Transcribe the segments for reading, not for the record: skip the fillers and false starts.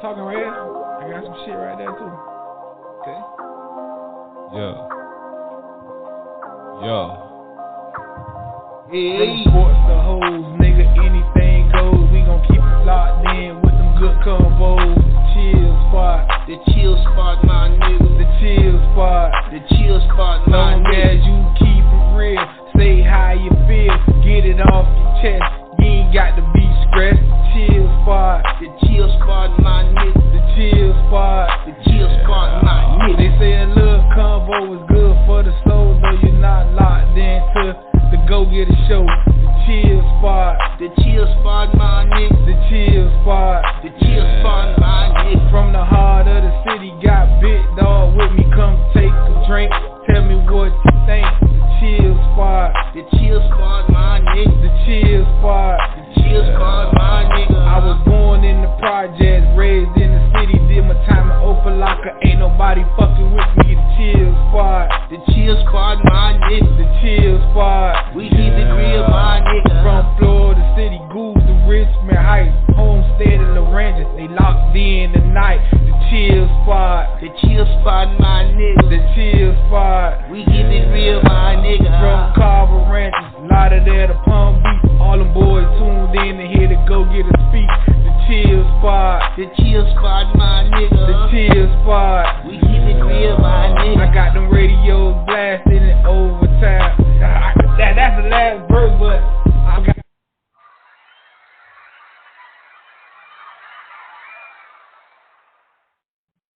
Talking right here. I got some shit right there too. Okay. Yeah. Yeah. Hey. From sports to hoes, nigga, anything goes. We gon' keep it locked in with them good combos. Chill spot. The chill spot, my nigga. The chill spot. The chill spot, my Long nigga. as you keep it real, say how you feel, get it off your chest. You ain't got to be stressed. Chill spot. The chill spot, my nigga. The chill spot. The chill spot, my nigga. They say a little convo is good for the soul, though you're not locked into the go get a show. The chill spot. The chill spot, my nigga. The chill spot. The chill spot, my nigga. From the heart of the city, got big dog with me, come take a drink. Tell me what you think. The chill spot. The chill spot, my nigga. The chill spot. The chill spot, my nigga. I was born in the projects, raised in the city, did my time in Opalaka. Ain't nobody fucking with me. The chill spot. The chill spot, my nigga. The chill spot. We keep it real, my nigga. From Florida City, Goose to Richmond Heights, Homestead and Lorraine, they locked in tonight. The chill spot. The chill spot, my nigga. The chill spot. We keep it real, my nigga. From Carver Ranches, Lauderdale to Palm Beach, all them boys tuned in and here to go get a speak. The chill spot. The chill spot, my nigga. The chill spot. We keep it real, my nigga. I got them radios blasting in overtime. That's the last verse, but I got.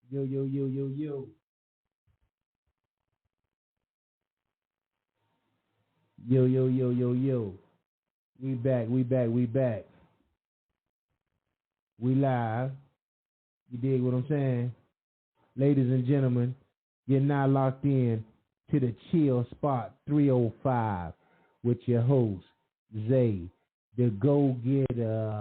Yo, yo, yo, yo, yo. Yo, yo, yo, yo, yo. We back, we back, we back. We live. You dig what I'm saying? Ladies and gentlemen, you're now locked in to the Chill Spot 305 with your host, Zay, the Go-Getter.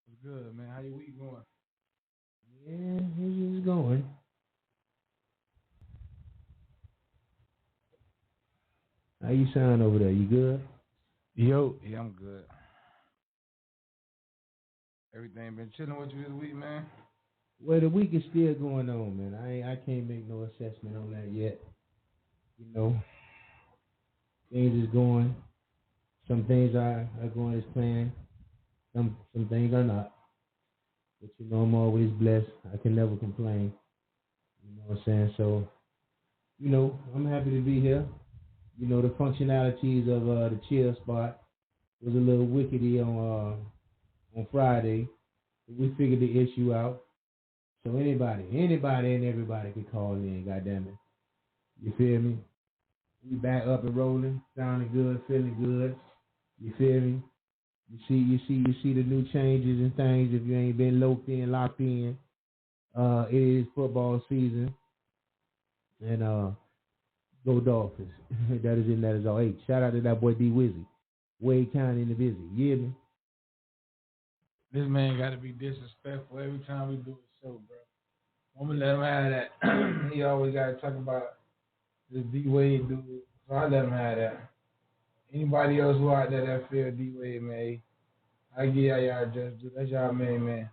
What's good, man? How your week going? Yeah, it's just going. How you sound over there? You good? Yo, yeah, I'm good. Everything been chilling with you this week, man? Well, the week is still going on, man. I can't make no assessment on that yet. You know, things is going. Some things are going as planned. Some things are not. But you know, I'm always blessed. I can never complain. You know what I'm saying? So, you know, I'm happy to be here. You know, the functionalities of the Chill Spot was a little wickedy on Friday. We figured the issue out. So anybody and everybody could call in, goddammit. You feel me? We back up and rolling, sounding good, feeling good. You feel me? You see the new changes and things if you ain't been locked in. It is football season. And go Dolphins. that is all. Hey, shout out to that boy D Wizzy. Wade County in the busy. You hear me? This man got to be disrespectful every time we do a show, bro. I'm going to let him have that. He always got to talk about this D-Wade dude, so I let him have that. Anybody else who out there that feel D-Wade, man, I give y'all just do. That's y'all man.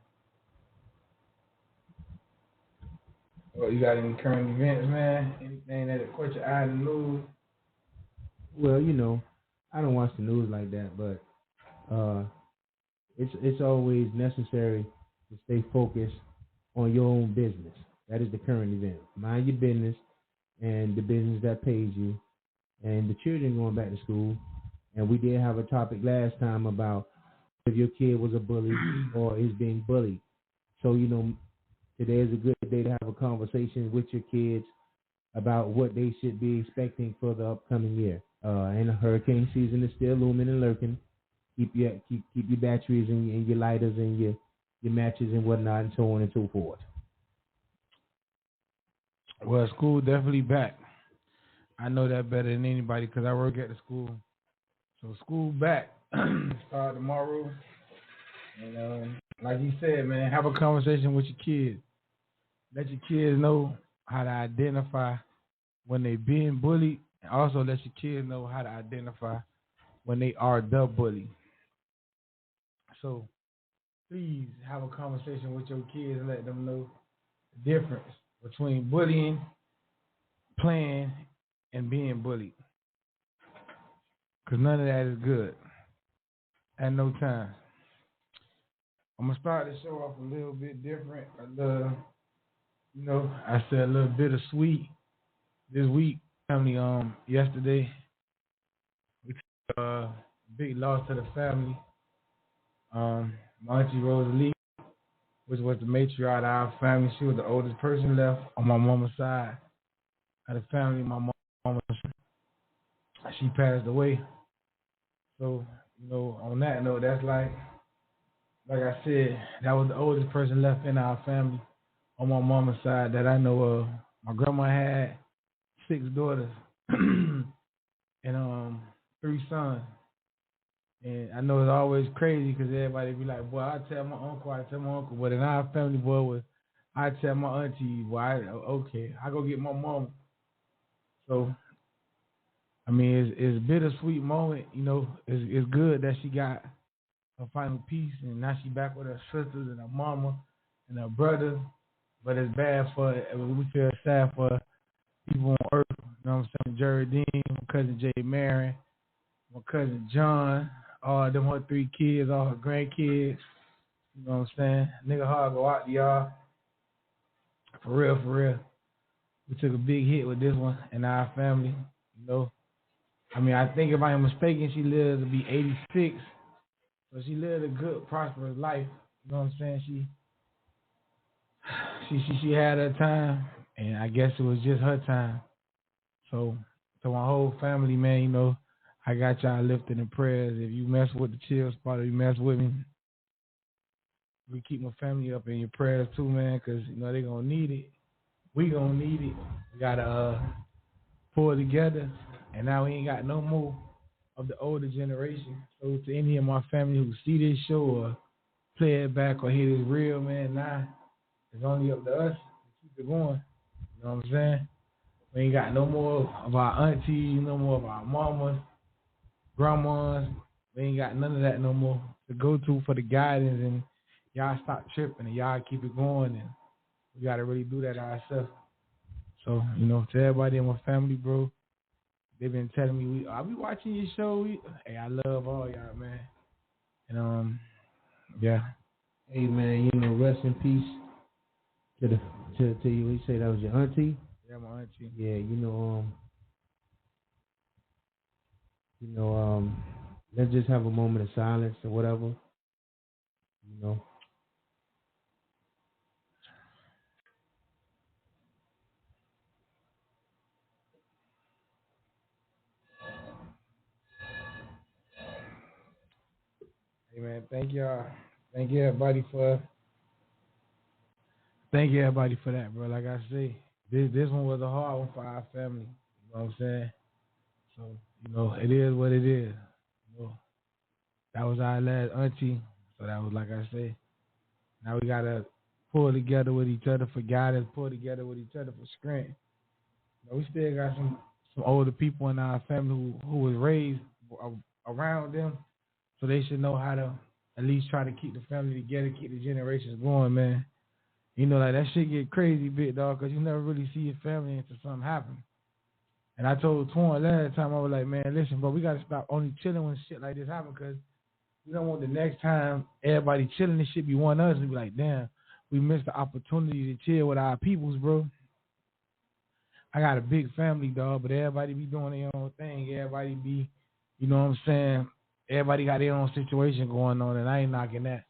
Well, you got any current events, man? Anything that caught your eye in the news? Well, you know, I don't watch the news like that, but it's always necessary to stay focused on your own business. That is the current event. Mind your business and the business that pays you, and the children going back to school. And we did have a topic last time about if your kid was a bully or is being bullied. So, you know, today is a good day to have a conversation with your kids about what they should be expecting for the upcoming year. And the hurricane season is still looming and lurking. Keep your batteries and your lighters and your matches and whatnot and so on and so forth. Well, school definitely back. I know that better than anybody because I work at the school. So school back. Start tomorrow. And like you said, man, have a conversation with your kids. Let your kids know how to identify when they being bullied, and also let your kids know how to identify when they are the bully. So please have a conversation with your kids and let them know the difference between bullying, playing, and being bullied. Because none of that is good at no time. I'm going to start the show off a little bit different. I said a little bittersweet this week. Family, yesterday, we took a big loss to the family. My auntie Rosalie, which was the matriarch of our family, she was the oldest person left on my mama's side of the family. My mama, she passed away. So, on that note, that's like I said, that was the oldest person left in our family on my mama's side that I know of. My grandma had 6 daughters and 3 sons. And I know it's always crazy because everybody be like, boy, I tell my uncle. But in our family, boy, I tell my auntie, boy, okay, I go get my mama. So, I mean, it's a bittersweet moment, It's good that she got her final piece, and now she back with her sisters and her mama and her brother. But it's bad we feel sad for people on earth, you know what I'm saying? Jerry Dean, my cousin Jay Marin, my cousin John, all them her 3 kids, all her grandkids, you know what I'm saying? Nigga hard go out to y'all. For real. We took a big hit with this one in our family, I mean, I think if I am mistaken, she lived to be 86. So she lived a good, prosperous life. You know what I'm saying? She had her time, and I guess it was just her time. So to my whole family, man, I got y'all lifted in prayers. If you mess with the chill spot or you mess with me, we keep my family up in your prayers too, man, because, they going to need it. We going to need it. We got to pull it together, and now we ain't got no more of the older generation. So to any of my family who see this show or play it back or hear this real, man, now it's only up to us to keep it going. You know what I'm saying? We ain't got no more of our aunties, no more of our mamas, grandmas. We ain't got none of that no more to go to for the guidance, and y'all stop tripping and y'all keep it going, and we got to really do that ourselves. So, to everybody in my family, bro, they've been telling me, I'll be watching your show. Hey, I love all y'all, man. And, yeah. Hey, man, rest in peace to you. You say that was your auntie? Yeah, my auntie. Yeah, let's just have a moment of silence or whatever, Hey, man, thank y'all. Thank you everybody for that, bro. Like I say, this one was a hard one for our family. You know what I'm saying? So, it is what it is. That was our last auntie. So that was, like I say, now we got to pull together with each other for guidance, pull together with each other for strength. We still got some older people in our family who was raised around them, so they should know how to at least try to keep the family together, keep the generations going, man. Like that shit get crazy, big dog, because you never really see your family until something happens. And I told Twan last time, I was like, man, listen, bro, we got to stop only chilling when shit like this happen, because we don't want the next time everybody chilling this shit be one us and be like, damn, we missed the opportunity to chill with our peoples, bro. I got a big family, dog, but everybody be doing their own thing. Everybody be, you know what I'm saying? Everybody got their own situation going on, and I ain't knocking that.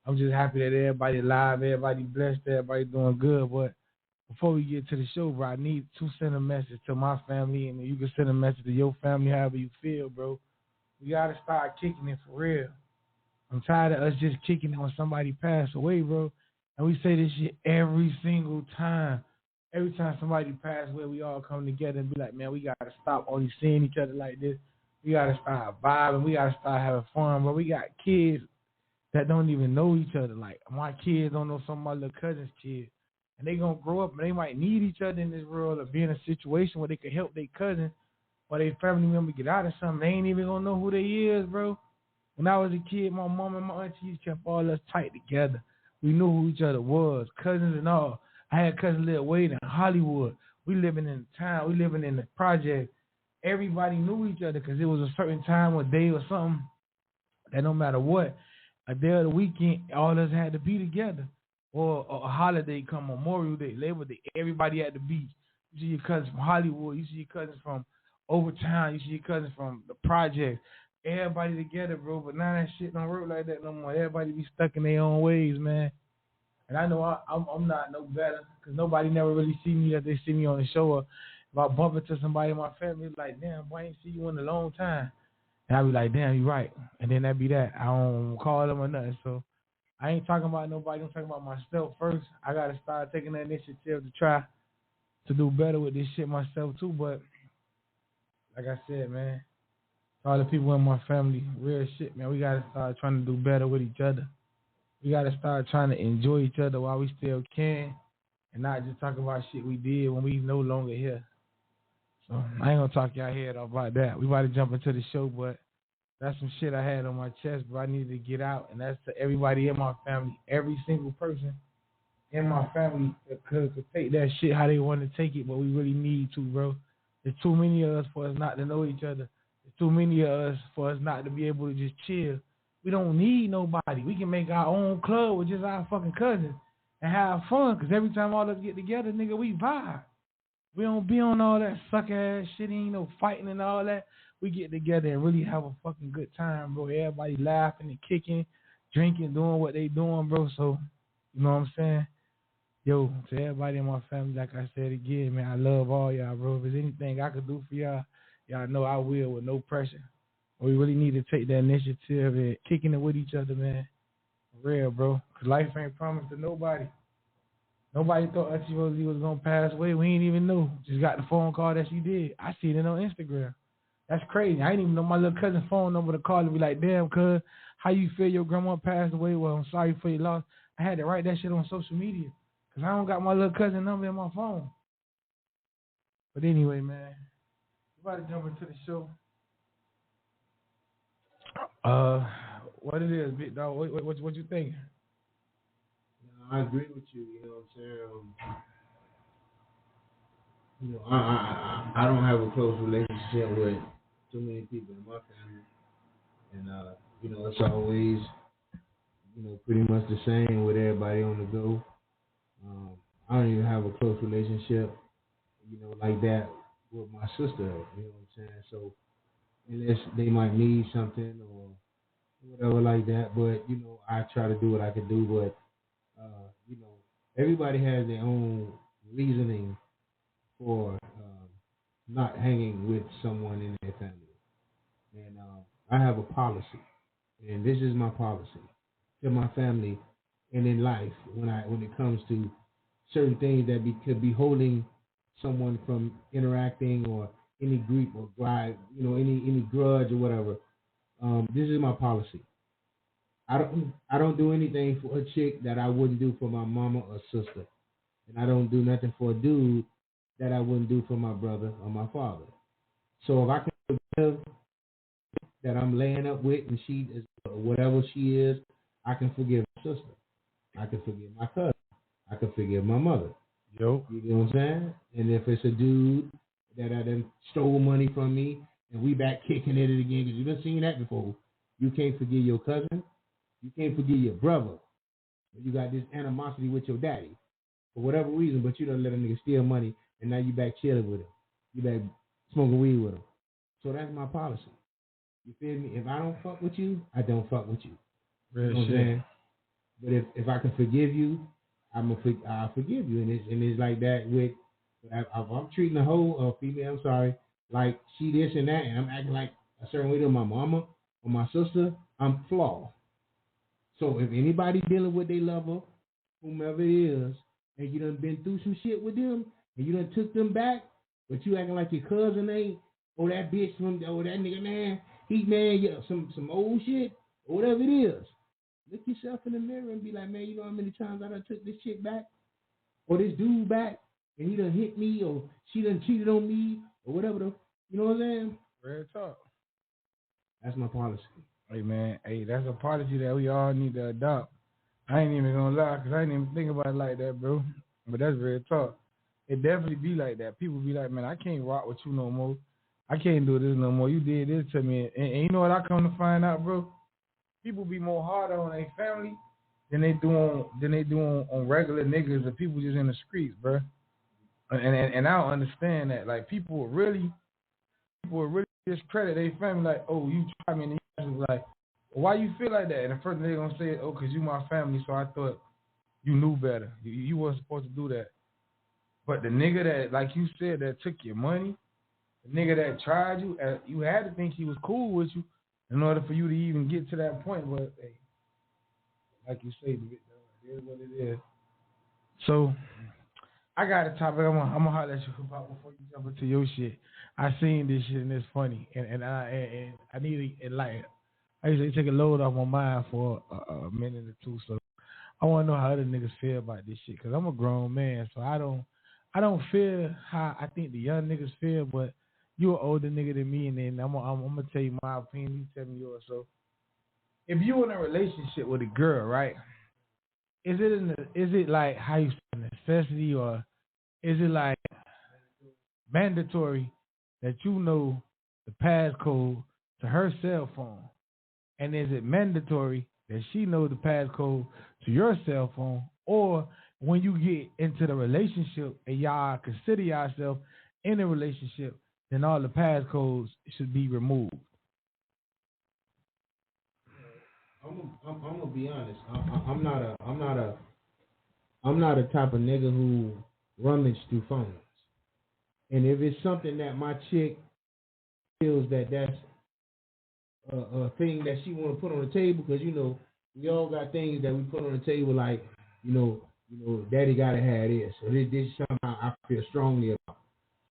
I'm just happy that everybody alive, everybody blessed, everybody doing good. But before we get to the show, bro, I need to send a message to my family, and you can send a message to your family however you feel, bro. We got to start kicking it for real. I'm tired of us just kicking it when somebody passed away, bro. And we say this shit every single time. Every time somebody passes away, we all come together and be like, man, we got to stop only seeing each other like this. We got to start vibing. We got to start having fun, bro. We got kids that don't even know each other. Like, my kids don't know some of my little cousin's kids. and they gonna grow up and they might need each other in this world or be in a situation where they can help their cousin or their family member get out of something. They ain't even gonna know who they is, bro. When I was a kid, my mom and my aunties kept all us tight together. We knew who each other was, cousins and all. I had cousins live way in Hollywood. We living in the town. We living in the project. Everybody knew each other because it was a certain time or day or something that no matter what, a day of the weekend, all of us had to be together. Or a holiday come, Memorial Day, Labor Day, everybody at the beach. You see your cousins from Hollywood. You see your cousins from Overtown. You see your cousins from the project. Everybody together, bro. But now that shit don't work like that no more. Everybody be stuck in their own ways, man. And I know I'm not no better because nobody never really see me as they see me on the show. Or if I bump into somebody in my family, like, damn, boy, I ain't see you in a long time. And I be like, damn, you right. And then that be that. I don't call them or nothing. So I ain't talking about nobody. I'm talking about myself first. I got to start taking the initiative to try to do better with this shit myself too. But like I said, man, all the people in my family, real shit, man, we got to start trying to do better with each other. We got to start trying to enjoy each other while we still can and not just talk about shit we did when we no longer here. So I ain't going to talk y'all head off about that. We about to jump into the show, but that's some shit I had on my chest, but I needed to get out, and that's to everybody in my family, every single person in my family could take that shit how they want to take it, but we really need to, bro. There's too many of us for us not to know each other. There's too many of us for us not to be able to just chill. We don't need nobody. We can make our own club with just our fucking cousins and have fun, because every time all of us get together, nigga, we vibe. We don't be on all that sucker-ass shit. Ain't no fighting and all that. We get together and really have a fucking good time, bro. Everybody laughing and kicking, drinking, doing what they doing, bro. So, you know what I'm saying? Yo, to everybody in my family, like I said again, man, I love all y'all, bro. If there's anything I could do for y'all, y'all know I will with no pressure. We really need to take that initiative and kicking it with each other, man. For real, bro. Because life ain't promised to nobody. Nobody thought Auntie Rosie was going to pass away. We ain't even know. Just got the phone call that she did. I seen it on Instagram. That's crazy. I ain't even know my little cousin's phone number to call and be like, damn, cuz, how you feel your grandma passed away? Well, I'm sorry for your loss. I had to write that shit on social media because I don't got my little cousin number in my phone. But anyway, man, we about to jump into the show. What it is, big dog? What you think? I agree with you. You know what I'm saying? I don't have a close relationship with too many people in my family, and it's always pretty much the same with everybody on the go. I don't even have a close relationship, like that with my sister. You know what I'm saying? So unless they might need something or whatever like that, but I try to do what I can do, but everybody has their own reasoning for not hanging with someone in their family. And I have a policy, and this is my policy to my family and in life when it comes to certain things that could be holding someone from interacting or any grief or drive, any grudge or whatever. This is my policy. I don't do anything for a chick that I wouldn't do for my mama or sister. And I don't do nothing for a dude that I wouldn't do for my brother or my father. So if I can forgive that I'm laying up with and she is whatever she is, I can forgive my sister. I can forgive my cousin. I can forgive my mother. Yo. You know what I'm saying? And if it's a dude that I done stole money from me and we back kicking at it again, because you've been seeing that before, you can't forgive your cousin. You can't forgive your brother. You got this animosity with your daddy for whatever reason, but you don't let a nigga steal money, and now you back chilling with him. You back smoking weed with him. So that's my policy. You feel me? If I don't fuck with you, I don't fuck with you. Real you know shit. What I'm saying? But if I can forgive you, I'll forgive you. And it's like that with if I'm treating a hoe or a female, I'm sorry, like she this and that, and I'm acting like a certain way to my mama or my sister, I'm flawed. So if anybody dealing with their lover, whomever it is, and you done been through some shit with them, and you done took them back, but you acting like your cousin ain't, or that bitch from, or that nigga man, yeah, some old shit, or whatever it is. Look yourself in the mirror and be like, man, you know how many times I done took this shit back? or this dude back and he done hit me or she done cheated on me or whatever you know what I'm saying? Real talk. That's my policy. Hey, man. Hey, that's a policy that we all need to adopt. I ain't even gonna lie, because I ain't even think about it like that, bro. But that's real talk. It definitely be like that. People be like, man, I can't rock with you no more. I can't do this no more. You did this to me. And you know what I come to find out, bro? People be more harder on their family than they do on regular niggas or people just in the streets, bro. And I don't understand that. Like people will really discredit their family. Like, oh, you tried me, and you like, well, why you feel like that? And the first thing they gonna say is, oh, cause you my family, so I thought you knew better. You wasn't supposed to do that. But the nigga that, like you said, that took your money, the nigga that tried you, you had to think he was cool with you in order for you to even get to that point. But hey, like you say, it is what it is. So I got a topic I'm gonna holler at you about before you jump into your shit. I seen this shit and it's funny, and I need to like I usually take a load off my mind for a minute or two. So I want to know how other niggas feel about this shit, cause I'm a grown man, so I don't feel how I think the young niggas feel, but you an older nigga than me, and then I'm gonna tell you my opinion. You tell me yours. So if you in a relationship with a girl, right? Is it like how you say necessity, or is it like mandatory that you know the passcode to her cell phone? And is it mandatory that she knows the passcode to your cell phone? Or when you get into the relationship and y'all consider yourself in a relationship, then all the passcodes should be removed? I'm gonna be honest. I'm not a type of nigga who rummage through phones. And if it's something that my chick feels that's a thing that she want to put on the table, because you know we all got things that we put on the table, like you know, daddy gotta have this, or this is something I feel strongly about.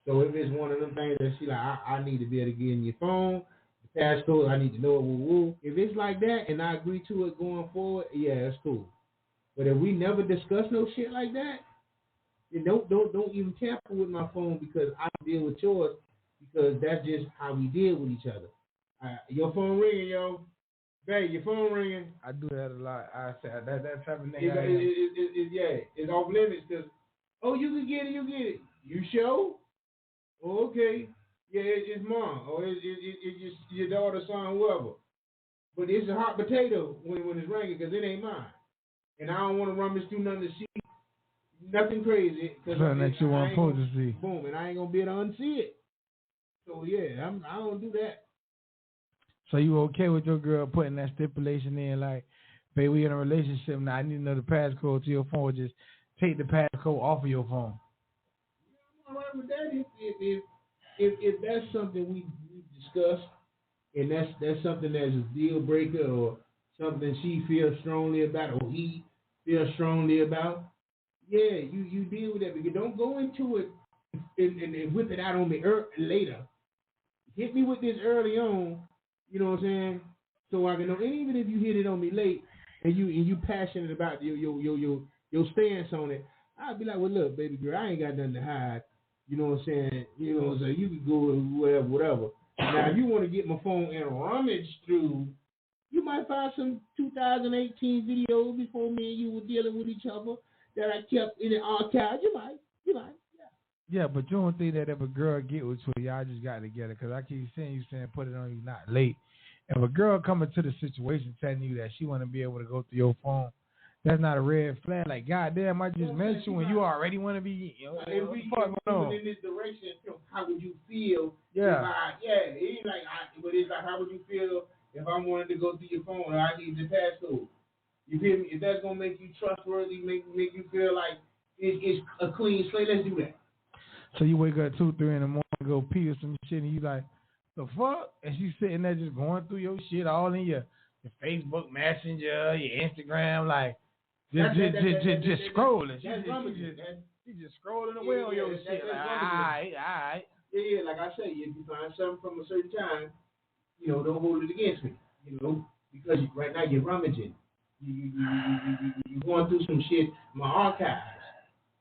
So if it's one of them things that she like, I need to be able to get in your phone, the passcode, I need to know it. Woo woo. If it's like that and I agree to it going forward, yeah, that's cool. But if we never discuss no shit like that, then don't even tamper with my phone because I deal with yours, because that's just how we deal with each other. Your phone ringing, yo. Babe, your phone ringing. I do that a lot. I say that type of nigga. It's off limits because, oh, you can get it. You sure? Oh, okay. Yeah, it's mom, or it's just your daughter, son, whoever. But it's a hot potato when it's ringing because it ain't mine. And I don't want to rummage through nothing to see, nothing crazy. Something that you weren't supposed to see. Boom, and I ain't going to be able to unsee it. So, yeah, I don't do that. So you okay with your girl putting that stipulation in, like, babe, we in a relationship now, I need to know the passcode to your phone, or just take the passcode off of your phone? Yeah, I'm all right with that if that's something we discuss, and that's something that's a deal breaker or something she feels strongly about or he feels strongly about. Yeah, you deal with that, because don't go into it and whip it out on me later. Hit me with this early on, you know what I'm saying? So I can know. And even if you hit it on me late and you passionate about your stance on it, I'd be like, well, look, baby girl, I ain't got nothing to hide. You know what I'm saying? You know what I'm saying? You can go whatever. Now, if you want to get my phone and rummage through, you might find some 2018 videos before me and you were dealing with each other that I kept in the archive. You might, yeah. Yeah, but you don't think that if a girl get with you, y'all just got together? Because I keep saying put it on you, not late. If a girl coming to the situation telling you that she want to be able to go through your phone, that's not a red flag. Like, goddamn, I just met you and you already want to be, if we moving in this direction, how would you feel? Yeah. But it's like, how would you feel if I wanted to go through your phone and I need the passcode? You feel me? If that's gonna make you trustworthy, make you feel like it's a clean slate, let's do that. So you wake up 2, 3 in the morning, go pee or some shit, and you like, the fuck? And she's sitting there just going through your shit all in your Facebook Messenger, your Instagram, like just scrolling. She's just scrolling away on your shit. Like, all right. Yeah, like I say, if you find something from a certain time, don't hold it against me, because right now you're rummaging. You're going through some shit, my archives.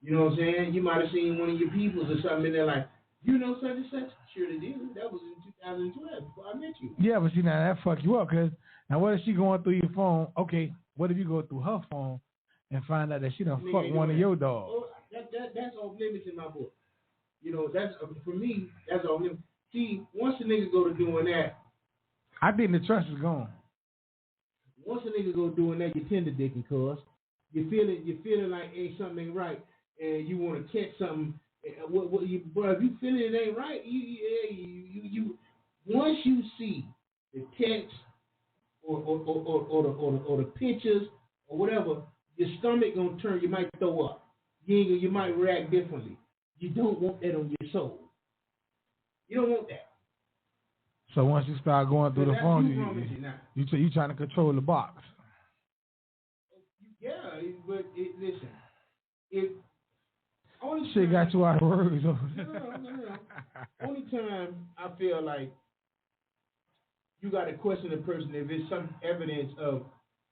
You know what I'm saying? You might have seen one of your peoples or something in there like, you know such and such. Sure they did. That was in 2012 before I met you. Yeah, but see, now that fuck you up, because now what if she going through your phone? Okay, what if you go through her phone and find out that she done fucked one of your dogs? Oh, that's off limits in my book. You know, that's for me, that's off limits. See, once a nigga go to doing that, I think the trust is gone. once a nigga go doing that, you tender dicking, cuz. You're feeling like something ain't right, and you want to catch something. Bro, if you feeling it ain't right, you once you see the text or the pictures or whatever, your stomach gonna turn. You might throw up. You might react differently. You don't want that on your soul. You don't want that. So once you start going through the phone, you trying to control the box. Yeah, but listen, if only shit got you out of words. No. Only time I feel like you got to question a person if it's some evidence of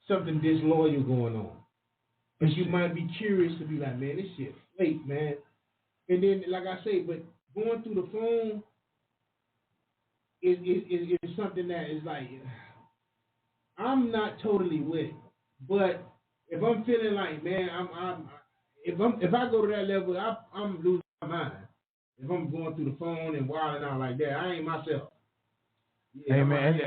something disloyal going on. But you might be curious to be like, man, this shit fake, man. And then, like I say, but going through the phone is something that is like, I'm not totally with it. But if I'm feeling like, man, if I go to that level, I'm losing my mind. If I'm going through the phone and wilding out like that, I ain't myself. Yeah, hey man,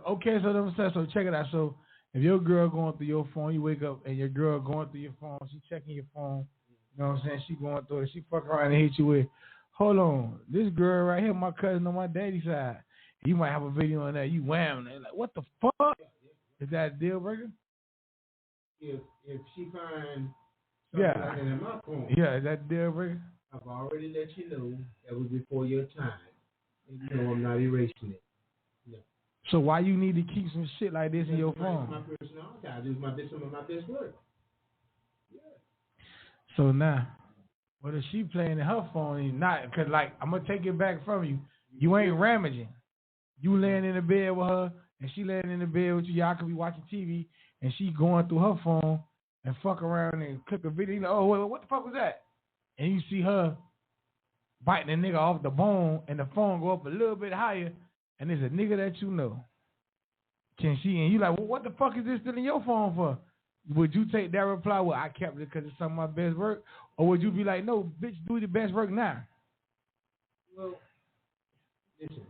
okay, so check it out. So if your girl going through your phone, you wake up and your girl going through your phone, she checking your phone, you know what I'm saying? She going through it, she fuck around and hit you with, hold on, this girl right here, my cousin on my daddy's side. You might have a video on that, you wham, and like, what the fuck? Is that a deal breaker? If she finds something like that in my phone, is that a deal breaker? I've already let you know that was before your time, and you know I'm not erasing it. No. So why you need to keep some shit like this in your phone? My personal archive. This is some of my best work. Yeah. So now, what if she playing in her phone and not? Because, like, I'm going to take it back from you. You ain't ramaging. You laying in the bed with her, and she laying in the bed with you. Y'all could be watching TV, and she going through her phone and fuck around and click a video. You know, oh, wait, what the fuck was that? And you see her biting a nigga off the bone, and the phone go up a little bit higher, and it's a nigga that you know. Can she, and you like, well, what the fuck is this still in your phone for? Would you take that reply, well, I kept it because it's some of my best work? Or would you be like, no, bitch, do the best work now? Well, listen,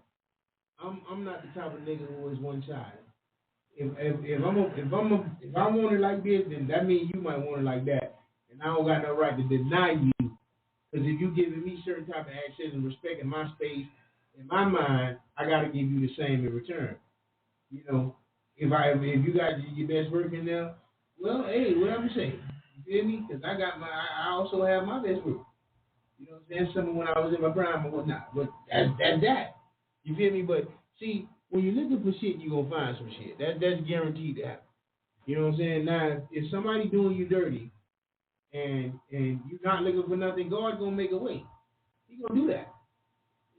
I'm not the type of nigga who is one sided. If I want it like this, then that means you might want it like that, and I don't got no right to deny you. Because if you giving me certain type of access and respect in my space, in my mind, I got to give you the same in return. You know, if you got your best work in there, well, hey, what I'm saying, you feel me? Because I also have my best work. You know what I'm saying? Something when I was in my prime and whatnot. But that's that. You feel me? But see, when you're looking for shit, you're gonna find some shit. That's guaranteed to happen. You know what I'm saying? Now, if somebody doing you dirty and you're not looking for nothing, God gonna make a way. He gonna do that.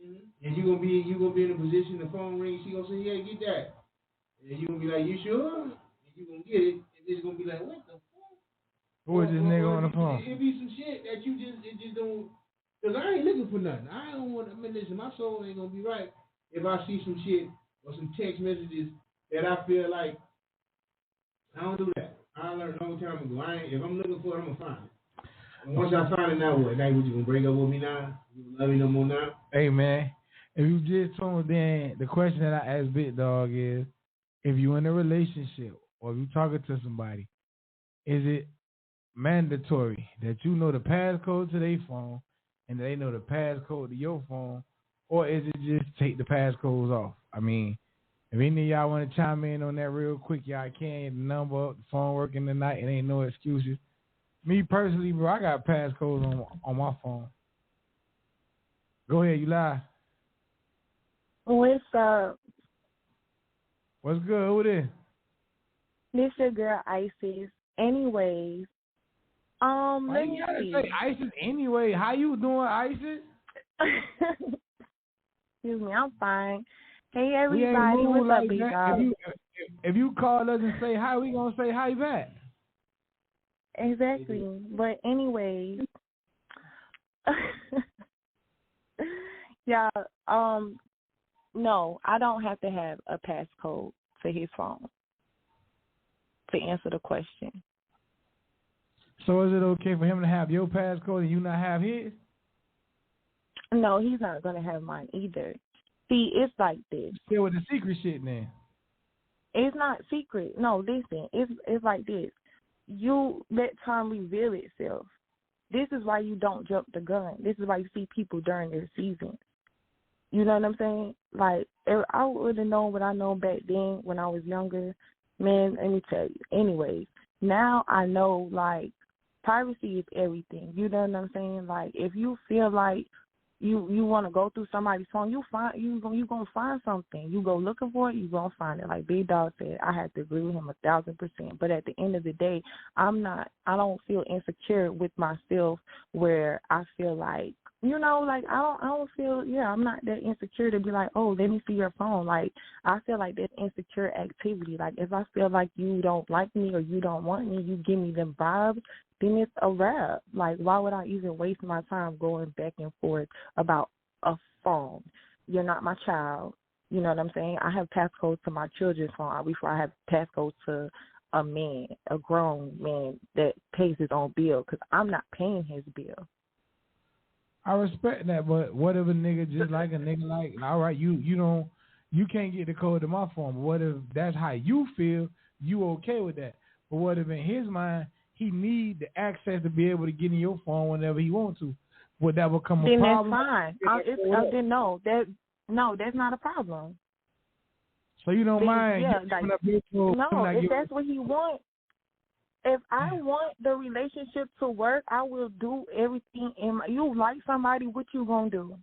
Mm-hmm. And you gonna be in a position. The phone rings. She gonna say, "Yeah, get that." And you gonna be like, "You sure?" And you gonna get it. And it's gonna be like, "What the fuck?" Who is this nigga on the phone? It be some shit that you just don't. Cause I ain't looking for nothing. I don't want. I mean, listen, my soul ain't gonna be right if I see some shit or some text messages that I feel like I don't do that. I learned a long time ago. If I'm looking for it, I'm gonna find it. And once I find it, now what? Now what, you gonna break up with me now? You gonna love me no more now? Hey man, if you just tuned in, the question that I asked Big Dog is, if you in a relationship or if you talking to somebody, is it mandatory that you know the passcode to their phone and they know the passcode to your phone, or is it just take the passcodes off? I mean, if any of y'all want to chime in on that real quick, y'all can. The number up, the phone working tonight, it ain't no excuses. Me personally, bro, I got passcodes on my phone. Go ahead, you live. What's up? What's good? Who this? This your girl Isis. Anyways, let me see. Say Isis anyway. How you doing, Isis? Excuse me, I'm fine. Hey everybody, what's up, big dog? If you call us and say hi, we gonna say hi back. Exactly. But anyways, Yeah. No, I don't have to have a passcode for his phone to answer the question. So is it okay for him to have your passcode and you not have his? No, he's not going to have mine either. See, it's like this. Still with the secret shit then. It's not secret. No, listen. It's like this. You let time reveal itself. This is why you don't jump the gun. This is why you see people during their season. You know what I'm saying? Like, if I would have known what I know back then when I was younger, man, let me tell you. Anyways, now I know, like, privacy is everything. You know what I'm saying? Like, if you feel like you want to go through somebody's phone, you gonna find something. You go looking for it, you gonna find it. Like Big Dog said, I have to agree with him 1,000%. But at the end of the day, I don't feel insecure with myself where I feel like, you know, like I don't feel, I'm not that insecure to be like, oh, let me see your phone. Like, I feel like that's insecure activity. Like, if I feel like you don't like me or you don't want me, you give me them vibes, then it's a wrap. Like, why would I even waste my time going back and forth about a phone? You're not my child. You know what I'm saying? I have passcodes to my children's phone before I have passcodes to a man, a grown man that pays his own bill, because I'm not paying his bill. I respect that, but what if a nigga just like a nigga like, all right, you can't get the code to my phone, but what if that's how you feel, you okay with that? But what if in his mind, he need the access to be able to get in your phone whenever he wants to? Would that become a problem? Then that's fine. No, that's not a problem. So you don't mind? Yeah, if that's what he wants. If I want the relationship to work, I will do everything. You like somebody, what you gonna do?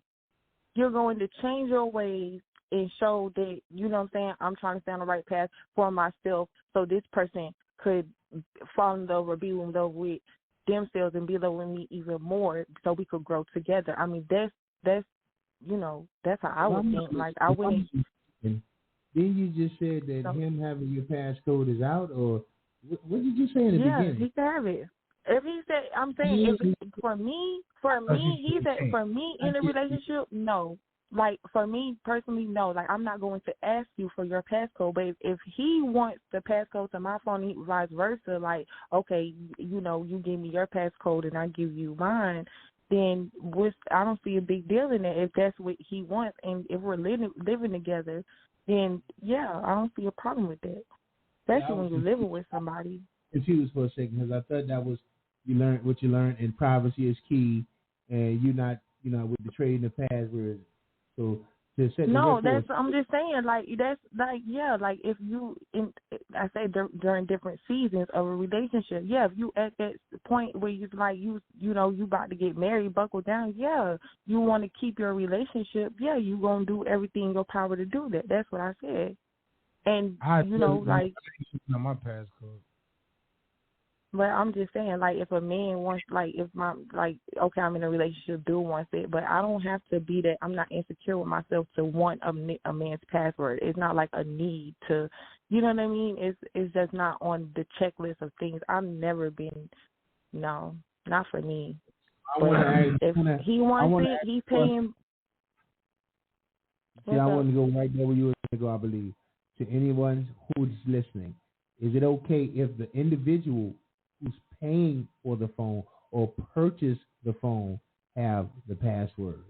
You're going to change your ways and show that, you know what I'm saying, I'm trying to stay on the right path for myself, so this person could fall in love or be in love with themselves and be in love with me even more, so we could grow together. I mean, that's how I would think. Like, I wouldn't. Then you just said that him having your passcode is out, or what did you say in the beginning? Yeah, he can have it. If he said, I'm saying, for me, he said, for me in a relationship, no. Like, for me personally, no. Like, I'm not going to ask you for your passcode, but if he wants the passcode to my phone, vice versa, like, okay, you give me your passcode and I give you mine, then I don't see a big deal in that if that's what he wants. And if we're living together, then, yeah, I don't see a problem with that, especially when you're living with somebody. Confused for a second, because I thought that was what you learned, and privacy is key, and you're not, with the trading the passwords. So to set I'm just saying, like, that's like, yeah, like if you, I say during different seasons of a relationship, yeah, if you at that point where you like you about to get married, buckle down, yeah, you want to keep your relationship, yeah, you gonna do everything in your power to do that. That's what I said, and like my passcode. But I'm just saying, like, if a man wants, like, okay, I'm in a relationship, dude wants it, but I don't have to be that. I'm not insecure with myself to want a man's password. It's not like a need to, you know what I mean? It's just not on the checklist of things. I've never been, no, not for me. If he wants it, he's paying. See, I want to go right there where you were going to go, I believe. To anyone who's listening, is it okay if the individual who's paying for the phone or purchase the phone have the password?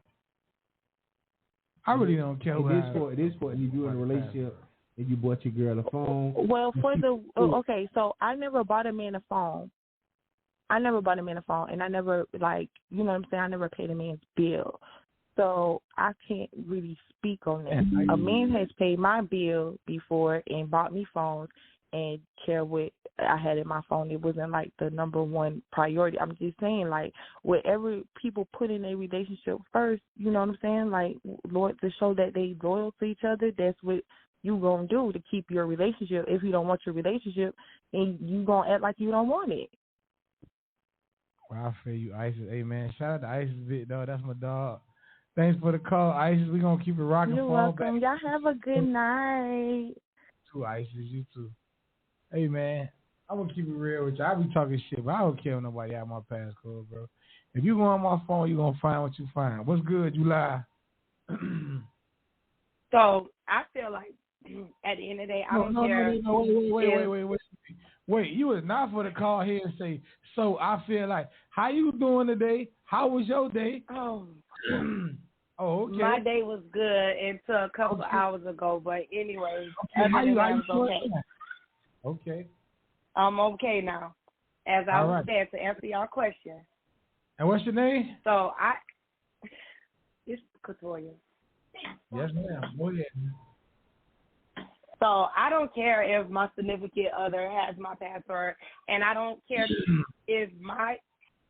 I really don't care. It is for if you're in a relationship and you bought your girl a phone. Well, okay, so I never bought a man a phone. And I never, like, you know what I'm saying, I never paid a man's bill. So I can't really speak on that. A man has paid my bill before and bought me phones and care what I had in my phone. It wasn't like the number one priority. I'm just saying, like, whatever people put in a relationship first, you know what I'm saying? Like, Lord, to show that they loyal to each other, that's what you gonna do to keep your relationship. If you don't want your relationship, and you gonna act like you don't want it. Well, I feel you, Isis. Hey, man, shout out to Isis, big dog. That's my dog. Thanks for the call, Isis. We're going to keep it rocking. You're welcome. Y'all have a good night. You too, Isis. You too. Hey, man, I'm going to keep it real with you. I be talking shit, but I don't care if nobody have my passcode, bro. If you go on my phone, you're going to find what you find. What's good, you lie? So I feel like at the end of the day, I don't care. Wait, you was not for to call here and say, so I feel like, how you doing today? How was your day? Oh, okay. My day was good until a couple hours ago, but anyway, How you was okay. Okay. I'm okay now, as I was saying, to answer your question. And what's your name? So it's Katoya. Yes, ma'am. Go ahead. So I don't care if my significant other has my password, and I don't care if my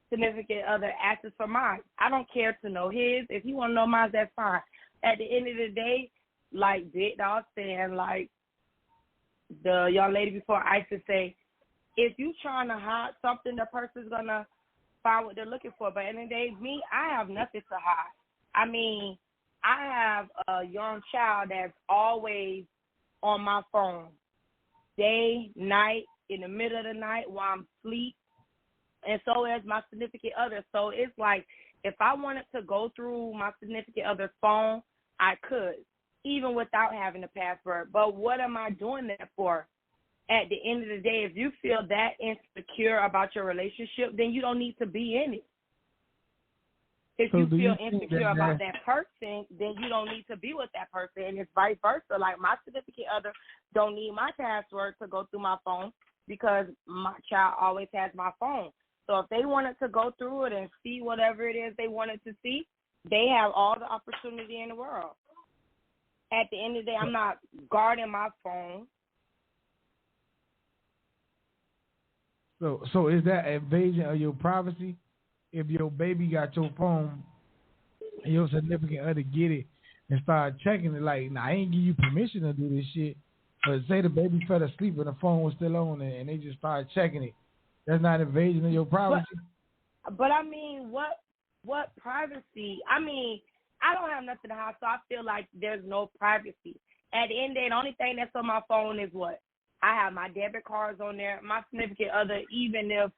significant other asks for mine. I don't care to know his. If you want to know mine, that's fine. At the end of the day, like Big Dog saying, like the young lady before I used to say, if you trying to hide something, the person's going to find what they're looking for. But at the end of the day, me, I have nothing to hide. I mean, I have a young child that's always on my phone, day, night, in the middle of the night while I'm asleep, and so is my significant other. So it's like if I wanted to go through my significant other's phone, I could, even without having a password. But what am I doing that for? At the end of the day, if you feel that insecure about your relationship, then you don't need to be in it. If you feel insecure about that person, then you don't need to be with that person. And it's vice versa. Like my significant other don't need my password to go through my phone because my child always has my phone. So if they wanted to go through it and see whatever it is they wanted to see, they have all the opportunity in the world. At the end of the day, I'm not guarding my phone. So is that invasion of your privacy? If your baby got your phone and your significant other get it and start checking it, like, I ain't give you permission to do this shit, but say the baby fell asleep and the phone was still on and they just started checking it, that's not invasion of your privacy? But I mean, what privacy? I mean, I don't have nothing to hide, so I feel like there's no privacy. At the end of the day, the only thing that's on my phone is what? I have my debit cards on there. My significant other, even if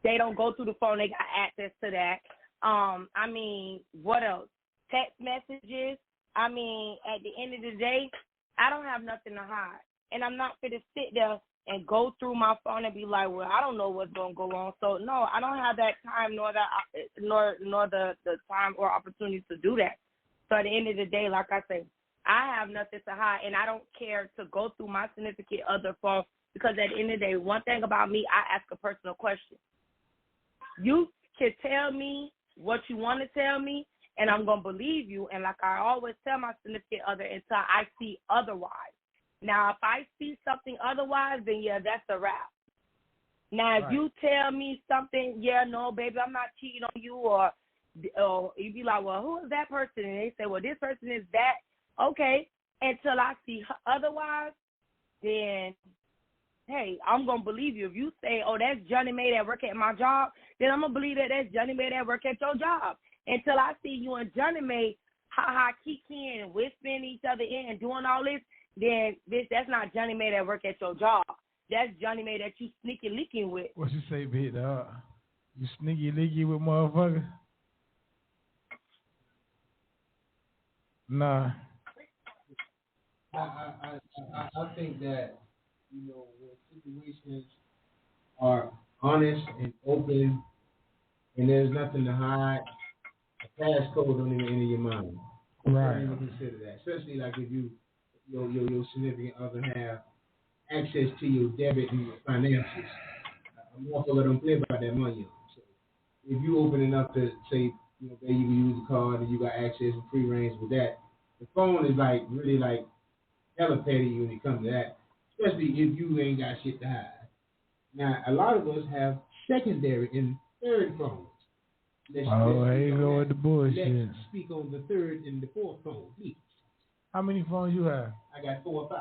they don't go through the phone, they got access to that. I mean, what else? Text messages. I mean, at the end of the day, I don't have nothing to hide. And I'm not going to sit there and go through my phone and be like, well, I don't know what's going to go on. So, no, I don't have that time nor the time or opportunity to do that. So, at the end of the day, like I say, I have nothing to hide, and I don't care to go through my significant other phone because at the end of the day, one thing about me, I ask a personal question. You can tell me what you want to tell me, and I'm going to believe you. And like I always tell my significant other until I see otherwise. Now, if I see something otherwise, then, yeah, that's a wrap. Now, if you tell me something, yeah, no, baby, I'm not cheating on you, or you be like, well, who is that person? And they say, well, this person is that. Okay, until I see otherwise, then, hey, I'm going to believe you. If you say, oh, that's Johnny May that work at my job, then I'm going to believe that that's Johnny May that work at your job. Until I see you and Johnny May kikiing and whispering each other in and doing all this, then that's not Johnny May that work at your job. That's Johnny May that you sneaky leaking with. What you say, big dog? You sneaky leaky with motherfuckers? Nah. I think that, you know, when situations are honest and open and there's nothing to hide, a passcode don't even enter your mind. Right. Don't even consider that. Especially like if your significant other have access to your debit and your finances. A motherfucker don't play about that money. So if you open enough to say, you know, baby, you can use a card and you got access and free range with that, the phone is like really like hella petty when it comes to that, especially if you ain't got shit to hide. Now, a lot of us have secondary and third phones. Here you go with the bullshit. Let's speak on the third and the fourth phone, please. How many phones you have? I got 4 or 5.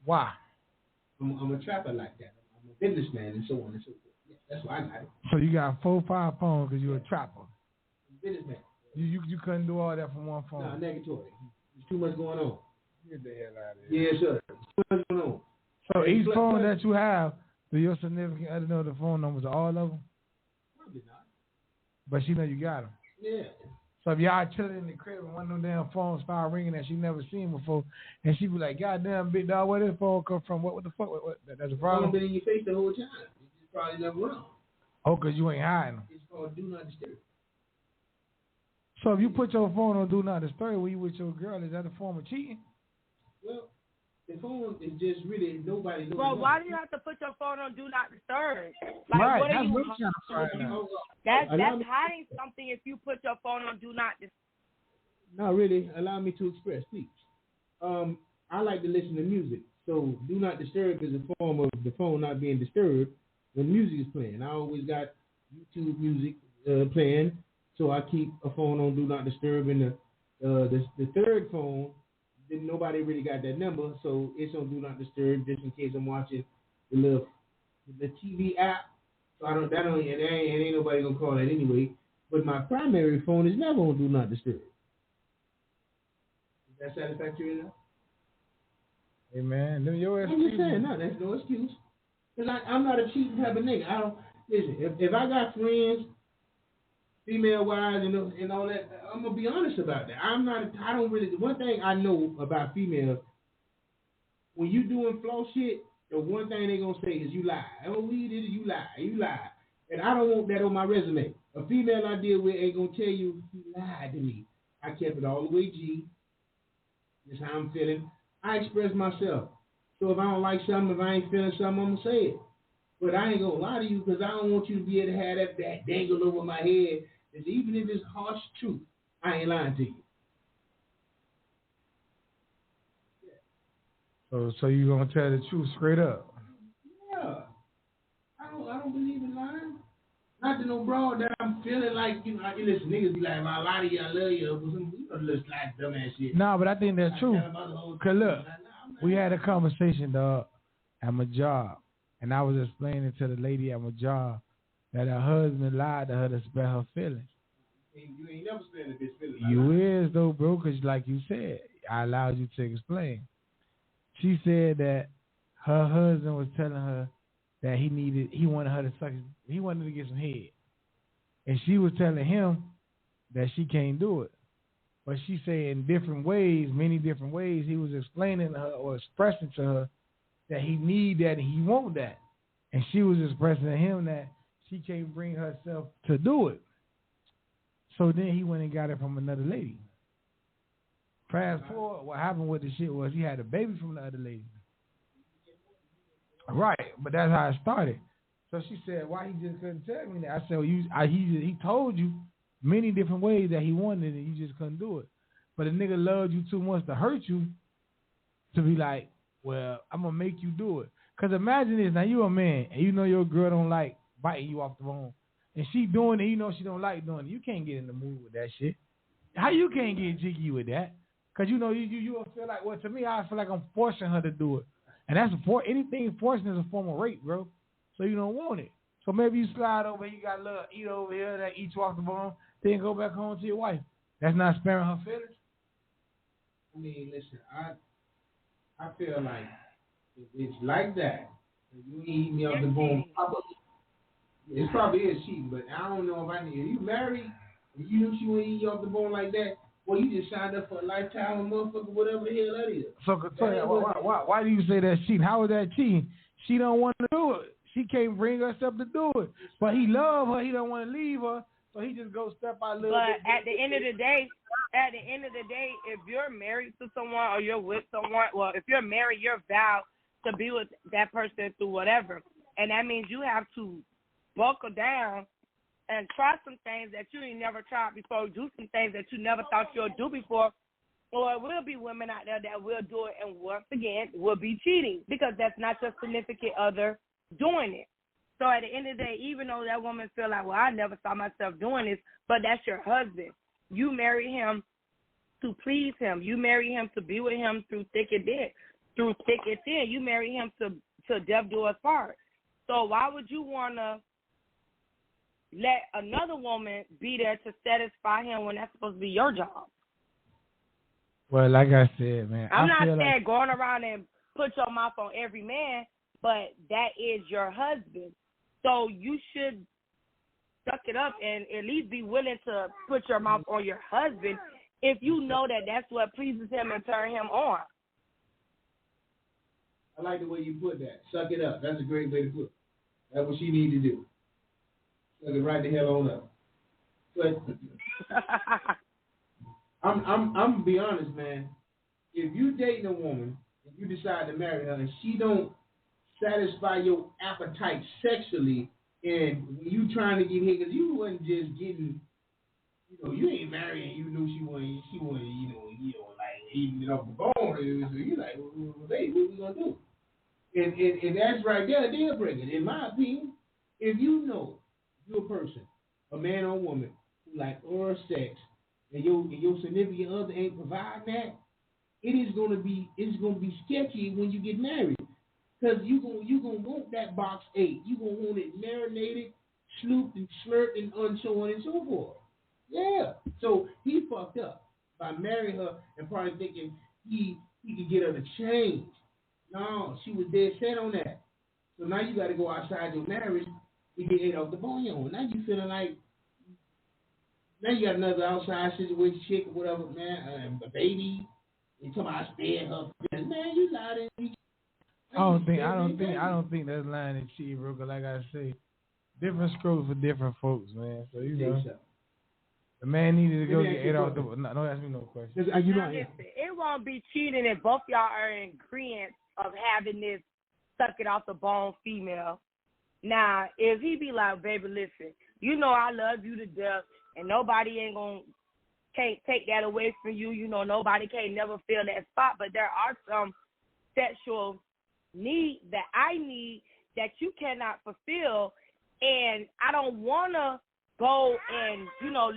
Why? I'm a trapper like that. I'm a businessman and so on and so forth. Yeah, that's why I got it. So you got 4 or 5 phones because you're a trapper. I'm a businessman. You couldn't do all that from one phone. No, negatory. There's too much going on. Get the hell out of here. Yes, sir. Too much going on. So each phone that you have, do your significant other know the phone numbers of all of them? Probably not. But she know you got them. Yeah. So if y'all chilling in the crib and one of them damn phones start ringing that she never seen before, and she be like, "God damn, big dog, where this phone come from? What the fuck? What? That's a problem." It's been in your face the whole time. You just probably never wrong. Oh, cause you ain't hiding them. It's called do not disturb. So if you put your phone on do not disturb when you with your girl, is that a form of cheating? Well, the phone is just really nobody knows. Well, why do you have to put your phone on do not disturb? Like, Right, what are that's you? what I'm trying to find out. That's hiding something if you put your phone on do not disturb. No, really. Allow me to express, please. I like to listen to music, so do not disturb is a form of the phone not being disturbed when music is playing. I always got YouTube music playing, so I keep a phone on do not disturb. And the third phone, then nobody really got that number, so it's on do not disturb just in case I'm watching the TV app. So ain't nobody gonna call that anyway. But my primary phone is never on do not disturb. Is that satisfactory enough? Hey man, I'm just saying, no, that's no excuse. Cause I'm not a cheating type of nigga. I don't listen. If I got friends, female wise and all that, I'm gonna be honest about that. I don't really. One thing I know about females, when you doing flow shit, the one thing they gonna say is you lie. Oh, we did it. You lie. And I don't want that on my resume. A female I deal with ain't gonna tell you lied to me. I kept it all the way G. That's how I'm feeling. I express myself. So if I don't like something, if I ain't feeling something, I'm gonna say it. But I ain't gonna lie to you because I don't want you to be able to have that dangle over my head. Because even if it's harsh truth, I ain't lying to you. So you gonna tell the truth straight up? Yeah. I don't believe in lying. Not to no broad that I'm feeling like, listen, niggas be like, well, I lie to you, I love you, or some little like dumbass shit. No, but I think that's true. Cause look, we had a conversation, dog, at my job, and I was explaining to the lady at my job that her husband lied to her to spare her feelings. You ain't never spared a bitch feelings. You is though, bro, cause like you said, I allowed you to explain. She said that her husband was telling her that he wanted her to suck, he wanted to get some head. And she was telling him that she can't do it. But she said in different ways, many different ways, he was explaining to her or expressing to her that he need that and he want that. And she was expressing to him that she can't bring herself to do it. So then he went and got it from another lady. Fast forward, what happened with the shit was he had a baby from the other lady. Right, but that's how it started. So she said, why he just couldn't tell me that? I said, well, he told you many different ways that he wanted it and you just couldn't do it. But a nigga loved you too much to hurt you to be like, well, I'm going to make you do it. Because imagine this, now you a man and you know your girl don't like biting you off the bone. And she doing it, you know she don't like doing it. You can't get in the mood with that shit. How you can't get jiggy with that? Because you know you will feel like, well, to me, I feel like I'm forcing her to do it. And that's anything forcing is a form of rape, bro. So you don't want it. So maybe you slide over, you got a little eat over here that eats you off the bone, then go back home to your wife. That's not sparing her feelings? I mean, listen, I feel like if it's like that, if you ain't eating me off the bone, it probably is cheating, but I don't know if you married, and you knew she wouldn't eat you off the bone like that, well, you just signed up for a lifetime of motherfucker, whatever the hell that is. So, why do you say that's cheating? How is that cheating? She don't want to do it. She can't bring herself to do it. But he love her. He don't want to leave her. So he just goes step by a little bit. But at the end of the day, if you're married to someone or you're with someone, well, if you're married, you're vowed to be with that person through whatever. And that means you have to buckle down and try some things that you ain't never tried before, do some things that you never thought you would do before. Or it will be women out there that will do it and once again will be cheating because that's not your significant other doing it. So at the end of the day, even though that woman feel like, well, I never saw myself doing this, but that's your husband. You marry him to please him. You marry him to be with him through thick and thin. You marry him to death do us part. So why would you want to let another woman be there to satisfy him when that's supposed to be your job? Well, like I said, man, I'm not saying going around and put your mouth on every man, but that is your husband. So you should suck it up and at least be willing to put your mouth on your husband if you know that that's what pleases him and turn him on. I like the way you put that. Suck it up. That's a great way to put it. That's what she need to do. Suck it right the hell on up. But I'm gonna be honest, man. If you dating a woman and you decide to marry her and she don't satisfy your appetite sexually, and when you trying to get here, because you wasn't just getting, you ain't marrying. You knew she wanted, like eating it off the bone. So you like, well, babe, what we gonna do? And that's right there, a deal breaker. In my opinion, if you know you're a person, a man or woman, who like oral sex, and your significant other ain't providing that, it's gonna be sketchy when you get married. Because you gonna want that box 8. You gonna want it marinated, slooped and slurped and so on and so forth. Yeah. So he fucked up by marrying her and probably thinking he could get her to change. No, she was dead set on that. So now you got to go outside your marriage to get ate off the bone. Now you feeling like you got another outside situation, chick or whatever, man, a baby. You talking about sparing her? Man, you lied to me. I don't think that line is cheating, bro. Cause like I say, different strokes for different folks, man. So the man needed to go get ate off the. No, ask me no question. Listen, it won't be cheating if both y'all are in agreement of having this suck it off the bone female. Now, if he be like, baby, listen, I love you to death, and nobody can't take that away from you. Nobody can't never fill that spot. But there are some sexual need that I need that you cannot fulfill, and I don't want to go and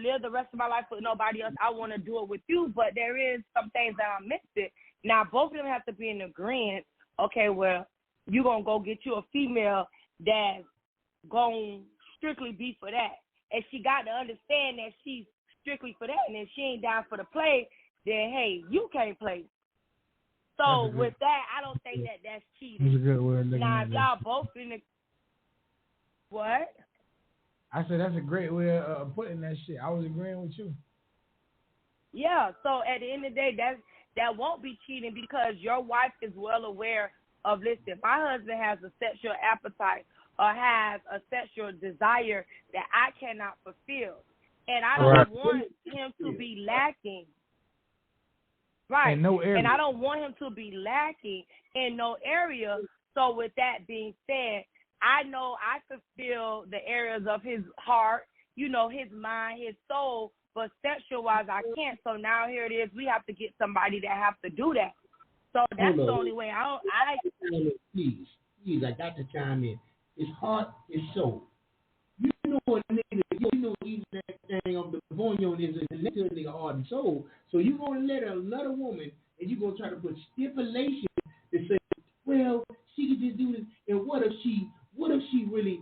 live the rest of my life with nobody else. I want to do it with you, but there is some things that I'm missing. Now both of them have to be in agreement. Okay, well, you gonna go get you a female that's gonna strictly be for that, and she got to understand that she's strictly for that, and if she ain't down for the play, then hey, you can't play. So with that, I don't think that's cheating. That's a good word. Now, if y'all both in the what? I said that's a great way of putting that shit. I was agreeing with you. Yeah. So at the end of the day, that won't be cheating because your wife is well aware of. Listen, my husband has a sexual appetite or has a sexual desire that I cannot fulfill, and I don't want him to be lacking. Right. In no area. And I don't want him to be lacking in no area. So with that being said, I know I fulfill the areas of his heart, his mind, his soul, but sexual-wise I can't. So now here it is. We have to get somebody that have to do that. So that's the only way. Please, I got to chime in. His heart, his soul. You know what nigga, even that thing of the bone is a nigga heart and soul. So you gonna let another woman and you gonna try to put stipulations to say, well, she can just do this, and what if she really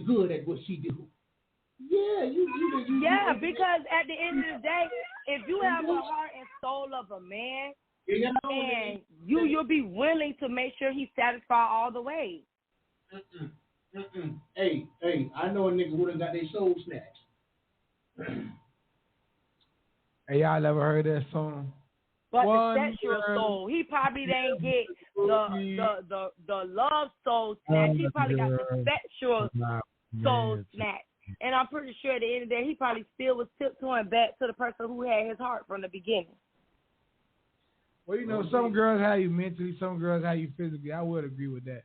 good at what she do? Yeah, you because at the end of the day, if you have the heart and soul of a man, and you'll be willing to make sure he's satisfied all the way. Hey, I know a nigga who done got their soul snatched. Hey, y'all ever heard that song? But the sexual soul, he probably didn't get the love soul snatch. He probably got the sexual soul snatch. And I'm pretty sure at the end of the day, he probably still was tiptoeing back to the person who had his heart from the beginning. Well, some girls have you mentally, some girls have you physically. I would agree with that.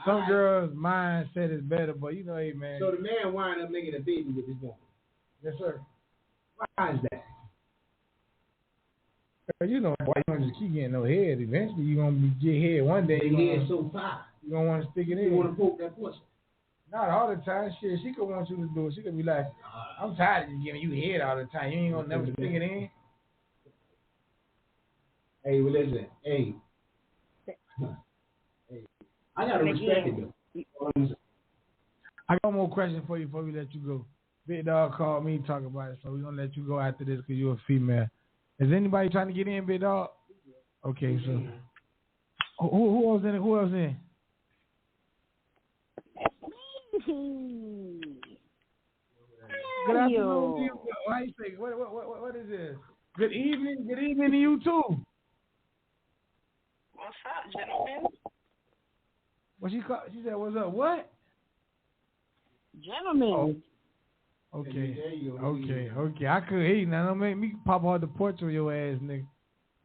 Some girls' mindset is better, but hey, man. So the man wind up making a baby with his woman. Yes, sir. Why is that? Boy, you don't just keep getting no head. Eventually, you're going to get head one day. Your head so far. You're going to want to stick it in. You want to poke that pussy. Not all the time. Shit, she could want you to do it. She could be like, I'm tired of just giving you head all the time. You ain't going to never stick it in. Hey, well, listen. Hey. I got to respect it, though. I got one more question for you before we let you go. Big Dog called me to talk about it, so we're going to let you go after this because you're a female. Is anybody trying to get in, Big Dog? Okay, so who else in it? Who else in? Good afternoon to you. you. Why you say, what is this? Good evening to you too. What's up, gentlemen? What she called? She said, "What's up?" What? Gentlemen. Oh. Okay. I could eat now. Don't make me pop out the porch on your ass, nigga.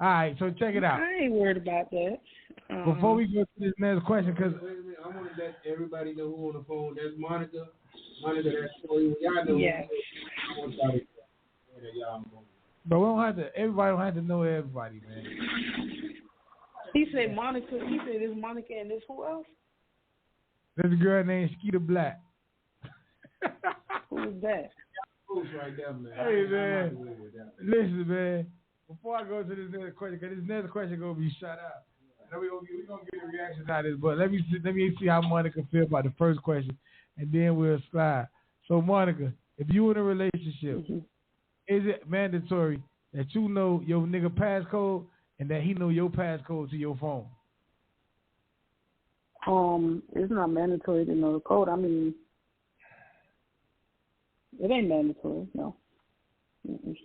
All right, so check it out. I ain't worried about that. Before we go to this next question, because wait a minute, I want to let everybody know who on the phone. That's Monica. Monica, that's Tori. Y'all know. Yeah. I want y'all to that y'all know. but we don't have to. Everybody don't have to know everybody, man. He said Monica. He said this Monica and this who else? There's a girl named Skeeter Black. Who is that? Right there, man. Hey, man. Listen, man. Before I go to this next question, because this next question going to be shut out. And we're going to get a reaction out of this, but let me see how Monica feel about the first question, and then we'll slide. So, Monica, if you in a relationship, is it mandatory that you know your nigga passcode and that he know your passcode to your phone? It's not mandatory to know the code. I mean, it ain't mandatory, no. Mm-mm.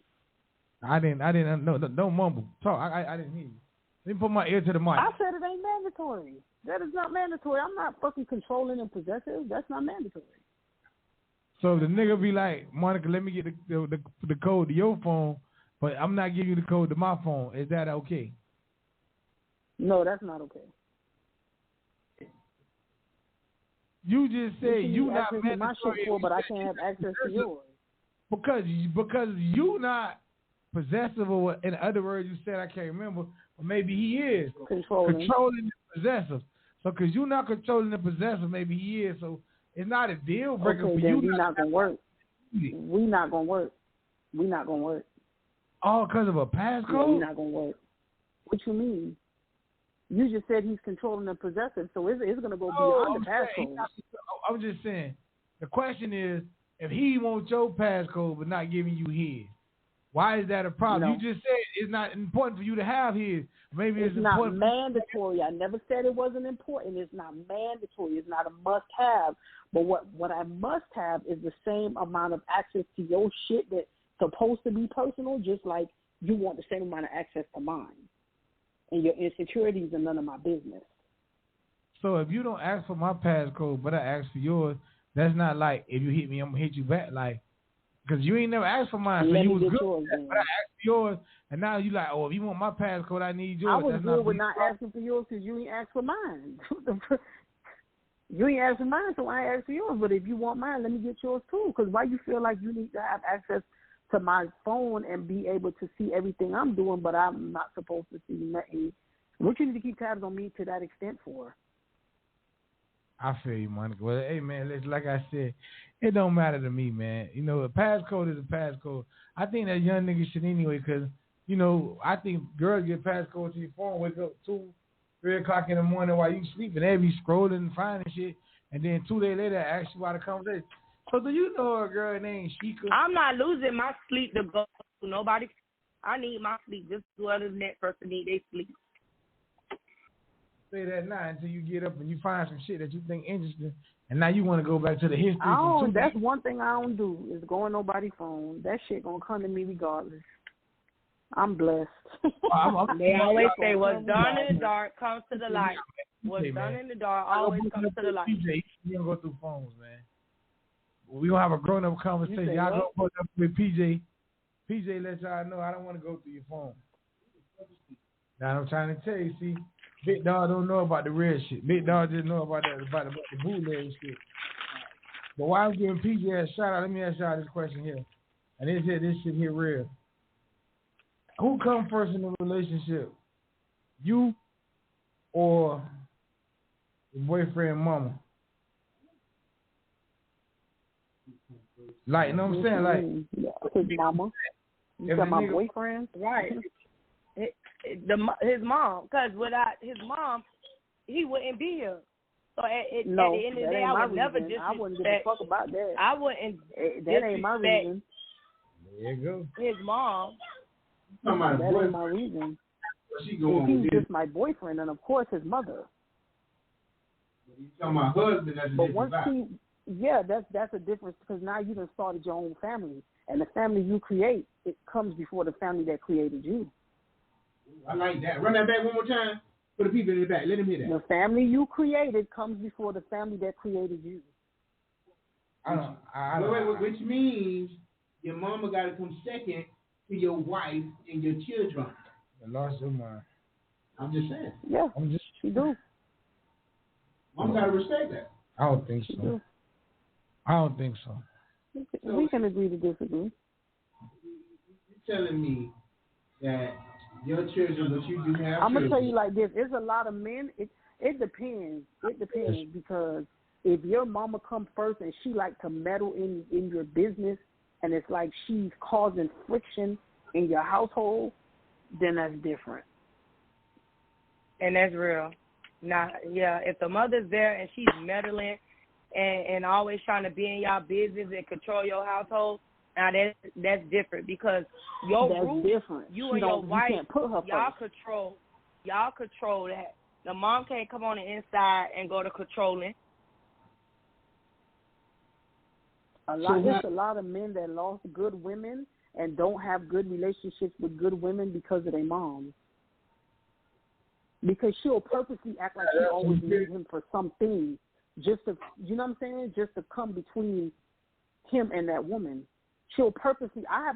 I didn't know. Don't mumble. Talk. I didn't hear you. Let me put my ear to the mic. I said it ain't mandatory. That is not mandatory. I'm not fucking controlling and possessive. That's not mandatory. So if the nigga be like, Monica, let me get the code to your phone, but I'm not giving you the code to my phone. Is that okay? No, that's not okay. You just said you not mandatory. My shit for, but I can't have access to yours. Because you not possessive, or in other words you said, I can't remember, or maybe he is controlling and possessive. So because you're not controlling and possessive, maybe he is. So it's not a deal breaker for you. We're not gonna work. We're not gonna work. We're not gonna work. All because of a passcode? Yeah, we're not gonna work. What you mean? You just said he's controlling and possessive, so it's gonna go beyond the passcode. I'm just saying. The question is, if he wants your passcode but not giving you his, why is that a problem? No. You just said it's not important for you to have his. Maybe it's not important. Mandatory. I never said it wasn't important. It's not mandatory. It's not a must-have. But what I must have is the same amount of access to your shit that's supposed to be personal, just like you want the same amount of access to mine. And your insecurities are none of my business. So if you don't ask for my passcode, but I ask for yours, that's not like if you hit me, I'm gonna hit you back. Like, because you ain't never asked for mine, so you was good. Yours, but I asked for yours, and now you like, oh, if you want my passcode, I need yours. I was good with not asking for yours because you ain't asked for mine. You ain't asked for mine, so I asked for yours. But if you want mine, let me get yours too. Because why you feel like you need to have access to my phone and be able to see everything I'm doing, but I'm not supposed to see nothing? What you need to keep tabs on me to that extent for? I feel you, Monica. Well, hey, man, listen, like I said, it don't matter to me, man. You know, a passcode is a passcode. I think that young nigga should anyway, because, you know, I think girls get passcode to your phone, wake up 2, 3 o'clock in the morning while you sleeping. They be scrolling and finding shit, and then 2 days later, ask you about the conversation. So do you know a girl named Sheikah? I'm not losing my sleep to go to nobody. I need my sleep just as well as the next person need their sleep. Say that now until you get up and you find some shit that you think interesting, and now you want to go back to the history. That's one thing I don't do is go on nobody's phone. That shit gonna come to me regardless. I'm blessed. They always say what's done in the dark comes to the light. What's done in the dark always comes to the light. PJ, you don't go through phones, man. We gonna have a grown up conversation. Y'all go put up with PJ. PJ let y'all know I don't want to go through your phone. Now I'm trying to tell you, see. Big Dog don't know about the real shit. Big Dog just know about the bootleg shit. But while I'm giving PJ a shout out, let me ask y'all this question here. And this shit here real. Who come first in the relationship? You or your boyfriend mama? Like, you know what I'm saying? Like, his mama. You got my boyfriend? Right. His mom, because without his mom, he wouldn't be here. So at the end of the day, I would never disrespect. I wouldn't give a fuck about that. I wouldn't that ain't my reason. There you go. His mom. That ain't my reason. If he's just my boyfriend, and of course his mother. You talking about husband? That's but once Yeah, that's a difference because now you done started your own family, and the family you create, it comes before the family that created you. I like that. Run that back one more time for the people in the back. Let them hear that. The family you created comes before the family that created you. Which means your mama got to come second to your wife and your children. I lost your mind. I'm just saying. Yeah, she do. Mom got to respect that. I don't think so. I don't think so. We can agree to disagree. You're telling me that your children, but you do have I'm going to tell you like this. There's a lot of men. It depends. It depends because if your mama come first and she like to meddle in your business and it's like she's causing friction in your household, then that's different. And that's real. Now, yeah, if the mother's there and she's meddling and always trying to be in y'all business and control your household, now that's different because your roof, you and your wife, y'all control that. The mom can't come on the inside and go to controlling. There's a lot of men that lost good women and don't have good relationships with good women because of their moms. Because she'll purposely act like she always needs him for something, just to, you know what I'm saying? Just to come between him and that woman. She'll purposely. I have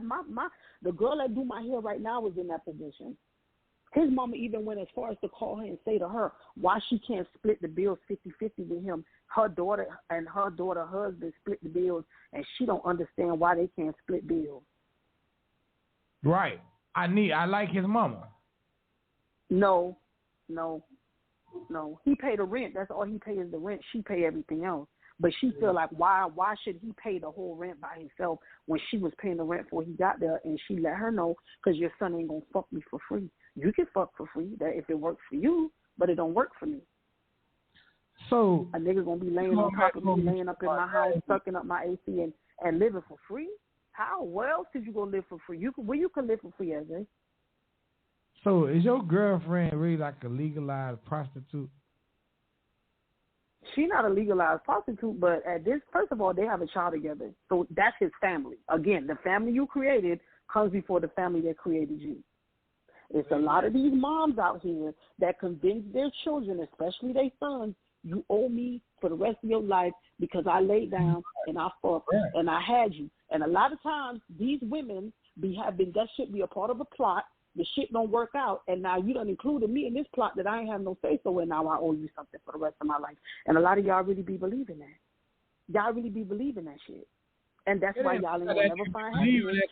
the girl that do my hair right now is in that position. His mama even went as far as to call her and say to her why she can't split the bills 50-50 with him. Her daughter and her daughter husband split the bills, and she don't understand why they can't split bills. Right. I like his mama. No. He pay the rent. That's all he pays is the rent. She pay everything else. But she feel like why should he pay the whole rent by himself when she was paying the rent before he got there, and she let her know because your son ain't gonna fuck me for free. You can fuck for free that if it works for you, but it don't work for me. So a nigga gonna be laying on top of me, laying up in my house, sucking up my AC and living for free? How? Where else could you go live for free? Where you can live for free, AJ? So is your girlfriend really like a legalized prostitute? She's not a legalized prostitute, but first of all, they have a child together. So that's his family. Again, the family you created comes before the family that created you. It's a lot of these moms out here that convince their children, especially their sons, you owe me for the rest of your life because I laid down and I fucked and I had you. And a lot of times these women that should be a part of a plot. The shit don't work out, and now you done included me in this plot that I ain't have no say so in. Now I owe you something for the rest of my life. And a lot of y'all really be believing that. Y'all really be believing that shit. And that's why y'all ain't gonna never find happiness.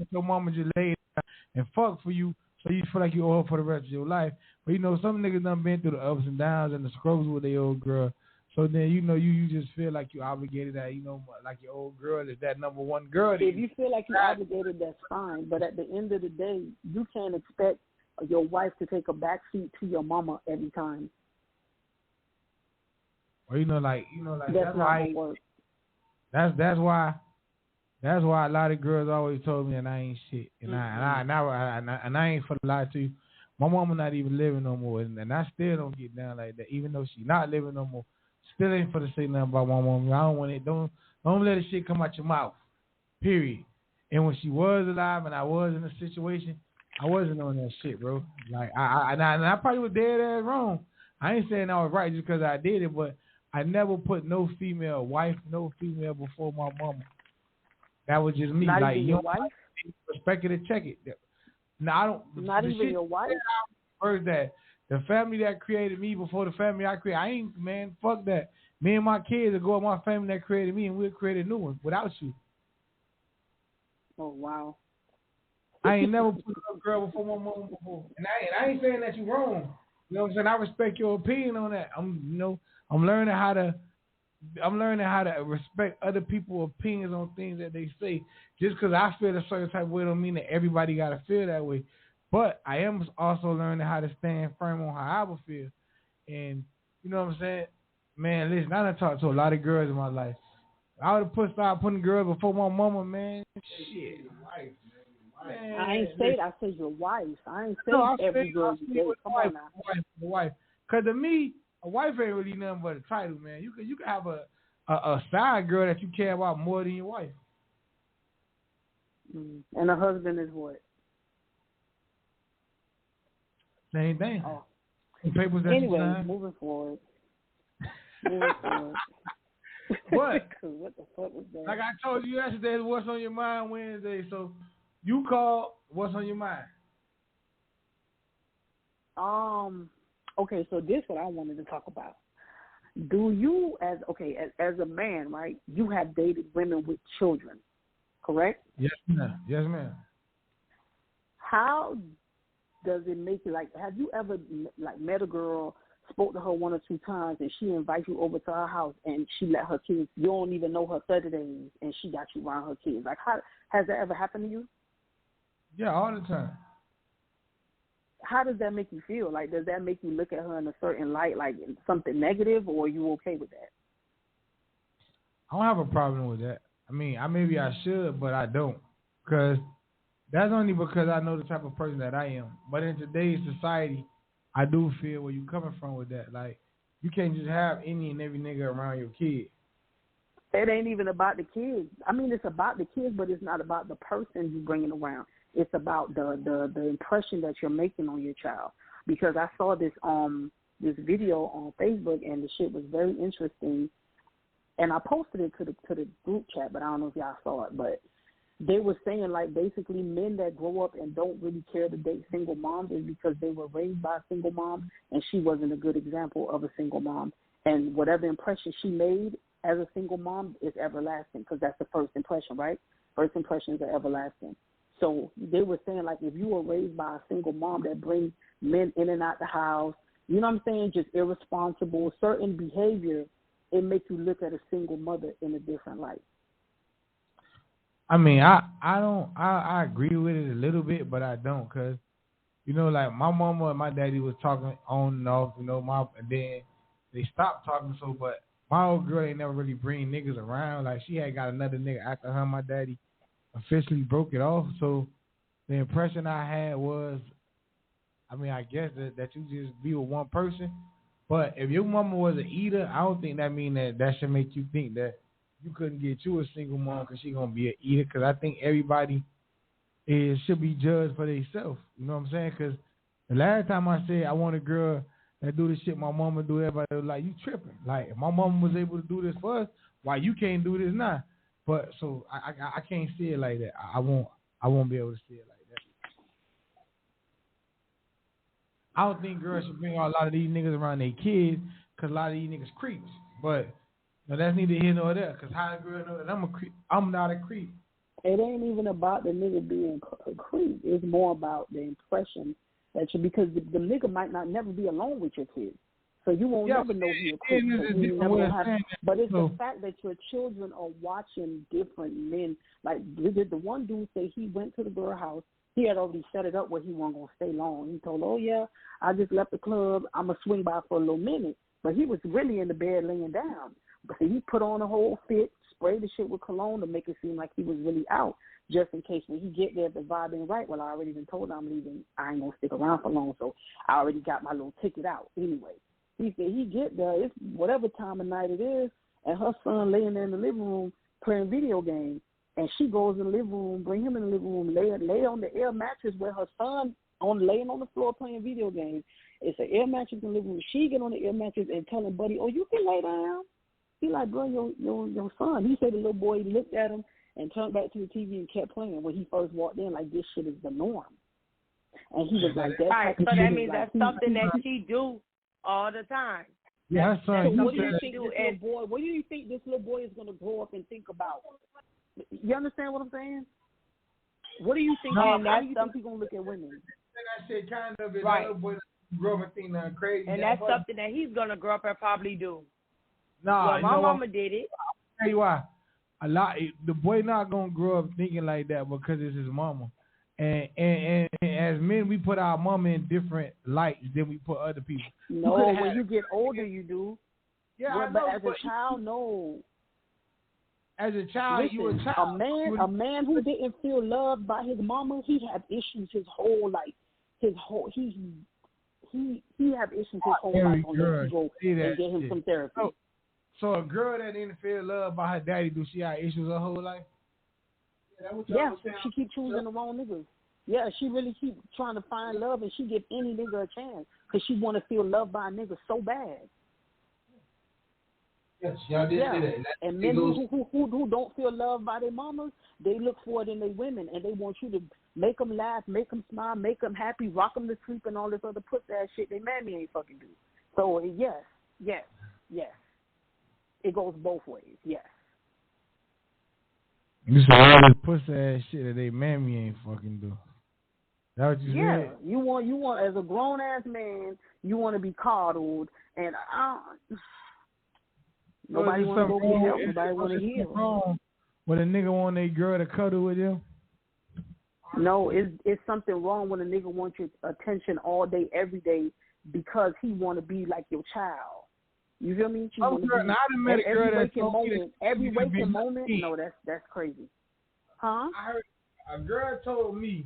Your mama just laid down and fuck for you, so you feel like you owe her for the rest of your life. But some niggas done been through the ups and downs and the struggles with their old girl. So then you just feel like you obligated that, like your old girl is that number one girl. If you feel like you're obligated, that's fine. But at the end of the day, you can't expect your wife to take a backseat to your mama every time. Or that's that's why. Gonna work. That's why a lot of girls always told me that I ain't shit, and I ain't for the lie to you. My mama not even living no more, and I still don't get down like that, even though she not living no more. Still ain't for to say nothing about my mama. I don't want it. Don't let the shit come out your mouth. Period. And when she was alive and I was in a situation, I wasn't on that shit, bro. Like I probably was dead ass wrong. I ain't saying I was right just because I did it, but I never put no female before my mama. That was just me. Not like even your wife. Respect it and check it. No, I don't. Not even your wife. First, that the family that created me before the family I created. I ain't, man. Fuck that. Me and my kids will go with my family that created me, and we'll create a new one without you. Oh wow. I ain't never put a girl before my mama before, and I ain't saying that you wrong. You know what I'm saying? I respect your opinion on that. I'm learning how to respect other people's opinions on things that they say. Just because I feel a certain type of way don't mean that everybody got to feel that way. But I am also learning how to stand firm on how I would feel. And you know what I'm saying? Man, listen, I done talked to a lot of girls in my life. I would have started putting girls before my mama, man. Shit. Man, I ain't say that. I said your wife. I ain't say every girl you date. Come on now. The wife. Because to me, a wife ain't really nothing but a title, man. You can have a a side girl that you care about more than your wife. And a husband is what? Same thing. Oh. The papers that Anyway, you sign. moving forward. What? What the fuck was that? Like I told you yesterday, what's on your mind Wednesday. So you call. What's on your mind? Okay, so this is what I wanted to talk about. Do you, as a man, right? You have dated women with children, correct? Yes, ma'am. Yes, ma'am. How does it make you, like, have you ever like met a girl, spoke to her 1 or 2 times, and she invites you over to her house and she let her kids, you don't even know her 30 days, and she got you around her kids? Like, how has that ever happened to you? Yeah, all the time. How does that make you feel? Like, does that make you look at her in a certain light, like something negative, or are you okay with that? I don't have a problem with that. I mean, maybe I should, but I don't. Because that's only because I know the type of person that I am. But in today's society, I do feel where you're coming from with that. Like, you can't just have any and every nigga around your kid. It ain't even about the kids. I mean, it's about the kids, but it's not about the person you bringing around. It's about the impression that you're making on your child. Because I saw this video on Facebook, and the shit was very interesting. And I posted it to the group chat, but I don't know if y'all saw it. But they were saying, like, basically men that grow up and don't really care to date single moms is because they were raised by a single mom, and she wasn't a good example of a single mom. And whatever impression she made as a single mom is everlasting, because that's the first impression, right? First impressions are everlasting. So they were saying, like, if you were raised by a single mom that brings men in and out the house, you know what I'm saying, just irresponsible, certain behavior, it makes you look at a single mother in a different light. I mean, I agree with it a little bit, but I don't, because, you know, like, my mama and my daddy was talking on and off, you know, and then they stopped talking, but my old girl ain't never really bring niggas around. Like, she had got another nigga after her and my daddy officially broke it off. So the impression I had was, I mean, I guess that you just be with one person. But if your mama was an eater, I don't think that mean that should make you think that you couldn't get you a single mom because she going to be an eater. Because I think everybody should be judged for themselves. You know what I'm saying? Because the last time I said I want a girl that do the shit my mama do, everybody was like, you tripping. Like, if my mama was able to do this for us, why you can't do this now? But so I can't see it like that. I won't be able to see it like that. I don't think girls should bring a lot of these niggas around their kids, because a lot of these niggas creeps. But that's neither here nor there, because how a girl know that I'm a creep? I'm not a creep. It ain't even about the nigga being a creep. It's more about the impression that you, because the nigga might not never be alone with your kids. So you won't never know he a creep. But it's the fact that your children are watching different men. Like, the one dude say he went to the girl house. He had already set it up where he wasn't going to stay long. He told, oh, yeah, I just left the club. I'm going to swing by for a little minute. But he was really in the bed laying down. But he put on a whole fit, sprayed the shit with cologne to make it seem like he was really out, just in case when he get there, the vibe ain't right. Well, I already been told I'm leaving. I ain't going to stick around for long, so I already got my little ticket out anyway. He said he get there, it's whatever time of night it is, and her son laying there in the living room playing video games. And she goes in the living room, bring him in the living room, lay on the air mattress where her son laying on the floor playing video games. It's an air mattress in the living room. She get on the air mattress and tell him, buddy, oh, you can lay down. He like, bro, your son. He said the little boy looked at him and turned back to the TV and kept playing. When he first walked in, like, this shit is the norm. And he was like, that right, type of so shit that means like, that's something that she do all the time. Yeah, so what do you think this little boy? What do you think this little boy is going to grow up and think about? You understand what I'm saying? What do you think? How do you think he's going to look at women? That shit kind of is right. Little boy grow up and think nothing crazy. And that's something that he's going to grow up and probably do. Nah, well, my mama did it. I'll tell you why. The boy not gonna grow up thinking like that because it's his mama. And as men, we put our mama in different lights than we put other people. No, when you get older, you do. Yeah, well, I know, but as a child, no. As a child, listen, you a child. A man who didn't feel loved by his mama, he had issues his whole life. He have issues his whole life on that to go and get him some therapy. So a girl that didn't feel loved by her daddy, do she have issues her whole life? Yeah, she keep choosing the wrong niggas. Yeah, she really keep trying to find love, and she give any nigga a chance because she want to feel loved by a nigga so bad. Yes, y'all did say that. And men who don't feel loved by their mamas, they look for it in their women, and they want you to make them laugh, make them smile, make them happy, rock them to sleep, and all this other pussy ass shit they mammy ain't fucking do. So yes. It goes both ways. Yes. You say all this pussy ass shit that they mammy ain't fucking do. That what you said? You want as a grown ass man, you want to be coddled, and nobody want to go get help. Nobody want to hear. When a nigga want a girl to cuddle with him? No, it's something wrong when a nigga wants your attention all day, every day, because he want to be like your child. You feel me? She want to be every waking moment. No, that's crazy. Huh? I heard a girl told me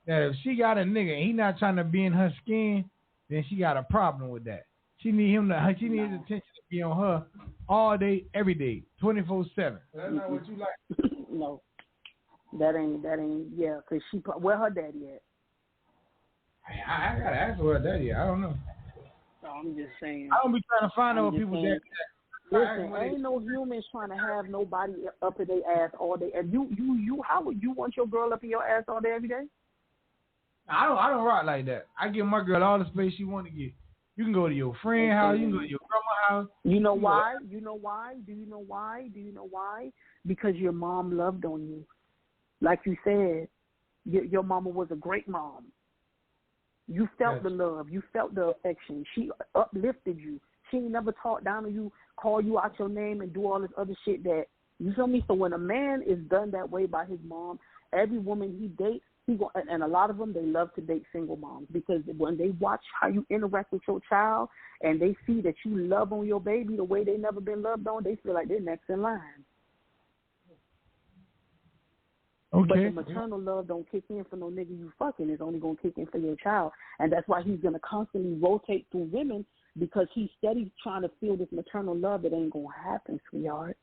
that if she got a nigga and he not trying to be in her skin, then she got a problem with that. She need him to. She needs attention to be on her all day, every day, 24/7. That's not what you like. No, that ain't. Yeah, cause where her daddy at? I gotta ask her where her daddy at. I don't know. No, I'm just saying. I don't be trying to find out what people that. Listen, ain't no humans trying to have nobody up in their ass all day. And you, how would you want your girl up in your ass all day, every day? I don't rock like that. I give my girl all the space she want to get. You can go to your friend house. You can go to your grandma's house. You know why? You know why? Do you know why? Do you know why? Because your mom loved on you. Like you said, your mama was a great mom. You felt the love. You felt the affection. She uplifted you. She ain't never talked down to you, call you out your name, and do all this other shit that, you feel me? So when a man is done that way by his mom, every woman he dates, and a lot of them, they love to date single moms, because when they watch how you interact with your child and they see that you love on your baby the way they never been loved on, they feel like they're next in line. Okay. But the maternal love don't kick in for no nigga you fucking. It's only going to kick in for your child. And that's why he's going to constantly rotate through women, because he's steady trying to feel this maternal love. It ain't going to happen, sweetheart.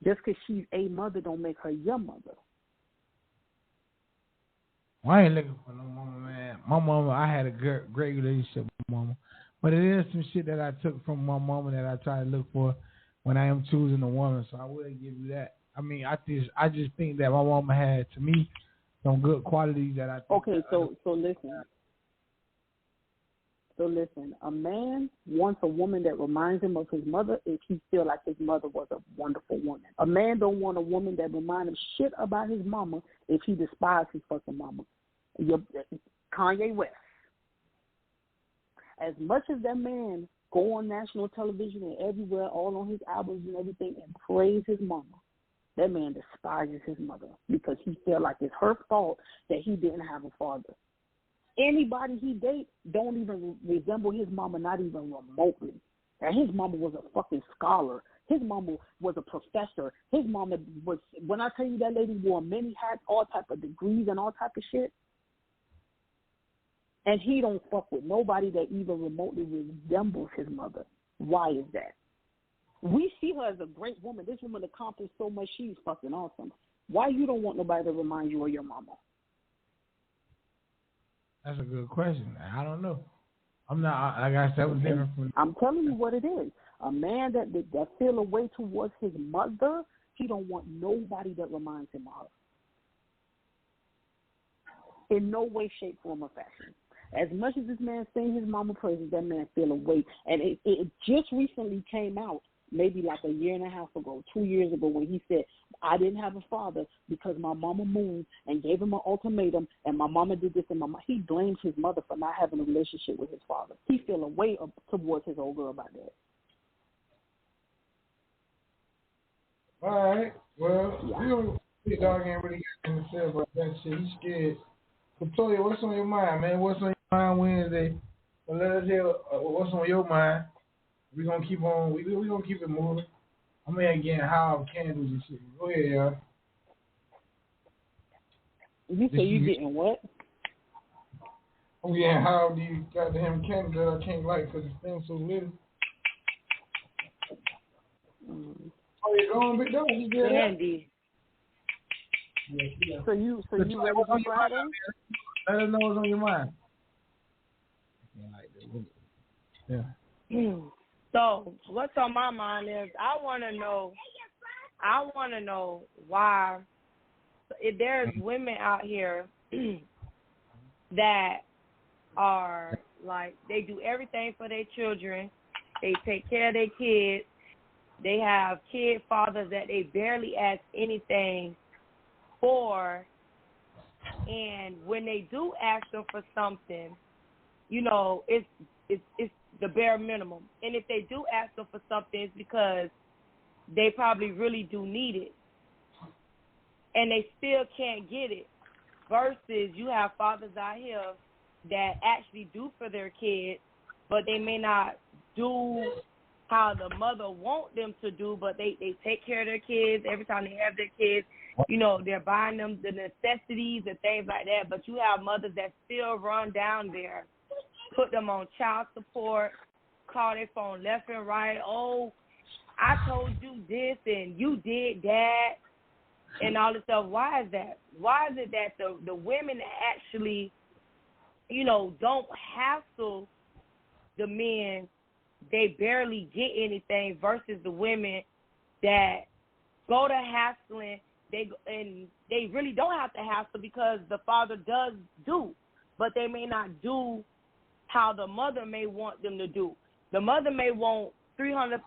Just because she's a mother don't make her your mother. Well, I ain't looking for no mama, man. My mama, I had a great relationship with my mama. But it is some shit that I took from my mama that I try to look for when I am choosing a woman. So I will give you that. I mean, I just think that my mama had, to me, some good qualities that I think. Okay, so listen. So listen, a man wants a woman that reminds him of his mother if he feel like his mother was a wonderful woman. A man don't want a woman that reminds him shit about his mama if he despises his fucking mama. Kanye West. As much as that man go on national television and everywhere, all on his albums and everything, and praise his mama, that man despises his mother because he feel like it's her fault that he didn't have a father. Anybody he dates don't even resemble his mama, not even remotely. And his mama was a fucking scholar. His mama was a professor. His mama was, when I tell you that lady wore many hats, all type of degrees and all type of shit. And he don't fuck with nobody that even remotely resembles his mother. Why is that? We see her as a great woman. This woman accomplished so much. She's fucking awesome. Why you don't want nobody to remind you of your mama? That's a good question. I don't know. I'm not, like I said, I was different from. I'm telling you what it is. A man that feel a way towards his mother, he don't want nobody that reminds him of her. In no way, shape, form, or fashion. As much as this man sing his mama praises, that man feel a way. And it just recently came out, maybe like a year and a half ago, 2 years ago, when he said, I didn't have a father because my mama moved and gave him an ultimatum, and my mama did this, and he blames his mother for not having a relationship with his father. He feel a way towards his old girl about that. All right. Well, we don't see dog ain't really got anything to say about that shit. He's scared. Latoya, what's on your mind, man? What's on your mind Wednesday? Well, let us hear what's on your mind. We're going to keep on. We're going to keep it moving. I'm here getting high on candles and shit. Go ahead, y'all. You say you getting what? I'm getting high on these goddamn candles that I can't light because it's been so little. Yeah, go on, big dog. You did that. Sandy. Yeah. So you ready for Friday? Let us know what's on your mind. Yeah. So what's on my mind is I want to know why if there's women out here that are like they do everything for their children, they take care of their kids, they have kid fathers that they barely ask anything for, and when they do ask them for something, you know, it's the bare minimum. And if they do ask them for something, it's because they probably really do need it. And they still can't get it. Versus you have fathers out here that actually do for their kids, but they may not do how the mother want them to do, but they take care of their kids every time they have their kids. You know, they're buying them the necessities and things like that, but you have mothers that still run down there, put them on child support, call their phone left and right. Oh, I told you this and you did that and all this stuff. Why is that? Why is it that the women that actually, you know, don't hassle the men, they barely get anything versus the women that go to hassling, they really don't have to hassle because the father does do, but they may not do how the mother may want them to do. The mother may want $300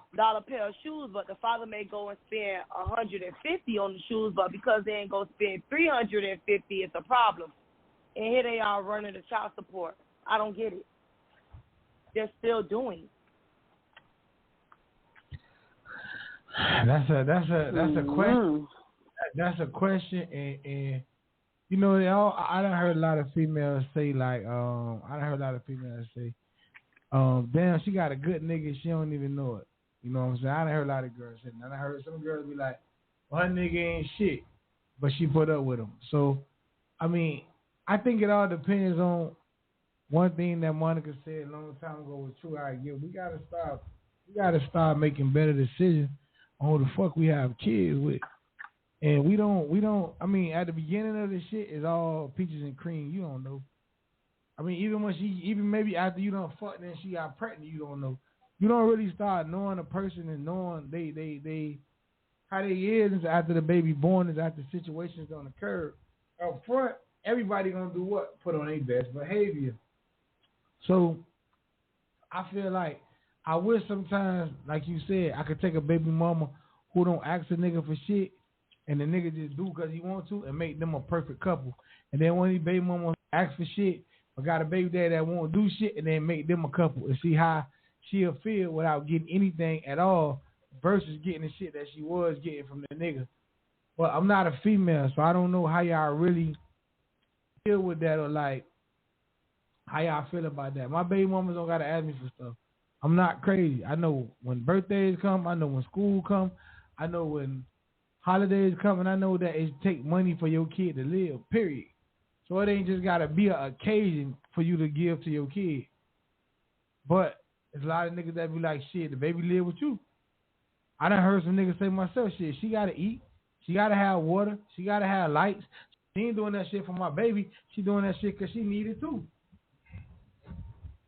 pair of shoes, but the father may go and spend $150 on the shoes, but because they ain't gonna spend $350, it's a problem. And here they are running the child support. I don't get it. They're still doing. That's a question. That's a question, and you know, I done heard a lot of females say damn, she got a good nigga, she don't even know it. You know what I'm saying? I done heard a lot of girls say that. And I heard some girls be like, well, her nigga ain't shit, but she put up with him. So, I mean, I think it all depends on one thing that Monica said a long time ago was true. We gotta start making better decisions on who the fuck we have kids with. And we don't, I mean, at the beginning of the shit, it's all peaches and cream. You don't know. I mean, even maybe after you done fucked and she got pregnant, you don't know. You don't really start knowing a person and knowing they how they is after the baby born is after situations gonna occur. Up front, everybody gonna do what? Put on their best behavior. So I feel like I wish sometimes, like you said, I could take a baby mama who don't ask a nigga for shit, and the nigga just do because he want to, and make them a perfect couple. And then when these baby mamas ask for shit, or got a baby dad that won't do shit, and then make them a couple, and see how she'll feel without getting anything at all, versus getting the shit that she was getting from the nigga. Well, I'm not a female, so I don't know how y'all really feel with that, or like how y'all feel about that. My baby mamas don't gotta ask me for stuff. I'm not crazy. I know when birthdays come. I know when school come. I know when holidays come, and I know that it take money for your kid to live, period. So it ain't just got to be an occasion for you to give to your kid. But there's a lot of niggas that be like, shit, the baby live with you. I done heard some niggas say myself, shit, she got to eat. She got to have water. She got to have lights. She ain't doing that shit for my baby. She doing that shit because she need it too.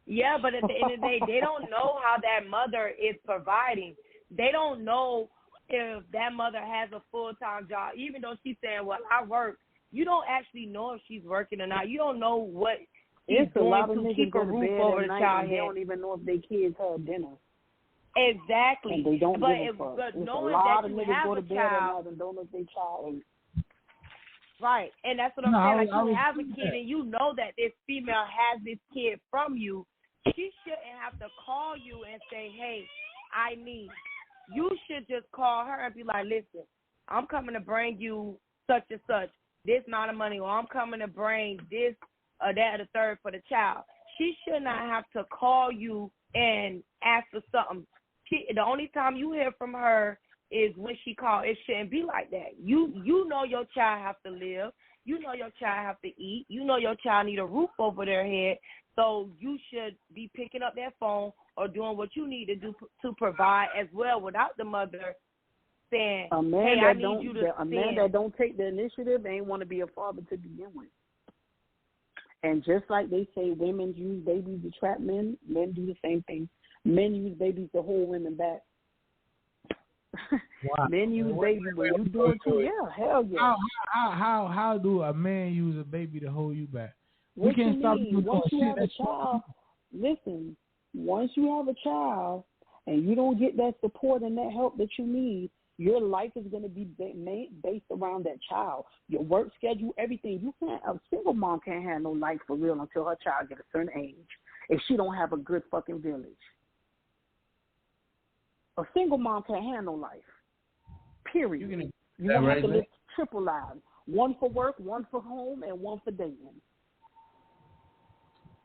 Yeah, but at the end of the day, they don't know how that mother is providing. They don't know if that mother has a full-time job, even though she's saying, well, I work. You don't actually know if she's working or not. You don't know what she's doing to keep a roof over the child head. They don't even know if their kids had dinner. Exactly. And they don't but give a fuck. But There's knowing a lot that of you niggas have go to a bed child, at night and don't know if their child ate. right, and that's what I'm saying. Like, you have a kid and you know that this female has this kid from you. She shouldn't have to call you and say, hey, I need. You should just call her and be like, listen, I'm coming to bring you such and such, this amount of money, or I'm coming to bring this or that or the third for the child. She should not have to call you and ask for something. The only time you hear from her is when she calls. It shouldn't be like that. You know your child have to live. You know your child have to eat. You know your child need a roof over their head. So you should be picking up that phone or doing what you need to do to provide as well without the mother saying, A man hey, that I need don't you to a man that don't take the initiative ain't want to be a father to begin with. And just like they say women use babies to trap men, men do the same thing. Men use babies to hold women back. Wow. Men use babies when you do it too. Yeah, hell yeah. How do a man use a baby to hold you back? What we can't you stop mean? you Once you shit have a child, listen, once you have a child and you don't get that support and that help that you need, your life is going to be based around that child. Your work schedule, everything. You can't. A single mom can't have no life for real until her child gets a certain age. If she don't have a good fucking village, a single mom can't have no life. Period. You're gonna have to live triple lives: one for work, one for home, and one for dating.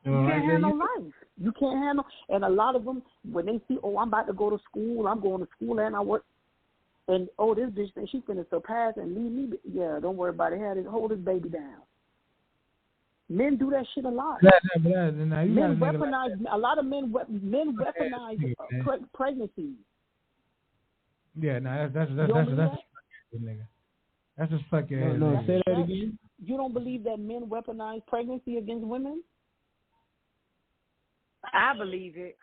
You can't have no life. You can't have no. And a lot of them, when they see, oh, I'm about to go to school, I'm going to school, and I work. And, oh, this bitch thinks she's going to surpass and leave me. Yeah, don't worry about it. Hold this baby down. Men do that shit a lot. Men weaponize. A lot of men weaponize pregnancy. Yeah, that's nigga. That's just fucking ass. No, say that again. You don't believe that men weaponize pregnancy against women? I believe it.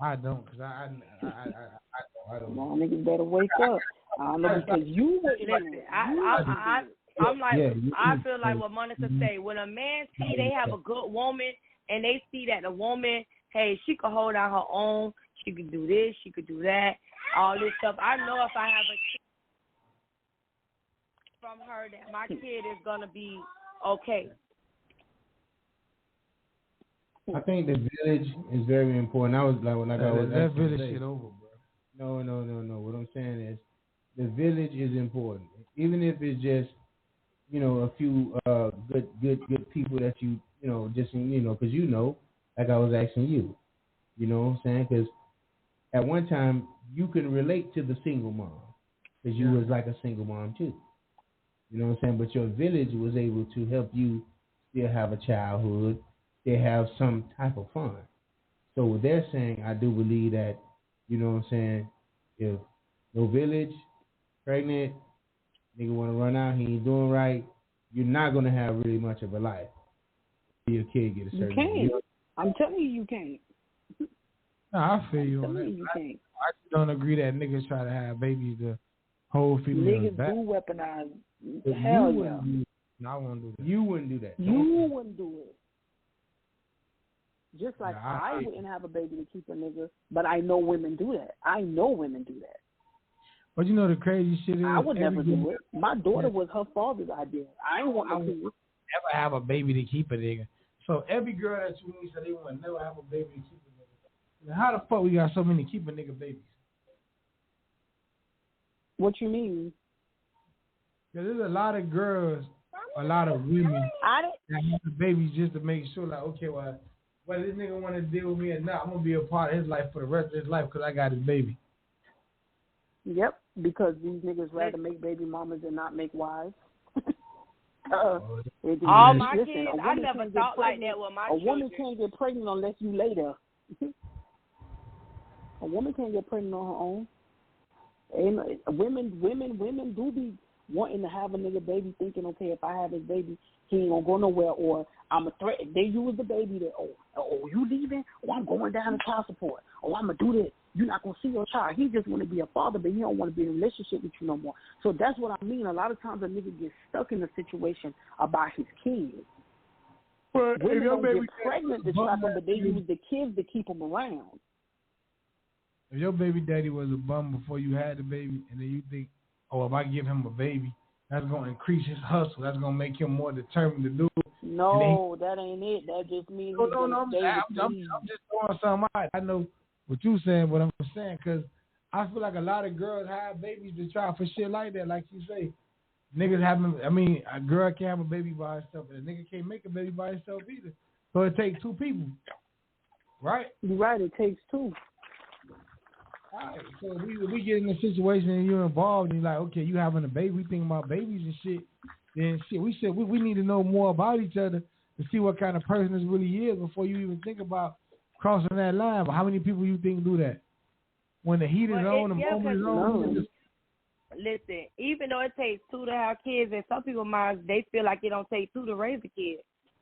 I don't, because I don't. Well, niggas better wake up. I don't know, because you wouldn't do it. I'm like, I feel like what Monica say. When a man see they have a good woman and they see that the woman, hey, she could hold on her own, she could do this, she could do that, all this stuff. I know if I have a kid from her that my kid is gonna be okay. I think the village is very important. I was like, when I was that village shit over, bro. No. What I'm saying is, the village is important. Even if it's just, a few good people that because like I was asking you, you know what I'm saying? Because at one time you can relate to the single mom because you was like a single mom too. You know what I'm saying? But your village was able to help you still have a childhood. They have some type of fun. So what they're saying, I do believe that, you know what I'm saying, if no village, pregnant, nigga want to run out, he ain't doing right, you're not going to have really much of a life. Your kid get a certain... You can't. I'm telling you can't. No, I feel you on that. You can't. I don't agree that niggas try to have babies to hold females niggas back. Do weaponize. Hell yeah. No, I won't do that. You wouldn't do that. You wouldn't do it. Just like I wouldn't have a baby to keep a nigga, but I know women do that. But you know the crazy shit is, I would never do it. My daughter was her father's idea. I ain't want to do it. Never have a baby to keep a nigga. So every girl that you meet said they want to never have a baby to keep a nigga. Now, how the fuck we got so many keep a nigga babies? What you mean? Because there's a lot of girls, a lot of women that have the babies just to make sure, like, okay, well, whether this nigga want to deal with me or not, I'm going to be a part of his life for the rest of his life because I got his baby. Yep, because these niggas rather make baby mamas than not make wives. All my kids, I never thought like that with my children. A woman can't get pregnant unless you lay there. A woman can't get pregnant on her own. And women do be wanting to have a nigga baby, thinking, okay, if I have his baby, he ain't gonna go nowhere, or I'm a threat. They use the baby that, you leaving? Oh, I'm going down to child support. Oh, I'm gonna do this. You're not gonna see your child. He just want to be a father, but he don't want to be in a relationship with you no more. So that's what I mean. A lot of times a nigga gets stuck in a situation about his kids. But women don't get pregnant to trap them, but they use the kids to keep them around. If your baby daddy was a bum before you had the baby, and then you think, oh, if I give him a baby, that's going to increase his hustle. That's going to make him more determined to do it. No, that ain't it. That just means I'm just throwing something out. I know what you're saying, but I'm saying because I feel like a lot of girls have babies to try for shit like that, like you say. Niggas having, a girl can't have a baby by herself, and a nigga can't make a baby by himself either. So it takes two people, right? You're right, it takes two. All right, so we get in a situation and you're involved, and you're like, okay, you having a baby, we thinking about babies and shit. Then shit, we said we need to know more about each other to see what kind of person this really is before you even think about crossing that line. But how many people you think do that? When the heat is on, the moment is on. listen, even though it takes two to have kids, and some people's minds, they feel like it don't take two to raise a kid.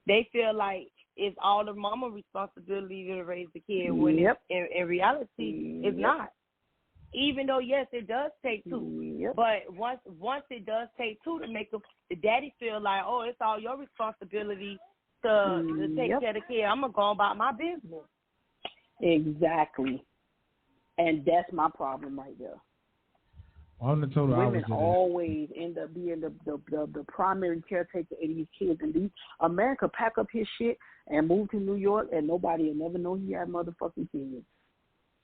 They feel like it's all the mama responsibility to raise the kid, when in reality, it's not. Even though, yes, it does take two. But once it does take two to make the daddy feel like, oh, it's all your responsibility to take care of the kid. I'm going to go about my business. Exactly. And that's my problem right there. On the total women always end up being the primary caretaker of these kids. And a man could pack up his shit and move to New York, and nobody will never know he had motherfucking kids.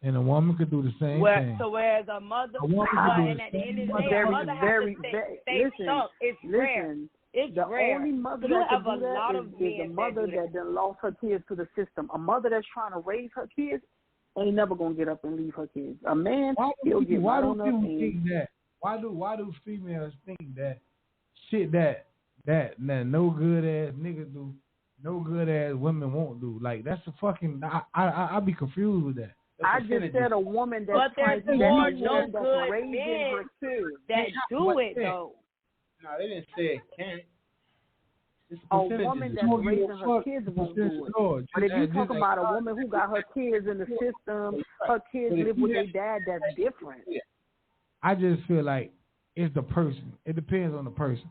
And a woman could do the same thing. So whereas a mother, and at the end of the day, a mother has to stay stuck. It's rare. It's the rare. only mother You that have can do a lot that of is a mother that done lost her kids to the system. A mother that's trying to raise her kids ain't never gonna get up and leave her kids. A man, he'll get right on up and think that? Why do females think that shit that no good ass niggas do, no good ass women won't do? Like, that's a fucking I be confused with that. I just said a woman that's trying to more no good men that do it though. No, they didn't say it can't. A woman that's raising her kids won't do it. But if you talk about a woman who got her kids in the system, her kids live with their dad, that's different. I just feel like it's the person. It depends on the person.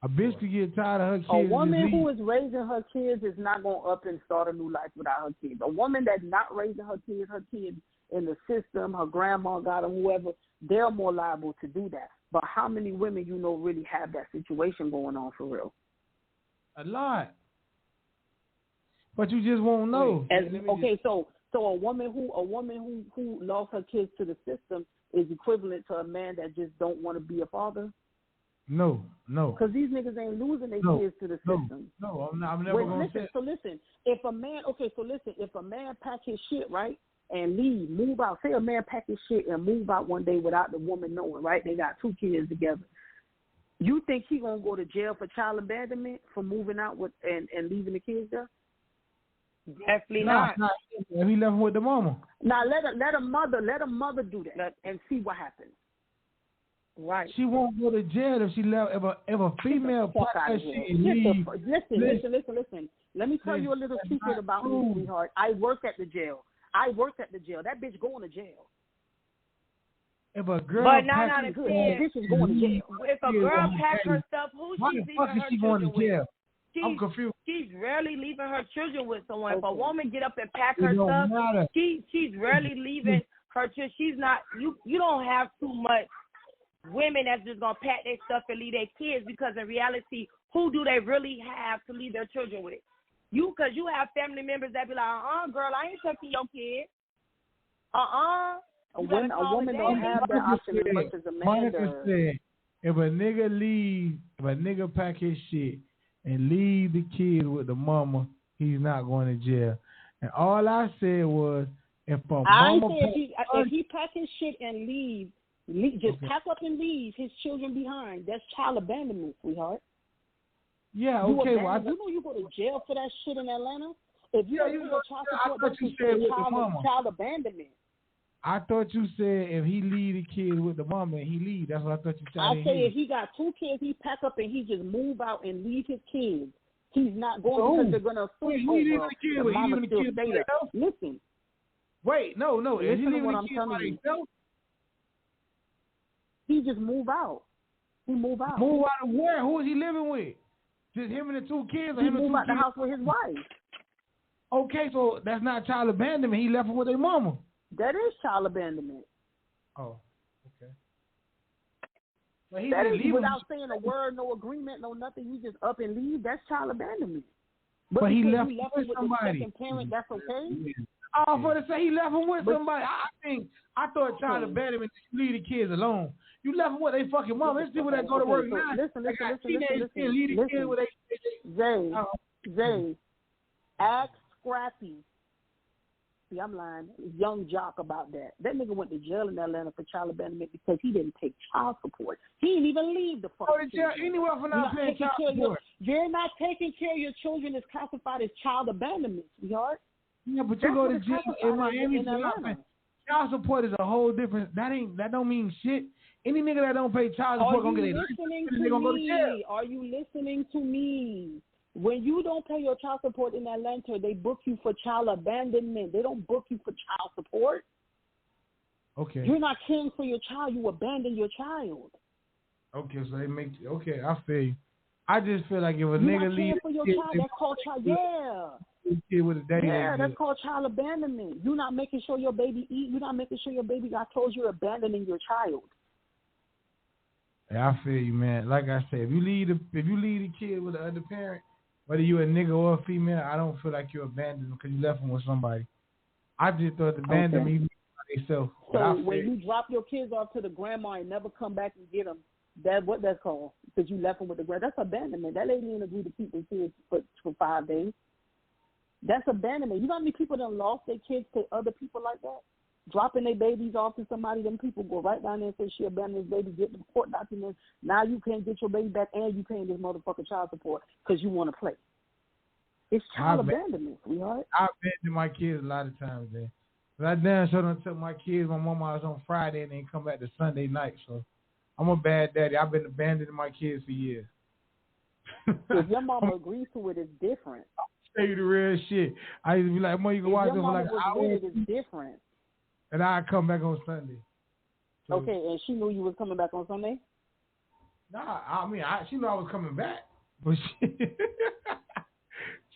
A bitch could get tired of her kids. A woman who is raising her kids is not going to up and start a new life without her kids. A woman that's not raising her kids in the system, her grandma got them, whoever, they're more liable to do that. But how many women you know really have that situation going on for real? A lot. But you just won't know. So a woman who lost her kids to the system is equivalent to a man that just don't want to be a father? No. Because these niggas ain't losing their kids to the system. No, I'm never going to say. So listen, if a man pack his shit, right, and leave, move out, say a man pack his shit and move out one day without the woman knowing, right? They got two kids together. You think he gonna go to jail for child abandonment for moving out with and leaving the kids there? Definitely not. If he left with the mama. Now let a mother do that and see what happens. Right. She won't go to jail if she left. If a female pack her shit and leave. Listen. Let me tell you a little secret about me, sweetheart. I work at the jail. That bitch going to jail. If a girl but not on a kid. This is going to jail. If a girl packs her stuff, who's she leaving her children with? I'm confused. She's rarely leaving her children with someone. If a woman get up and pack her stuff, she's rarely leaving her children. She's not. You don't have too much women that's just gonna pack their stuff and leave their kids, because in reality, who do they really have to leave their children with? Because you have family members that be like, girl, I ain't taking your kid. A woman don't have that option as much as a man Monica does. said, if a nigga pack his shit and leave the kids with the mama, he's not going to jail. And all I said was, if he pack his shit and leave, pack up and leave his children behind, that's child abandonment, sweetheart. Yeah, okay. You know you go to jail for that shit in Atlanta? If you don't go child support, that's child abandonment. I thought you said if he leave the kids with the mama and he leave. That's what I thought you said. I say if he got two kids, he pack up and he just move out and leave his kids. He's not going because they're going to assume the mama still stay there. Listen. Wait, no. Is he leaving the kids by himself? He just move out. Move out of where? Who is he living with? Just him and the two kids? He moved out the house with his wife. Okay, so that's not child abandonment. He left with their mama. That is child abandonment. Oh, okay. Well, that is without saying a word, no agreement, no nothing. You just up and leave. That's child abandonment. But he left with somebody. The second parent, that's okay. Oh, for to say he left him with somebody. I thought child abandonment. You leave the kids alone. You left them with their fucking mom. Let's see where they go to work now. Listen. Zay, ask Scrappy. See, I'm lying. Young Jock about that. That nigga went to jail in Atlanta for child abandonment because he didn't take child support. He didn't even leave the fucking jail anywhere for not paying child support. You're not taking care of your children is classified as child abandonment, sweetheart. Yeah, but you go to jail in Miami for not paying. Child support is a whole different. That don't mean shit. Any nigga that don't pay child support gonna get listening to me? Are you listening to me? When you don't pay your child support in Atlanta, they book you for child abandonment. They don't book you for child support. Okay. You're not caring for your child. You abandon your child. Okay, so they make you. Okay, I feel you. I just feel like if a You're nigga not leave caring for your child. That's called child. Yeah. Kid with a daddy. Yeah, that's called child abandonment. You're not making sure your baby eat. You're not making sure your baby got clothes. You're abandoning your child. Yeah, I feel you, man. Like I said, if you leave the kid with the other parent, whether you a nigga or a female, I don't feel like you abandoned them because you left them with somebody. I just thought the abandonment by themselves. So when you drop your kids off to the grandma and never come back and get them, that's what that's called. Because you left them with the grandma. That's abandonment. That lady didn't agree to keep their kids for 5 days. That's abandonment. You know how many people that lost their kids to other people like that? Dropping their babies off to somebody, them people go right down there and say she abandoned his baby, get the court documents. Now you can't get your baby back and you paying this motherfucking child support because you want to play. It's child abandonment, sweetheart. I abandoned my kids a lot of times, man. But I damn sure don't tell my kids my mama was on Friday and they come back to Sunday night. So I'm a bad daddy. I've been abandoning my kids for years. If your mama agrees to it, it's different. I'll tell you the real shit. I used to be like, Mom, you can watch them for like an hour. It's different. And I come back on Sunday. So, okay, and she knew you was coming back on Sunday? Nah, I mean, she knew I was coming back. But shit,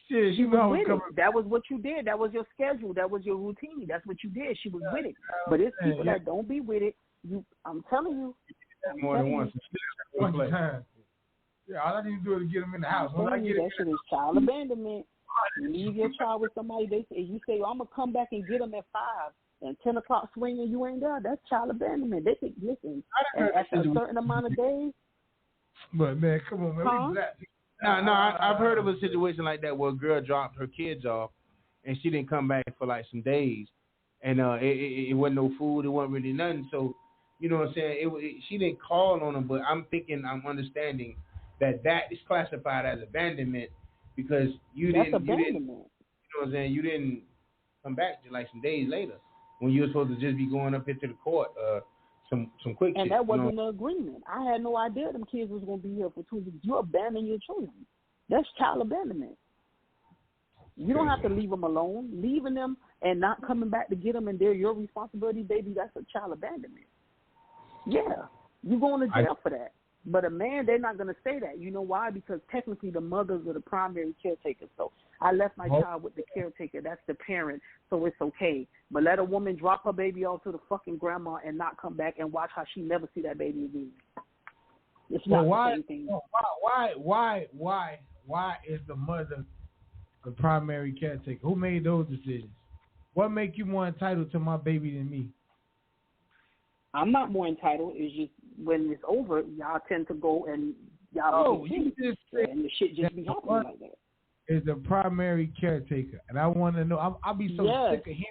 she knew I was coming back. That was what you did. That was your schedule. That was your routine. That's what you did. She was with it. But it's people that don't be with it. I'm telling you. More than once. One time. Yeah, all I need to do is get them in the house. That shit is child abandonment. You leave your child with somebody, you say, I'm going to come back and get them at 5. And 10 o'clock swing and you ain't there, that's child abandonment. They think, listen, and after a certain amount of days. But, man, come on, man. I've heard of a situation like that where a girl dropped her kids off and she didn't come back for like some days. And it wasn't no food, it wasn't really nothing. So, you know what I'm saying? She didn't call on them, but I'm understanding that is classified as abandonment because you didn't, you know what I'm saying? You didn't come back to like some days later. When you were supposed to just be going up into the court, some quick shit. And that wasn't the agreement. I had no idea them kids was going to be here for 2 weeks. You abandon your children. That's child abandonment. You don't have to leave them alone. Leaving them and not coming back to get them and they're your responsibility, baby, that's a child abandonment. Yeah, you're going to jail for that. But a man, they're not going to say that. You know why? Because technically the mothers are the primary caretakers. So I left my child with the caretaker. That's the parent, so it's okay. But let a woman drop her baby off to the fucking grandma and not come back and watch how she never see that baby again. It's not the same thing. Why is the mother the primary caretaker? Who made those decisions? What make you more entitled to my baby than me? I'm not more entitled. It's just when it's over, y'all tend to go and y'all you just said and the shit just be happening like that. Is the primary caretaker, and I want to know. I'll be so sick of hearing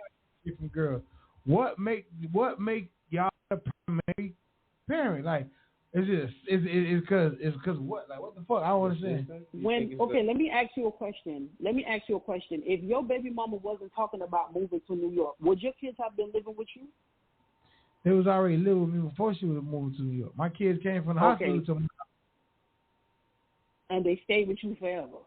shit from girls. What make y'all the primary parent? Like, is because what? Like, what the fuck? I don't understand. Let me ask you a question. If your baby mama wasn't talking about moving to New York, would your kids have been living with you? They was already living with me before she was moving to New York. My kids came from the hospital to me. And they stayed with you forever.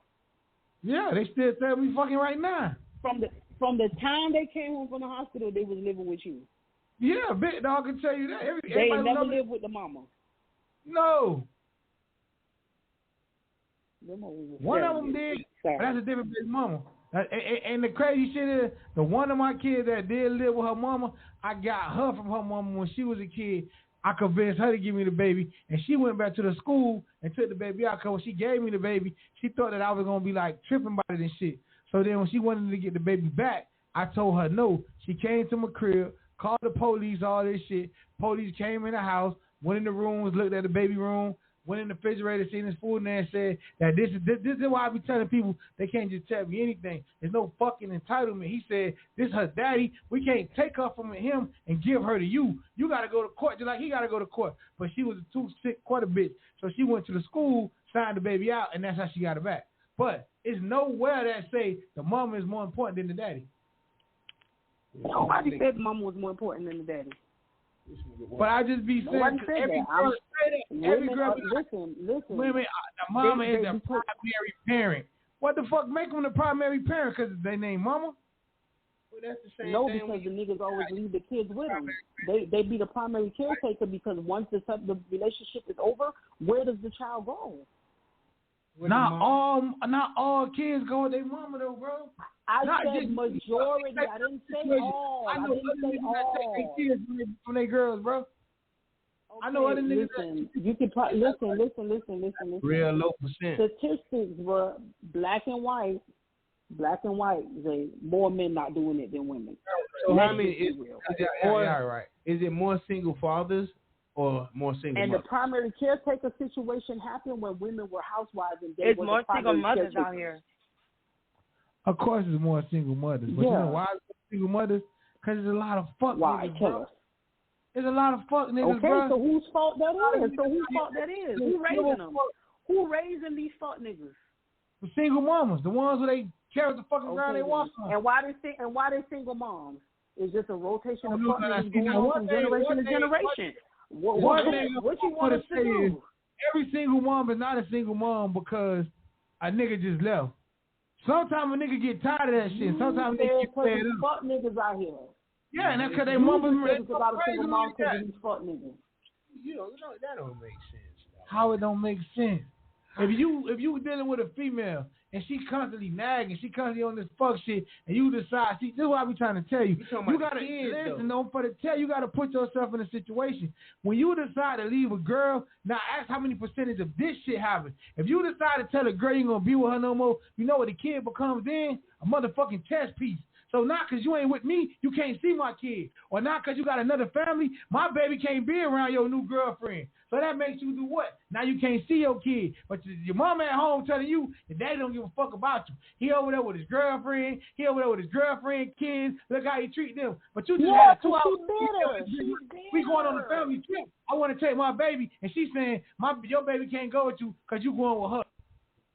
Yeah, they still tell me fucking right now. From the time they came home from the hospital, they was living with you. Yeah, big dog can tell you that. They never lived with the mama. No. One of them did. That's a different big mama. And the crazy shit is, the one of my kids that did live with her mama, I got her from her mama when she was a kid. I convinced her to give me the baby, and she went back to the school and took the baby out. Because when she gave me the baby, she thought that I was going to be like tripping about it and shit. So then when she wanted to get the baby back, I told her no. She came to my crib, called the police, all this shit. Police came in the house, went in the rooms, looked at the baby room, went in the refrigerator, seen his food in there, and said that this is why I be telling people they can't just tell me anything. There's no fucking entitlement. He said, this is her daddy. We can't take her from him and give her to you. You got to go to court just like he got to go to court. But she was a too sick quarter bitch. So she went to the school, signed the baby out, and that's how she got it back. But it's nowhere that say the mama is more important than the daddy. Nobody said the mama was more important than the daddy. But I just be saying, every girl say that. Every girl, listen. Women, the mama is the primary parent. What the fuck make them the primary parent? Because they name mama? Well, that's the same no, thing because the niggas always leave the kids with them. They be the primary caretaker because once the relationship is over, where does the child go? Not all kids go with their mama though, bro. I said majority. I didn't say all. I didn't say all. Take their kids from their girls, bro. Okay, I know other niggas. Listen, you can listen. Real low percent. Statistics were black and white. Say more men not doing it than women. So how many is it more single fathers or more single and mothers? The primary caretaker situation happened when women were housewives and they it's were more the single mothers caretakers. out here. Of course, there's more single mothers. But you know why single mothers? Because there's a lot of fuck niggas, bro. There's a lot of fuck niggas, bro. Okay, so whose fault that is? Who raising them? Who raising these fuck niggas? The single mamas, the ones who they carry the fucking ground they walk on. And why they single moms? It's just a rotation of fuck niggas going on from generation to generation. What you want us to do? Every single mom is not a single mom because a nigga just left. Sometimes a nigga get tired of that shit. Sometimes they get fed up. Fuck niggas out here. Yeah, and that's because they mamas crazy moms because of these fuck niggas. You know that don't make sense. How it don't make sense? If you dealing with a female and she constantly nagging, she constantly on this fuck shit, and you decide, see, this is what I be trying to tell you. You gotta listen, you gotta put yourself in a situation. When you decide to leave a girl, now ask how many percentage of this shit happens. If you decide to tell a girl you ain't gonna be with her no more, you know what the kid becomes then? A motherfucking chess piece. So not because you ain't with me, you can't see my kid. Or not because you got another family, my baby can't be around your new girlfriend. So that makes you do what? Now you can't see your kid. But your mama at home telling you that daddy don't give a fuck about you. He over there with his girlfriend. He over there with his girlfriend, kids. Look how he treat them. But you just had a 12. We going on a family trip. I want to take my baby. And she's saying, your baby can't go with you because you going with her.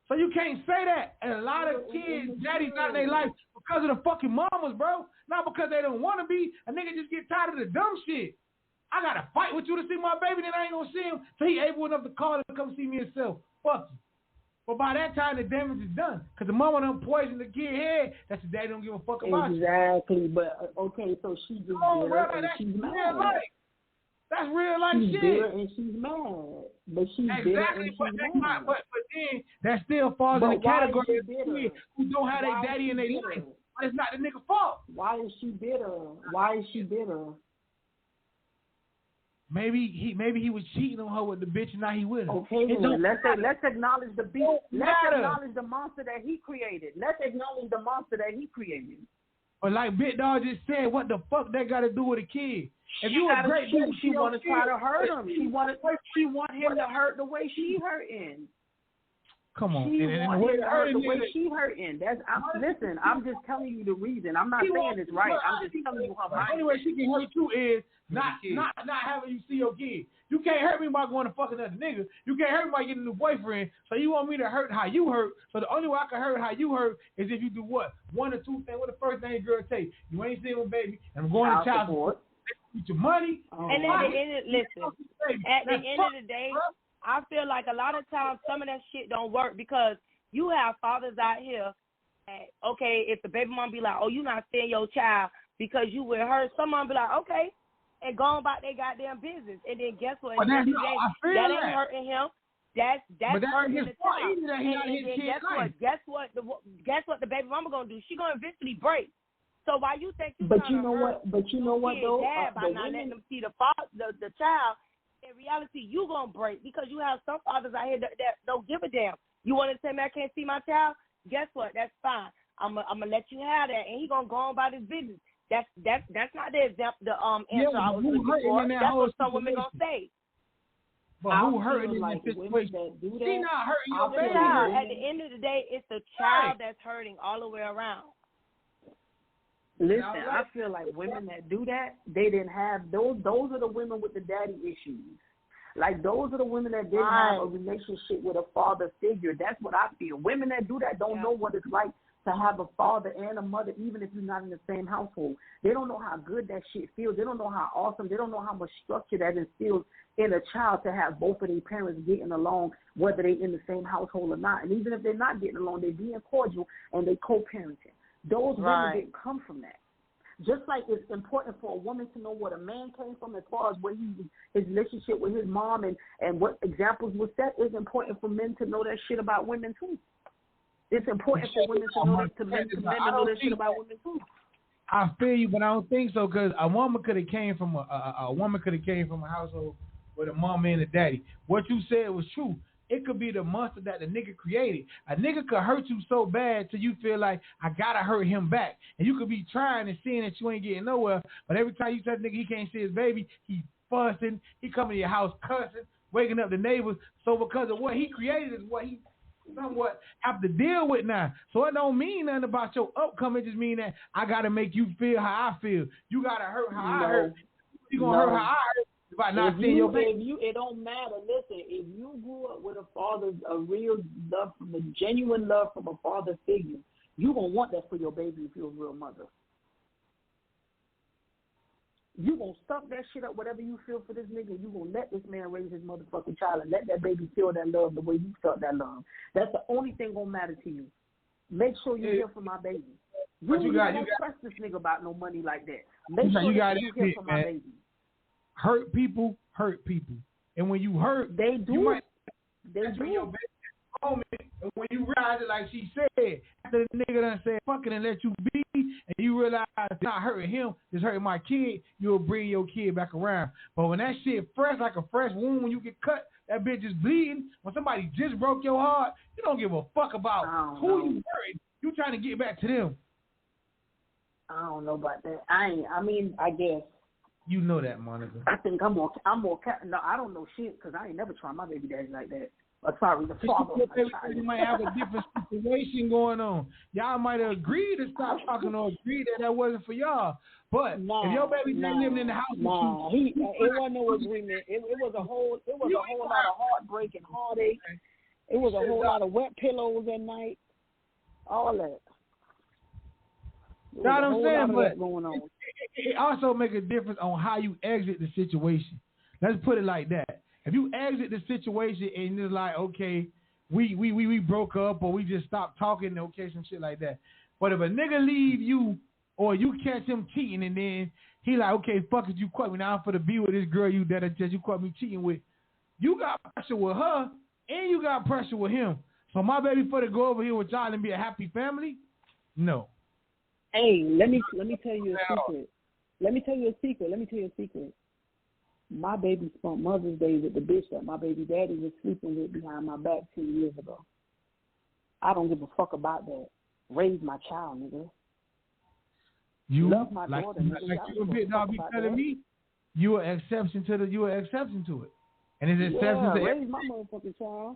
So you can't say that. And a lot of kids, daddy's not in their life because of the fucking mamas, bro. Not because they don't want to be. A nigga just get tired of the dumb shit. I got to fight with you to see my baby, then I ain't going to see him till he able enough to call and come see me himself. Fuck you. But by that time, the damage is done. Because the mama done poisoned the kid's head. That's the daddy don't give a fuck about you. Exactly. But, okay, so she just bitter and she's mad. That's real life she's shit. Bitter and she's mad. But she's bitter and she's mad. But then, that still falls in the category of kids who don't have their daddy in their life. But it's not the nigga's fault. Why is she bitter? Maybe he was cheating on her with the bitch and now he with her. Okay, let's acknowledge the beast. Let's acknowledge the monster that he created. But like Big Dog just said, what the fuck that got to do with a kid? If you a great bitch, she want to try to hurt him. She want him to hurt the way she hurting. Come on, she want him to hurt the way she hurting. Listen, I'm just telling you the reason. I'm not saying it's right. I'm just telling you her mind. The only way she can hurt you is not having you see your kid. You can't hurt me by going to fuck another nigga. You can't hurt me by getting a new boyfriend. So you want me to hurt how you hurt. So the only way I can hurt how you hurt is if you do what? One or two things. What the first thing a girl take? You ain't seeing my baby, and I'm going to child support. With your money. And at the end of the day, I feel like a lot of times some of that shit don't work because you have fathers out here that, okay, if the baby mom be like, oh, you not seeing your child because you with her, some mom be like, okay, and go about their goddamn business. And then guess what? That ain't hurting him. That's hurting the child. And guess what the baby mama gonna do? She gonna eventually break. So why you think you But you know what though? By not letting them see the child. In reality, you gonna break because you have some fathers out here that don't give a damn. You want to tell me I can't see my child? Guess what? That's fine. I'm gonna let you have that, and he gonna go on about his business. That's not the example. The answer I was looking for. That's what some women gonna say. But who hurting in this situation? She not hurting your baby. At the end of the day, it's the child that's hurting all the way around. Listen, I feel like women that do that, they didn't have those are the women with the daddy issues. Like those are the women that didn't have a relationship with a father figure. That's what I feel. Women that do that don't know what it's like to have a father and a mother, even if you're not in the same household. They don't know how good that shit feels. They don't know how awesome. They don't know how much structure that instills in a child to have both of their parents getting along, whether they're in the same household or not. And even if they're not getting along, they're being cordial and they co-parenting. Those women didn't come from that. Just like it's important for a woman to know what a man came from as far as what his relationship with his mom and what examples were set, it's important for men to know that shit about women too. It's important for women to know that, men to know that shit about women too. I feel you, but I don't think so, because a woman could have came from a household with a mama and a daddy. What you said was true. It could be the monster that the nigga created. A nigga could hurt you so bad till you feel like I gotta hurt him back, and you could be trying and seeing that you ain't getting nowhere. But every time you tell the nigga he can't see his baby, he fussing, he coming to your house cussing, waking up the neighbors. So because of what he created is what he somewhat have to deal with now. So it don't mean nothing about your upcoming. It just mean that I gotta make you feel how I feel. You gotta hurt how I hurt. You gonna hurt how I hurt by not seeing your baby. It don't matter. Listen, if you grew up with a real love, a genuine love from a father figure, you gonna want that for your baby if you're a real mother. You gonna stuff that shit up, whatever you feel for this nigga. You gonna let this man raise his motherfucking child and let that baby feel that love the way you felt that love. That's the only thing gonna matter to you. Make sure you're here for my baby. You don't press this nigga about no money like that. Make sure you're here for my baby. Hurt people, and when you hurt, they do. They do. Your baby moment, and when you realize it, like she said, after the nigga done said fuck it and let you be, and you realize it's not hurting him, it's hurting my kid, you'll bring your kid back around. But when that shit fresh, like a fresh wound, when you get cut, that bitch is bleeding. When somebody just broke your heart, you don't give a fuck about who you hurting. You trying to get back to them. I don't know about that. I guess. You know that, Monica. I think I'm more. No, I don't know shit because I ain't never tried my baby daddy like that. Sorry, the father. You might have a different situation going on. Y'all might have agreed to stop talking or agreed that wasn't for y'all. But if your baby daddy living in the house with you, it wasn't no agreement. It was a whole lot of heartbreak and heartache. It was a whole lot of wet pillows at night. All that. That's what I'm saying, but it also make a difference on how you exit the situation. Let's put it like that. If you exit the situation and it's like, okay, we broke up or we just stopped talking, okay, some shit like that. But if a nigga leave you or you catch him cheating and then he like, okay, fuck it, you caught me now for the be with this girl you caught me cheating with. You got pressure with her and you got pressure with him. So my baby for to go over here with y'all and be a happy family? No. Hey, let me tell you a secret. Let me tell you a secret. My baby spent Mother's Day with the bitch that my baby daddy was sleeping with behind my back 2 years ago. I don't give a fuck about that. Raise my child, nigga. You love my daughter. Like you a bit now be telling me you an exception to it. And it's exception to raise my motherfucking child.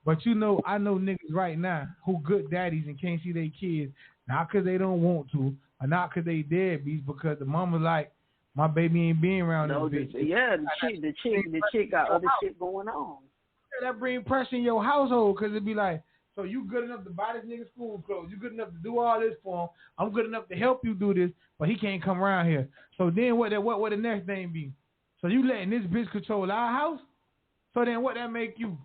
But I know niggas right now who good daddies and can't see their kids, not because they don't want to, or not because they deadbeats, because the mama like, my baby ain't being around this bitch. The chick got other shit going on. Yeah, that bring pressure in your household, because it be like, so you good enough to buy this nigga school clothes, you good enough to do all this for him, I'm good enough to help you do this, but he can't come around here. So then what the next thing be? So you letting this bitch control our house? So then what that make you?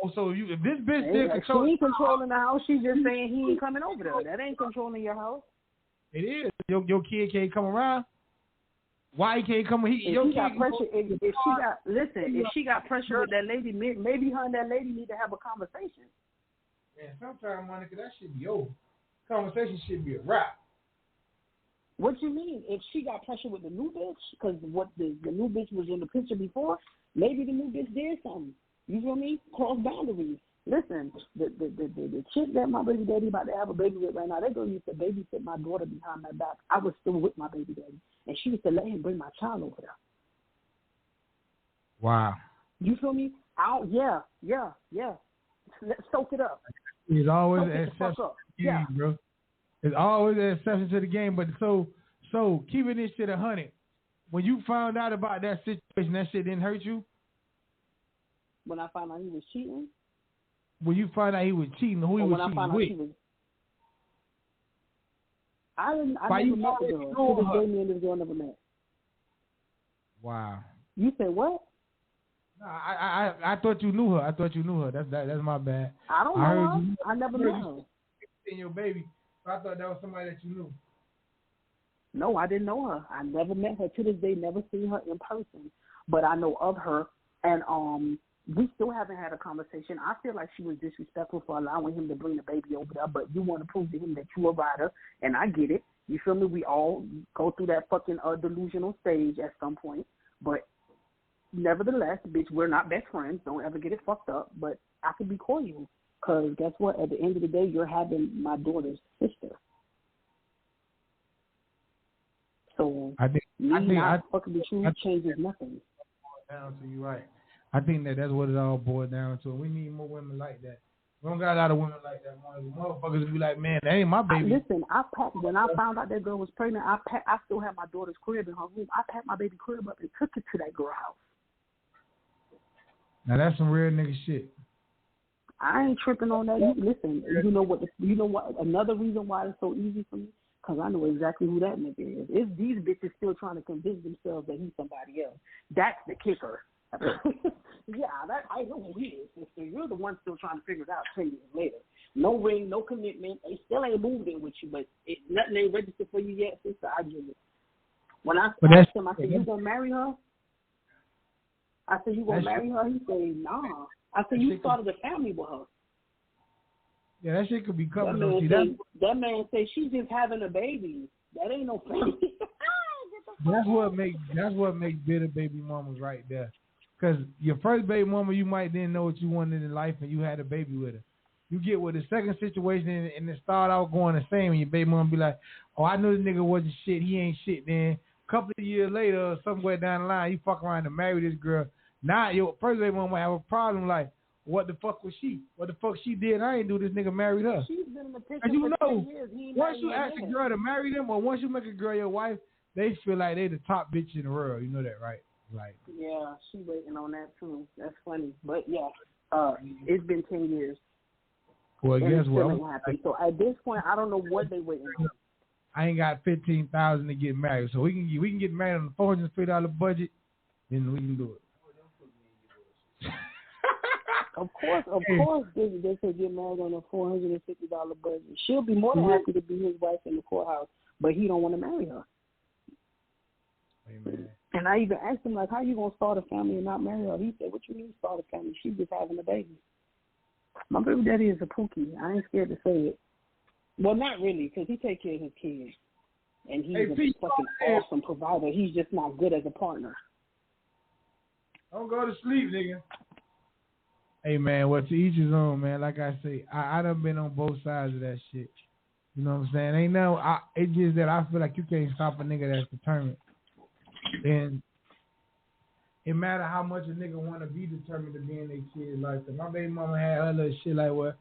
Oh, so if this bitch still control, she ain't controlling the house. She's just saying he ain't coming over there. That ain't controlling your house. It is. Your kid can't come around. Why he can't come? If she got pressure with that lady, maybe her and that lady need to have a conversation. Man, sometimes, Monica, that should be over. Conversation should be a wrap. What you mean? If she got pressure with the new bitch, because what the new bitch was in the picture before, maybe the new bitch did something. You feel me? Cross boundaries. Listen, the chick that my baby daddy about to have a baby with right now, that girl used to babysit my daughter behind my back. I was still with my baby daddy, and she used to let him bring my child over there. Wow. You feel me? Yeah. Let's soak it up. It's always an exception to the game, bro. It's always an exception to the game. But so keeping this shit 100, when you found out about that situation, that shit didn't hurt you? When I found out he was cheating? When you found out he was cheating, who he was cheating with? I never met the girl. To this day, me and this girl never met. Wow. You said what? No, I thought you knew her. I thought you knew her. That's my bad. I don't know her. I never met her. In your baby, so I thought that was somebody that you knew. No, I didn't know her. I never met her. To this day, never seen her in person. But I know of her, and we still haven't had a conversation. I feel like she was disrespectful for allowing him to bring the baby over there, but you want to prove to him that you a rider, and I get it. You feel me? We all go through that fucking delusional stage at some point, but nevertheless, bitch, we're not best friends. Don't ever get it fucked up, but I could be cordial, because guess what? At the end of the day, you're having my daughter's sister. So I think fucking the truth changes nothing. Down to you, right? I think that's what it all boils down to. We need more women like that. We don't got a lot of women like that. Motherfuckers be like, man, that ain't my baby. Listen, when I found out that girl was pregnant, I still had my daughter's crib in her room. I packed my baby crib up and took it to that girl house. Now that's some real nigga shit. I ain't tripping on that. Listen, you know what? Another reason why it's so easy for me. Because I know exactly who that nigga is. It's these bitches still trying to convince themselves that he's somebody else. That's the kicker. I know who he is, sister. You're the one still trying to figure it out 10 years later. No ring, no commitment. They still ain't moved in with you, but nothing ain't registered for you yet, sister. I get it. When I asked him, I said, you gonna marry her? I said, you gonna marry her? He said, nah. I said, you started a family with her. Yeah, that shit could be covered. That man said she's just having a baby. That ain't no family. That's what makes bitter baby mamas right there. Because your first baby mama, you might didn't know what you wanted in life, and you had a baby with her. You get with the second situation, and it start out going the same, and your baby mama be like, oh, I knew this nigga wasn't shit. He ain't shit. Then a couple of years later, somewhere down the line, you fuck around and marry this girl. Now your first baby mama have a problem like, what the fuck was she? What the fuck she did? I ain't do this nigga married her. She's been in the picture and you for know, 10 years. once you ask a girl to marry them, or once you make a girl your wife, they feel like they the top bitch in the world. You know that, right? Like, yeah, she waiting on that too. That's funny, but yeah, it's been 10 years. Well, guess what? So at this point, I don't know what they waiting on. I ain't got $15,000 to get married, so we can get married on a $450 budget, then we can do it. Of course, they could get married on a $450 budget. She'll be more than happy to be his wife in the courthouse, but he don't want to marry her. Amen. And I even asked him, like, how you going to start a family and not marry her? He said, what you mean start a family? She's just having a baby. My baby daddy is a pookie. I ain't scared to say it. Well, not really, because he take care of his kids. And he's a fucking awesome provider. He's just not good as a partner. Don't go to sleep, nigga. Hey, man, well, to each his own, man. Like I say, I done been on both sides of that shit. You know what I'm saying? Ain't no, it's just that I feel like you can't stop a nigga that's determined. And it matter how much a nigga want to be determined to be in their kid's life. Cause my baby mama had her little shit like, well,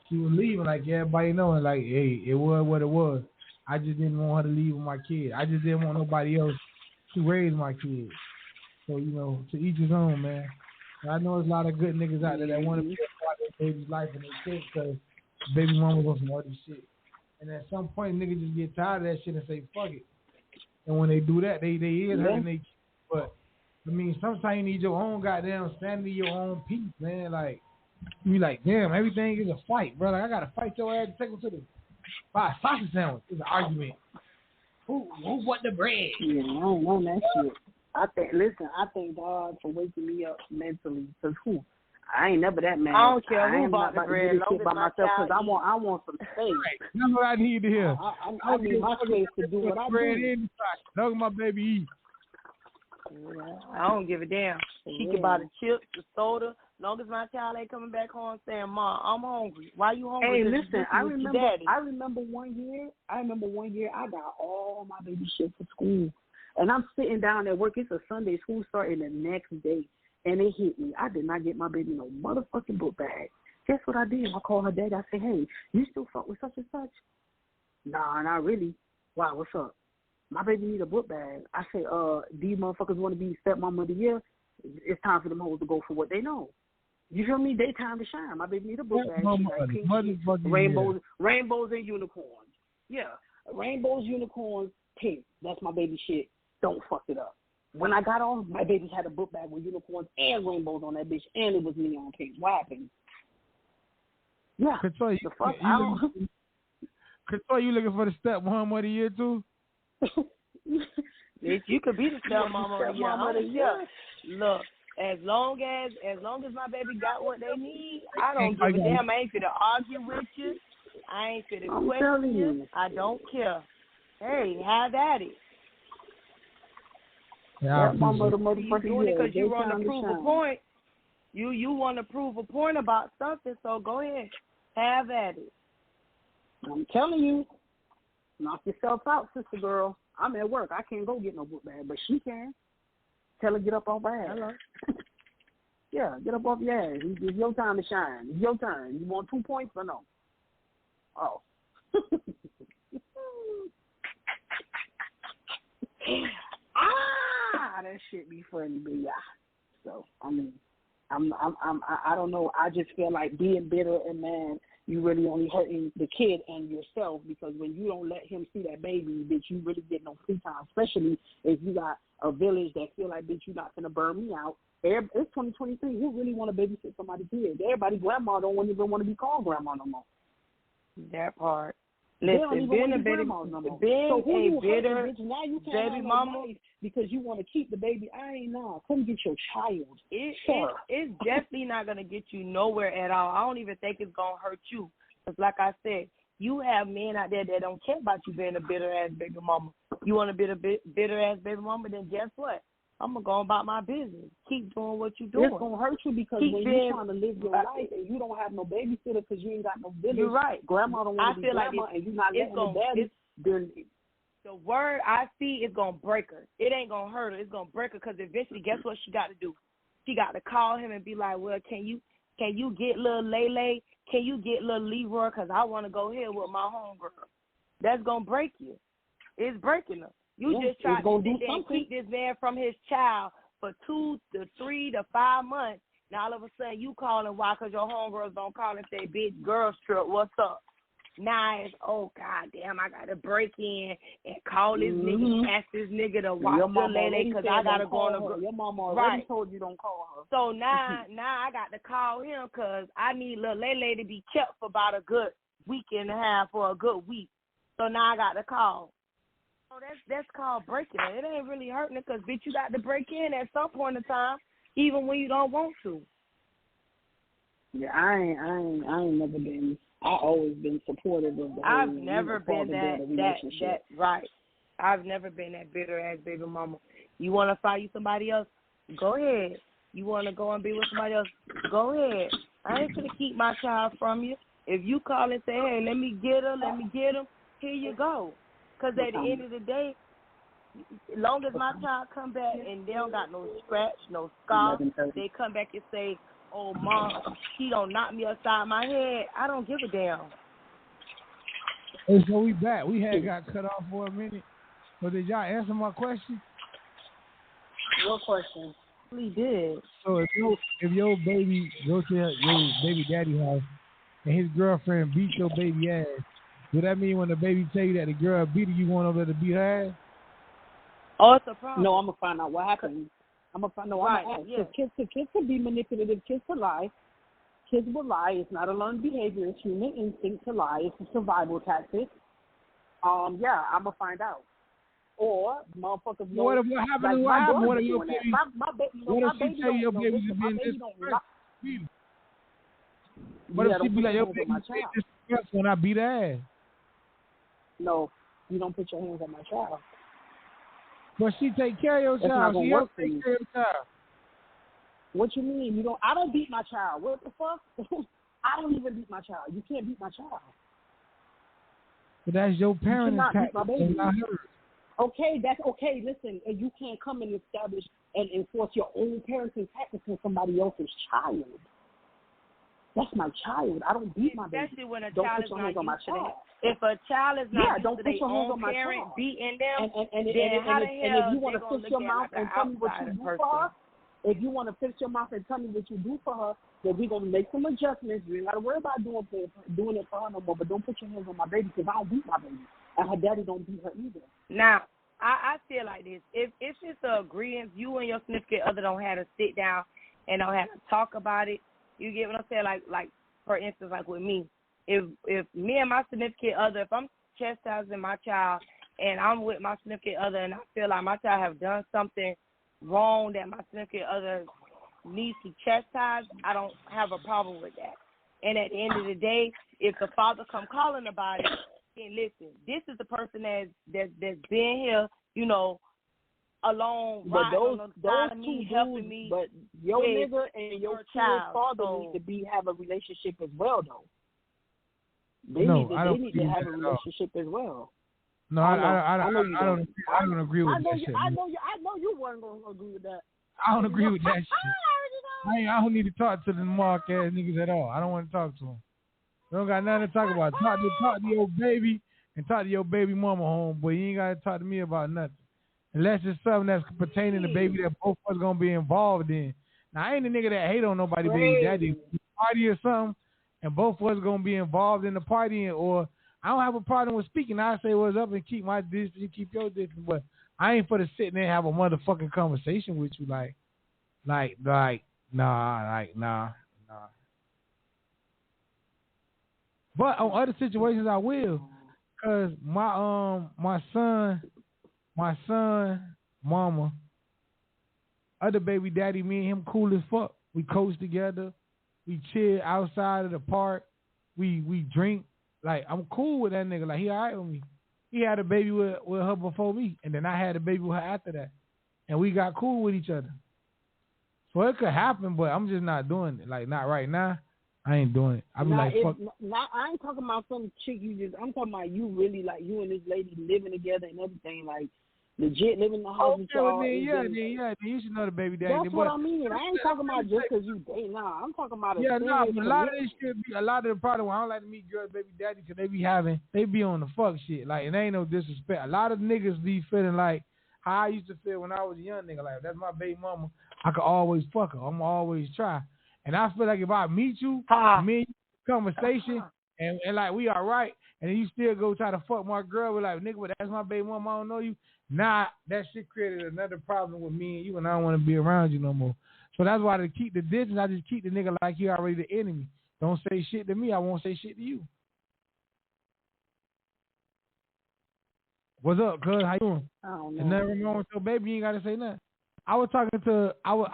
she was leaving, like everybody knowing, like, hey, it was what it was. I just didn't want her to leave with my kid. I just didn't want nobody else to raise my kid. So, you know, to each his own, man. I know there's a lot of good niggas out there that want to be a part of their baby's life and their kids because baby mama was some other shit. And at some point, niggas just get tired of that shit and say, fuck it. And when they do that, they is hurting their kids. But, I mean, sometimes you need your own goddamn sanity, your own peace, man. Like, you be like, damn, everything is a fight, brother. I got to fight your ass to take them to the buy a sausage sandwich. It's an argument. Who want the bread? Yeah, I don't know that shit. I thank God for waking me up mentally. Cause I ain't never that mad. I don't care who bought the bread, long as by my myself. child Cause I want some space. That's what I need to hear. I need my space to do what I do. Look at my baby eat. I don't give a damn. She can buy the chips, the soda, long as my child ain't coming back home saying, "Mom, I'm hungry." Why you hungry? Hey, listen, I remember one year I got all my baby shit for school. And I'm sitting down at work. It's a Sunday, school starting the next day. And it hit me. I did not get my baby no motherfucking book bag. Guess what I did? I called her dad. I said, hey, you still fuck with such and such? Nah, not really. Why, what's up? My baby need a book bag. I said, these motherfuckers want to be stepmama of the year. It's time for them hoes to go for what they know. You feel me? They time to shine. My baby need a book bag. She like pink, rainbows and unicorns. Yeah. rainbows, unicorns, pink. That's my baby shit. Don't fuck it up. When I got on, my baby had a book bag with unicorns and rainbows on that bitch, and it was neon pink. What happened? Yeah. Couture, you looking for the stepmom of the year too? Bitch, you could be the stepmama of the year. Look, as long as my baby got what they need, I don't give a damn. I ain't finna argue with you. I ain't finna question you. I don't care. Hey, have at it. Yeah, you doing it because you want to prove a point. You want to prove a point about something, so go ahead. Have at it. I'm telling you, knock yourself out, sister girl. I'm at work. I can't go get no book bag, but she can. Tell her get up off her ass. Hello. Yeah, get up off your ass. It's your time to shine. It's your turn. You want 2 points or no? Oh. That shit be funny, but yeah. So I mean, I don't know. I just feel like being bitter and mad, you really only hurting the kid and yourself, because when you don't let him see that baby, bitch, you really get no free time. Especially if you got a village that feel like, bitch, you're not gonna burn me out. It's 2023. Who really want to babysit somebody's kid? Everybody, grandma don't even want to be called grandma no more. That part. Listen, being a bitter now you can't baby mama because you want to keep the baby. Come get your child. It's definitely not gonna get you nowhere at all. I don't even think it's gonna hurt you. Cause like I said, you have men out there that don't care about you being a bitter ass baby mama. You want to be a bitter ass baby mama? Then guess what? I'm going to go about my business. Keep doing what you're doing. It's going to hurt you because when you're trying to live your life and you don't have no babysitter because you ain't got no village. You're right. Grandma don't want to be grandma like and you're not letting the daddy. The word I see is going to break her. It ain't going to hurt her. It's going to break her because eventually, guess what she got to do? She got to call him and be like, well, can you get little Lele? Can you get little Leroy? Because I want to go here with my homegirl. That's going to break you. It's breaking her. You just try to sit there and keep this man from his child for 2 to 3 to 5 months. Now all of a sudden you calling why? Because your homegirls don't call and say, bitch, girls trip, what's up? Now it's, oh, God damn, I got to break in and call this nigga, ask this nigga to watch the lady because I got to go on a... Your mama already told you don't call her. So now I got to call him because I need little Lele to be kept for about a good week and a half or a good week. So now I got to call. Oh, that's called breaking it. It ain't really hurting it because, bitch, you got to break in at some point in time, even when you don't want to. Yeah, I ain't never been. I always been supportive of the I've never been that right. I've never been that bitter ass baby mama. You want to find you somebody else? Go ahead. You want to go and be with somebody else? Go ahead. I ain't gonna keep my child from you. If you call and say, hey, let me get her, let me get him, here you go. Because at the end of the day, as long as my child come back and they don't got no scratch, no scar, they come back and say, oh, Mom, she don't knock me upside my head, I don't give a damn. Hey, so we back. We had got cut off for a minute. So did y'all answer my question? What question? We did. So if your baby go to your baby daddy house and his girlfriend beat your baby ass, does that mean when the baby tell you that the girl beat her, you want over to beat her ass? Oh, it's a problem. No, I'm gonna find out what happened. I'm gonna find out. Right, I'm gonna ask. yeah. Kids can be manipulative. Kids will lie. Kids will lie. It's not a learned behavior. It's human instinct to lie. It's a survival tactic. Yeah, I'm gonna find out. Or motherfuckers know. What happened? What happened? What if your baby? What if she tell your baby to be in this? What if she be like, your baby this when I beat her ass? No, you don't put your hands on my child. But she take care of your child. She helps take care of your child. What you mean? I don't beat my child. What the fuck? I don't even beat my child. You can't beat my child. But that's your parents' beat my baby. Not hers. Okay, that's okay. Listen, and you can't come and establish and enforce your own parenting tactics on somebody else's child. That's my child. I don't beat my baby. Especially when a child is not used to that. If a child is not used to their own parent beating them, then how the hell if you want to fix your mouth and tell me what you do for her, if you want to fix your mouth and tell me what you do for her, then we're going to make some adjustments. You ain't got to worry about doing it for her no more, but don't put your hands on my baby because I don't beat my baby. And her daddy don't beat her either. Now, I feel like this. If it's an agreement, you and your significant other don't have to sit down and don't have to talk about it. You get what I'm saying? Like for instance, like with me, if me and my significant other, if I'm chastising my child and I'm with my significant other and I feel like my child have done something wrong that my significant other needs to chastise, I don't have a problem with that. And at the end of the day, if the father come calling about it, then listen, this is the person that's been here, you know, alone, but those side of two me, dudes, helping me. But your with nigga and your kid's child, father so, need to have a relationship as well, though. They No, need to, I don't they need to agree have with a that at all. relationship as well. No, I I know you don't. I don't agree with I know that you, shit. I know you weren't gonna agree with that. I don't agree with that shit. I don't need to talk to the mark ass niggas at all. I don't want to talk to them. They don't got nothing to talk about. Talk to your baby and talk to your baby mama, homeboy. You ain't got to talk to me about nothing. Unless it's something that's pertaining to baby that both of us going to be involved in. Now, I ain't a nigga that hate on nobody, baby daddy. Party or something, and both of us going to be involved in the party, or I don't have a problem with speaking. I say what's up and keep my distance, you keep your distance, but I ain't for to sit there and have a motherfucking conversation with you like, nah. But on other situations, I will, cause my son, mama, other baby daddy, me and him cool as fuck. We coach together, we chill outside of the park, we drink. Like I'm cool with that nigga. Like he alright with me. He had a baby with her before me, and then I had a baby with her after that, and we got cool with each other. So it could happen, but I'm just not doing it. Like not right now. I ain't doing it. I be like, fuck. I ain't talking about some chick you just. I'm talking about you really, like you and this lady living together and everything, like legit living in the house with y'all. Then you should know the baby daddy. That's what I mean. I ain't talking about just because you date. Nah, I'm talking about but a lot of this shit be a lot of the problem. I don't like to meet girls, baby daddy, because they be on the fuck shit. Like, and ain't no disrespect. A lot of niggas be feeling like how I used to feel when I was a young nigga. Like, that's my baby mama. I could always fuck her. I'm always try. And I feel like if I meet you, me and you conversation, and like we all right, and then you still go try to fuck my girl, we're like, nigga, but that's my baby mama, I don't know you. Nah, that shit created another problem with me and you, and I don't want to be around you no more. So that's why to keep the distance, I just keep the nigga like you already the enemy. Don't say shit to me, I won't say shit to you. What's up, cuz? How you doing? I don't know. And nothing wrong with your baby, you ain't gotta say nothing. I was talking to I was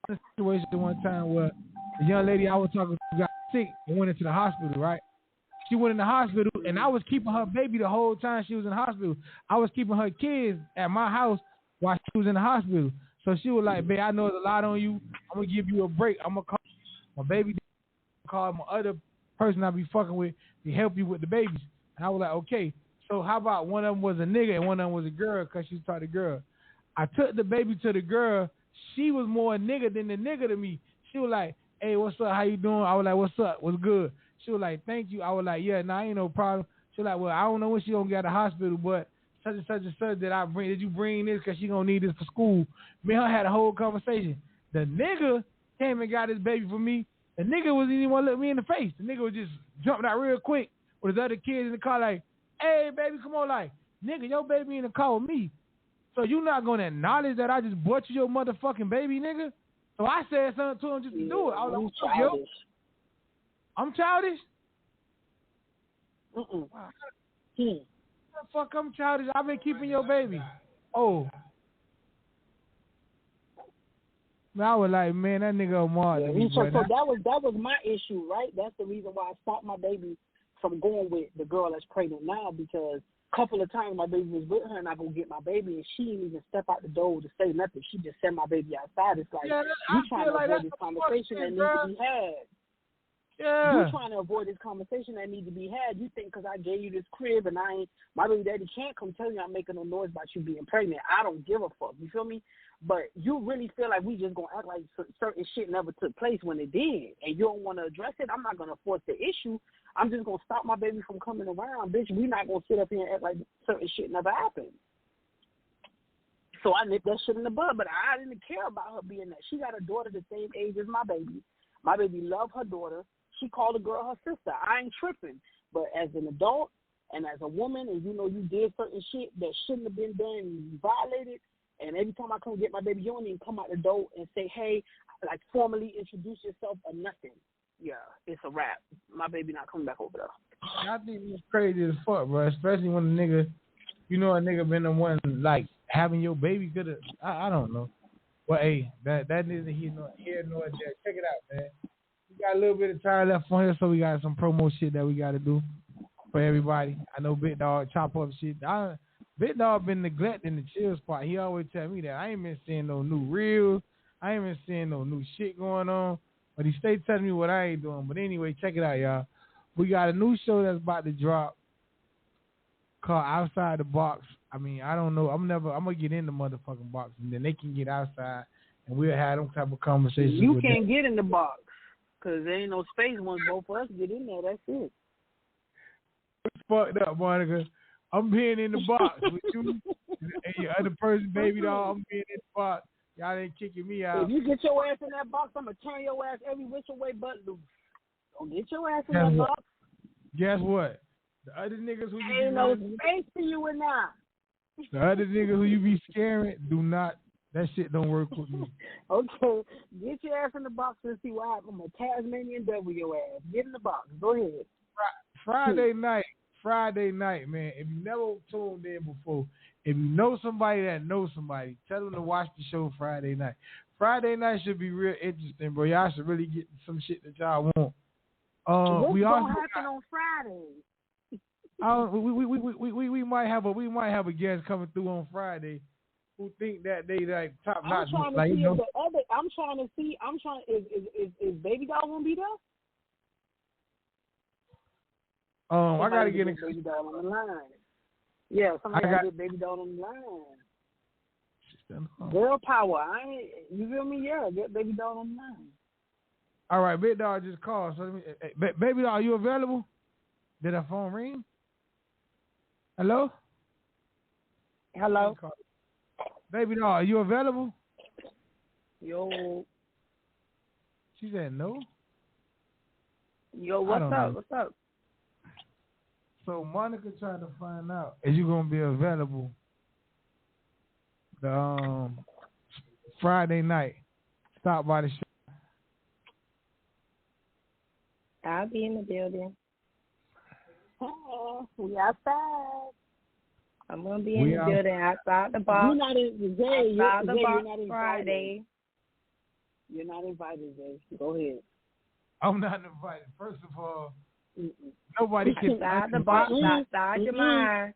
in a situation one time where the young lady I was talking to got sick and went into the hospital, right? She went in the hospital, and I was keeping her baby the whole time she was in the hospital. I was keeping her kids at my house while she was in the hospital. So she was like, babe, I know there's a lot on you. I'm going to give you a break. I'm going to call my baby, call my other person I be fucking with to help you with the babies. And I was like, okay. So how about one of them was a nigga and one of them was a girl because she taught the girl. I took the baby to the girl. She was more a nigga than the nigga to me. She was like, hey, what's up? How you doing? I was like, what's up? What's good? She was like, thank you. I was like, yeah, nah, ain't no problem. She was like, well, I don't know when she gonna get out of the hospital, but such and such did you bring this because she gonna need this for school? Me and her had a whole conversation. The nigga came and got his baby for me. The nigga wasn't even want to look me in the face. The nigga was just jumping out real quick with his other kids in the car like, hey, baby, come on, like, nigga, your baby in the car with me. So you not gonna acknowledge that I just bought you your motherfucking baby, nigga? So I said something to him just to do it. I was like, yo, I'm childish? Mm-mm. The fuck, I'm childish. I've been keeping your baby. Oh. I was like, man, that nigga Mark. Yeah, so that was my issue, right? That's the reason why I stopped my baby from going with the girl that's pregnant now, because a couple of times my baby was with her and I go get my baby and she didn't even step out the door to say nothing. She just sent my baby outside. It's like, you trying to avoid this conversation that needs to be had. Yeah. You trying to avoid this conversation that needs to be had. You think because I gave you this crib and my baby daddy can't come tell you I'm making no noise about you being pregnant. I don't give a fuck. You feel me? But you really feel like we just going to act like certain shit never took place when it did. And you don't want to address it. I'm not going to force the issue. I'm just going to stop my baby from coming around. Bitch, we not going to sit up here and act like certain shit never happened. So I nipped that shit in the bud, but I didn't care about her being that. She got a daughter the same age as my baby. My baby love her daughter. She called the girl her sister. I ain't tripping. But as an adult, And as a woman, and you know you did certain shit that shouldn't have been done, and you violated. And every time I come get my baby, you don't even come out the door and say, hey, like formally introduce yourself or nothing. Yeah, it's a wrap. My baby not coming back over there. I think it's crazy as fuck, bro. Especially when a nigga, you know, a nigga been the one like having your baby could have. I don't know. But hey, that neither here nor there. Check it out, man. We got a little bit of time left on here, so we got some promo shit that we got to do for everybody. I know Big Dog chop up shit. Big Dog been neglecting the chill spot. He always tell me that. I ain't been seeing no new reels. I ain't been seeing no new shit going on. But he stay telling me what I ain't doing. But anyway, check it out, y'all. We got a new show that's about to drop called Outside the Box. I mean, I don't know. I'm gonna get in the motherfucking box, and then they can get outside, and we'll have them type of conversations. You can't get in the box because there ain't no space once both of us get in there. That's it. It's fucked up, Monica. I'm being in the box with you and your other person, baby doll. I'm being in the box. Y'all ain't kicking me out. If you get your ass in that box, I'm gonna turn your ass every which way but loose. Don't get your ass in that box. Guess what? The other niggas who you ain't no space for you in there. The other niggas who you be scaring, do not. That shit don't work with me. Okay, get your ass in the box and see what happens. I'm a Tasmanian devil your ass. Get in the box. Go ahead. Friday night, man. If you never tuned in before, if you know somebody that knows somebody, tell them to watch the show Friday night. Friday night should be real interesting, bro. Y'all should really get some shit that y'all want. What's we also gonna happen on Friday? We might have a guest coming through on Friday who think that they like top notch. I'm trying to see. Is Baby Doll gonna be there? I gotta get Baby Doll on the line. Yeah, somebody gotta get Baby Doll on the line. Girl power. You feel me? Yeah, get Baby Doll on the line. All right, Big Dog just called. So Baby Doll, are you available? Did her phone ring? Hello? Hello? Baby Doll, are you available? Yo. She said no. Yo, what's up? What's up? So Monica trying to find out, is you gonna be available the Friday night? Stop by the show. I'll be in the building. We outside. I'm gonna be in the building outside the box. You're not in Zay. Outside the box not Friday. You're not invited, Zay. Go ahead. I'm not invited. First of all, nobody can. Outside the box, outside your mind.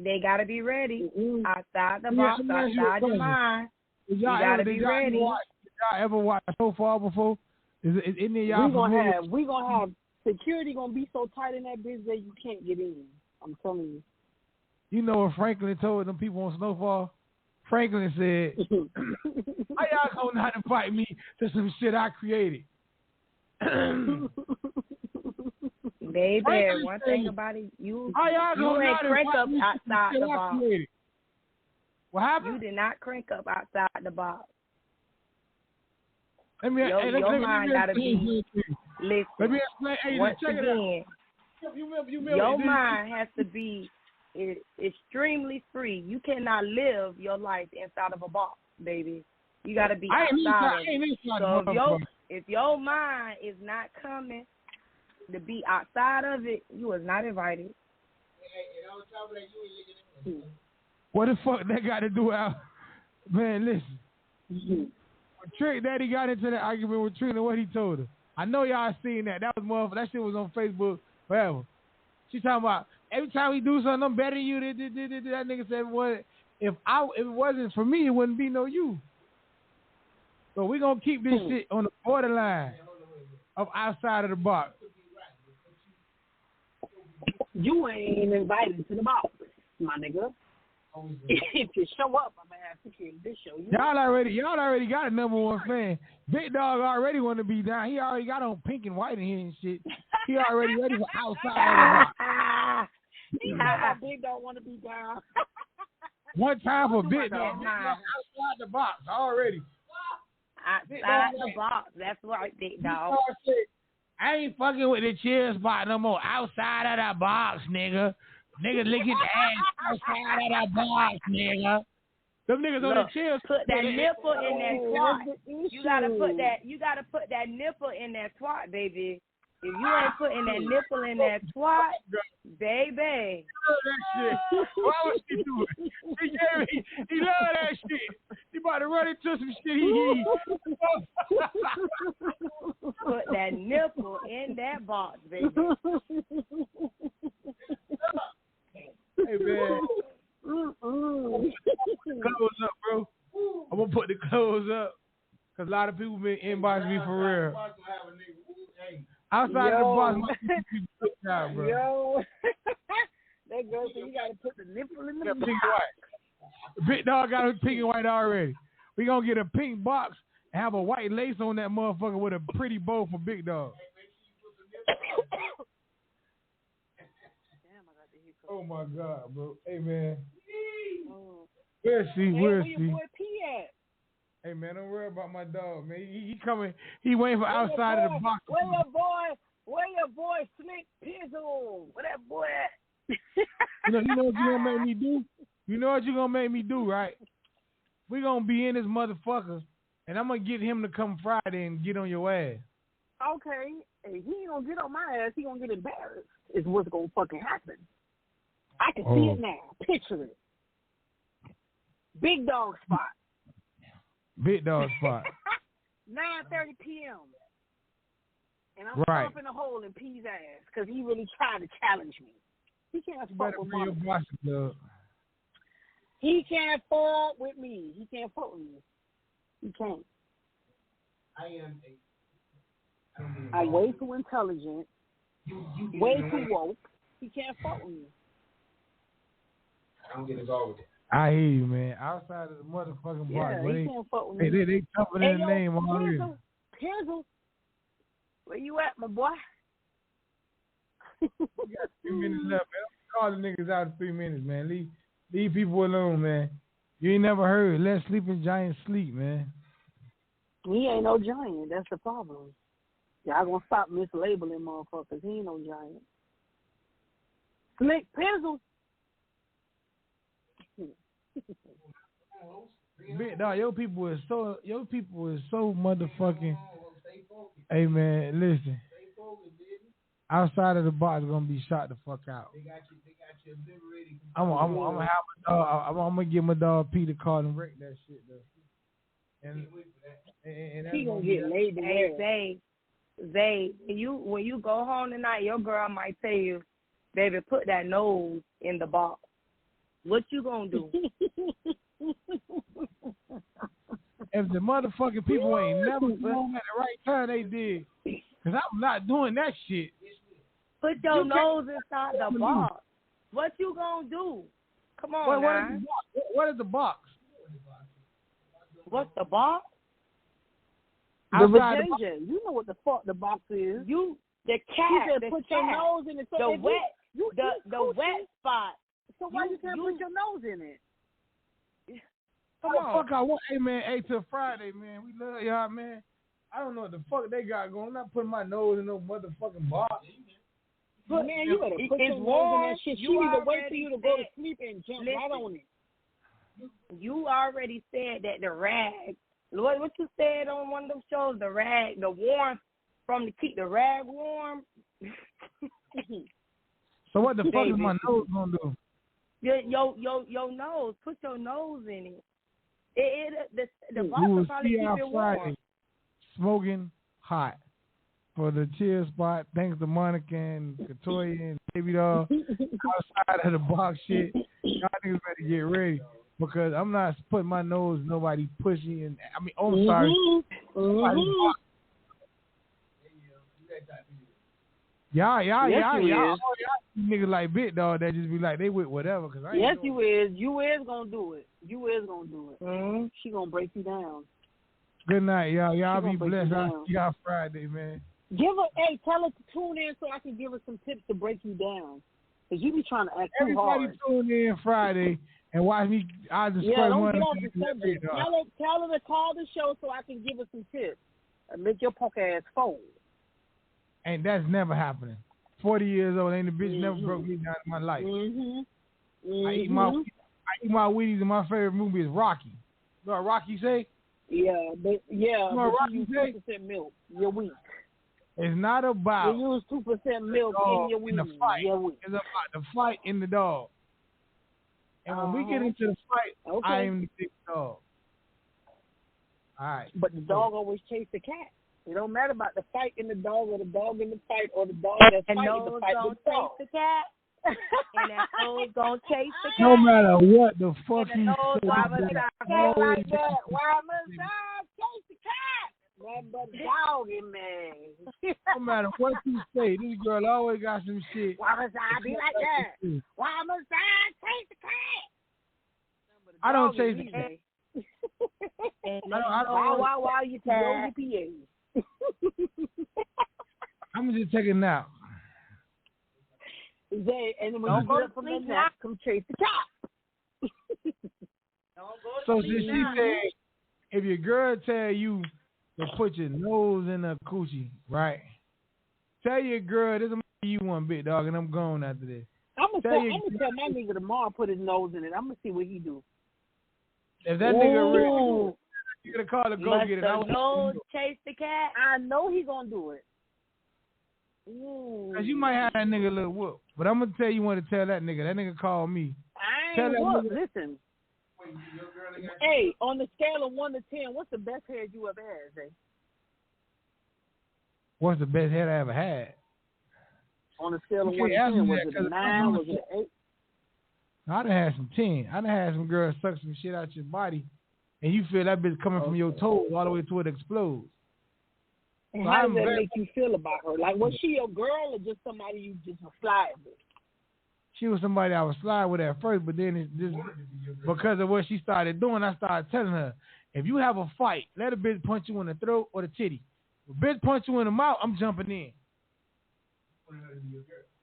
They gotta be ready. Outside the box, outside your mind. You gotta be ready. Did y'all ever watch So Far before? Is any of y'all we gonna have security gonna be so tight in that bitch that you can't get in. I'm telling you. You know what Franklin told them people on Snowfall? Franklin said, "How y'all gonna not invite me to some shit I created?" Baby, one thing about it, you ain't crank up outside the box. What happened? You did not crank up outside the box. Your mind gotta be. Listen. Let me explain. Hey, once check again, it out. Your mind has to be extremely free. You cannot live your life inside of a box, baby. You got to be outside of it. So if your mind is not coming to be outside of it, you is not invited. What the fuck that got to do with man, listen. Trick Daddy got into that argument with Trina, what he told her. I know y'all seen that. That shit was on Facebook forever. She talking about every time we do something, I'm better than you. That nigga said, "Well, if it wasn't for me, it wouldn't be no you." So we gonna keep this shit on the borderline of outside of the box. You ain't invited to the box, my nigga. If you show up, I'm gonna have security to show you. Y'all already got a number one fan. Big Dog already want to be down. He already got on pink and white in here and shit. He already ready for outside of the box. Big Dog want to be down. One time for Big Dog. Outside the box already. Outside the box. That's right, Big Dog. I ain't fucking with the chill spot no more. Outside of the box, nigga. Niggas licking ass outside of the box, nigga. Them niggas on the chairs. Put that nipple in that twat. You gotta put that nipple in that twat, baby. If you ain't putting that nipple in that twat, baby. That shit. Why would she do it? He love that shit. He about to run into some shit. Put that nipple in that box, baby. Hey, man. Clothes up, bro. I'm gonna put the clothes up because a lot of people been inboxing me for real. Outside the box, out, bro. Yo, that girl said you gotta put the nipple in the box. Pink and white. Big dog got a pink and white already. We gonna get a pink box and have a white lace on that motherfucker with a pretty bow for Big Dog. Oh my God, bro. Hey man. Where's she? Where's she? Where your boy P at? Hey man, don't worry about my dog, man. He coming. He waiting for outside of the box. Where your boy Slick Pizzle? Where that boy at? You know what you gonna make me do? You know what you gonna make me do, right? We gonna be in this motherfucker, and I'm gonna get him to come Friday and get on your ass. Okay, hey, he ain't gonna get on my ass. He gonna get embarrassed. Is what's gonna fucking happen. I can see it now. Picture it. Big dog spot. Big dog spot. 9:30 p.m. And I'm right. stomping a hole in P's ass because he really tried to challenge me. He can't fuck with me. He can't fuck with me. He can't fuck with me. He can't. I'm way too intelligent. Way too woke. He can't fuck with me. I don't get involved with it. I hear you, man. Outside of the motherfucking box, yeah, he can't fuck with me. They tougher than the name already. Pizzle, where you at, my boy? We got 3 minutes left, man. Call the niggas out in 3 minutes, man. Leave people alone, man. You ain't never heard let sleeping giants sleep, man. He ain't no giant. That's the problem. Y'all gonna stop mislabeling motherfuckers. He ain't no giant. Slick Pizzle. Big dog, your people is so motherfucking. Hey man, listen. Outside of the box, gonna be shot the fuck out. I'm gonna get my dog P to call and wreck that shit though. And he gonna get laid. Hey, Zay, when you go home tonight, your girl might tell you, baby, put that nose in the box. What you gonna do? If the motherfucking people ain't never home at the right time, they did. Cause I'm not doing that shit. Put your nose inside the box. What you gonna do? Come on, man. What is the box? What's the box? The vagina. You know what the fuck the box is. The cat. You put your nose in it. So the wet spot. So why you can't put your nose in it? Come on. Fuck I want. Hey man, till Friday, man. We love y'all, man. I don't know what the fuck they got going. I'm not putting my nose in no motherfucking box. But man, you better put your nose in that shit. She need to wait for you to go to sleep and jump right on it. You already said that the rag. What you said on one of them shows? The rag, the warmth from to keep the rag warm. So what the fuck is my nose gonna do? Your nose. Put your nose in it. The box will probably keep it warm. Friday, smoking hot for the chill spot. Thanks to Monica and Katoya and Baby Doll. Outside of the box shit, y'all niggas better get ready because I'm not putting my nose in nobody pushy and I'm sorry. Y'all niggas like Big Dog that just be like they with whatever. Cause I yes, you is. You is gonna do it. You is gonna do it. Mm-hmm. She gonna break you down. Good night, y'all. Y'all be blessed. I'll see y'all Friday, man. Tell her to tune in so I can give her some tips to break you down. Cause you be trying to act too hard. Everybody tune in Friday and watch me. I just don't get off the subject. Tell her to call the show so I can give her some tips and make your punk ass fold. And that's never happening. 40 years old. Ain't a bitch never broke me down in my life. I eat my Wheaties, and my favorite movie is Rocky. You know what Rocky say? Yeah, but You know what you Rocky use say? 2% milk. You're weak. It's not about You use 2% milk in your in the Wheaties. fight. You're weak. It's about the fight in the dog. And when we get into the fight, I am the big dog. All right. But the dog always chased the cat. It don't matter about the fight in the dog or the dog in the fight or the dog that's fighting the fight with the dog. The cat. And that nose gonna chase the cat. No matter what the fuck you say, Why must I like that? Why must I chase the cat? That but dog in me. no matter what you say, this girl always got some shit. Why must I be like that? Why must I chase the cat? I don't chase the cat. Why you tell your PA? I'm gonna just take a nap. And when you get up from the nap, come chase the cat. So since she said, if your girl tell you to put your nose in a coochie, right? Tell your girl this is you one big dog, and I'm gone after this. I'm gonna tell my nigga tomorrow put his nose in it. I'm gonna see what he do. If that nigga really, you gonna call to go get it. Nose chase the cat. I know he gonna do it. Cause you might have that nigga a little whoop, but I'm gonna tell you when to tell that nigga. That nigga called me. I ain't whoop. Listen. Hey, on the scale of 1 to 10, what's the best head you ever had, Zay? What's the best head I ever had? On the scale of 1 to 10, was it a 9? Was it an 8? I done had some 10. I done had some girls suck some shit out your body, and you feel that bitch coming from your toes all the way to it explodes. And so how does that make you feel about her? Like, was she your girl or just somebody you just were sliding with? She was somebody I was sliding with at first, but then it's just because of what she started doing, I started telling her, if you have a fight, let a bitch punch you in the throat or the titty. If a bitch punch you in the mouth, I'm jumping in.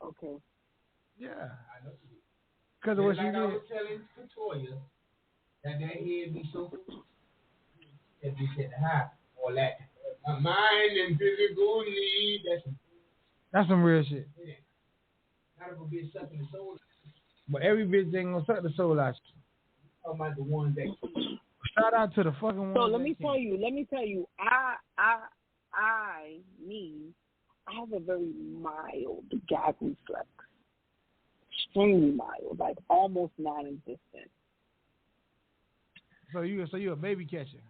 Okay. Yeah. Because of what she did. I was telling Victoria that head be so that you said high or that my mind and physical need. That's some real shit. Yeah. Not if a bitch sucking the soul. But every bitch ain't gonna suck the soul out you. I'm talking about the ones that. Shout out to the fucking ones. So let me tell you, I have a very mild gag reflex. Extremely mild, like almost non-existent. So you a baby catcher?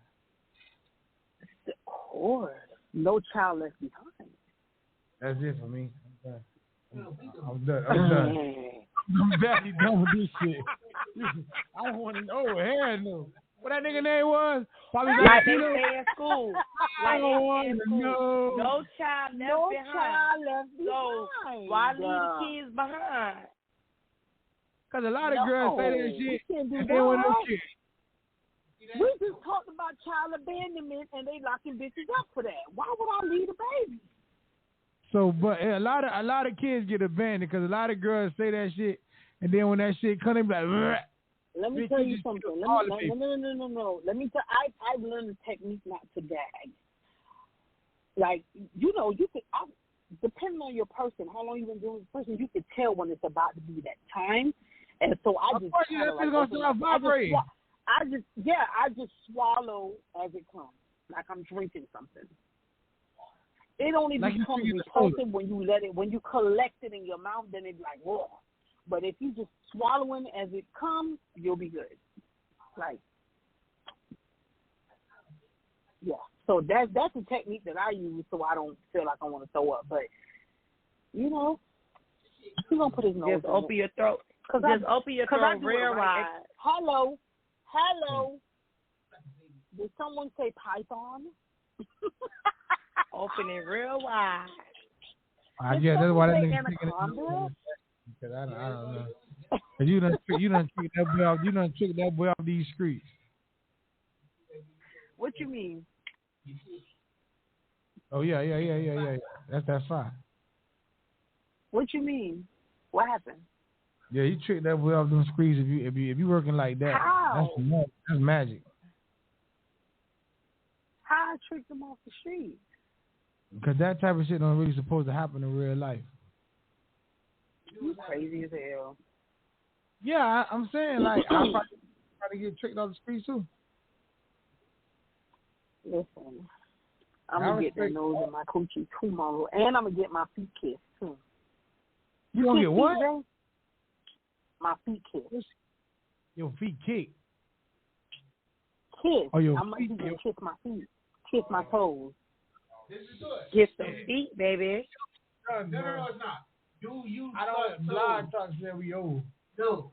Of course, no child left behind. That's it for me. I'm done. I'm badly done with this shit. I don't want to know. Hell no. What that nigga name was? Probably like they say in school. I don't want to know. No child left behind. So why leave the kids behind? Because a lot of girls say that shit. And they want no shit. We just talked about child abandonment and they locking bitches up for that. Why would I leave a baby? So, but a lot of kids get abandoned because a lot of girls say that shit, and then when that shit comes, they be like, bleh. Let me tell you something. No. Let me tell. I've learned the technique not to gag. Like you could. Depending on your person, how long you've been doing this person, you could tell when it's about to be that time. And so I just I just swallow as it comes, like I'm drinking something. It only like becomes repulsive when you collect it in your mouth, then it's like, whoa. But if you just swallowing as it comes, you'll be good. Like, yeah. So that's a technique that I use so I don't feel like I want to throw up. But, he's going to put his nose in it. Just open your throat. Just open your throat real wide. Hello. Did someone say python? Open it real wide. I guess that's why that nigga thinking because I don't know. Cause you done tricked that boy off. You done tricked that boy off these streets. What you mean? Oh yeah. That's fine. What you mean? What happened? Yeah, you tricked that boy off them streets. If you working like that, how? That's magic. How I tricked him off the street? Because that type of shit don't really supposed to happen in real life. You crazy as hell. Yeah, I'm saying like I probably get tricked off the street too. Listen, I'm gonna get that nose in my coochie tomorrow, and I'm gonna get my feet kissed too. You gonna get what? Today? My feet kissed. Your feet kicked. Kiss. Oh, your I'm feet gonna kiss my feet, kiss my toes. Kiss some feet, baby. No, it's not. Do you? I don't. Blog talk said we old. No.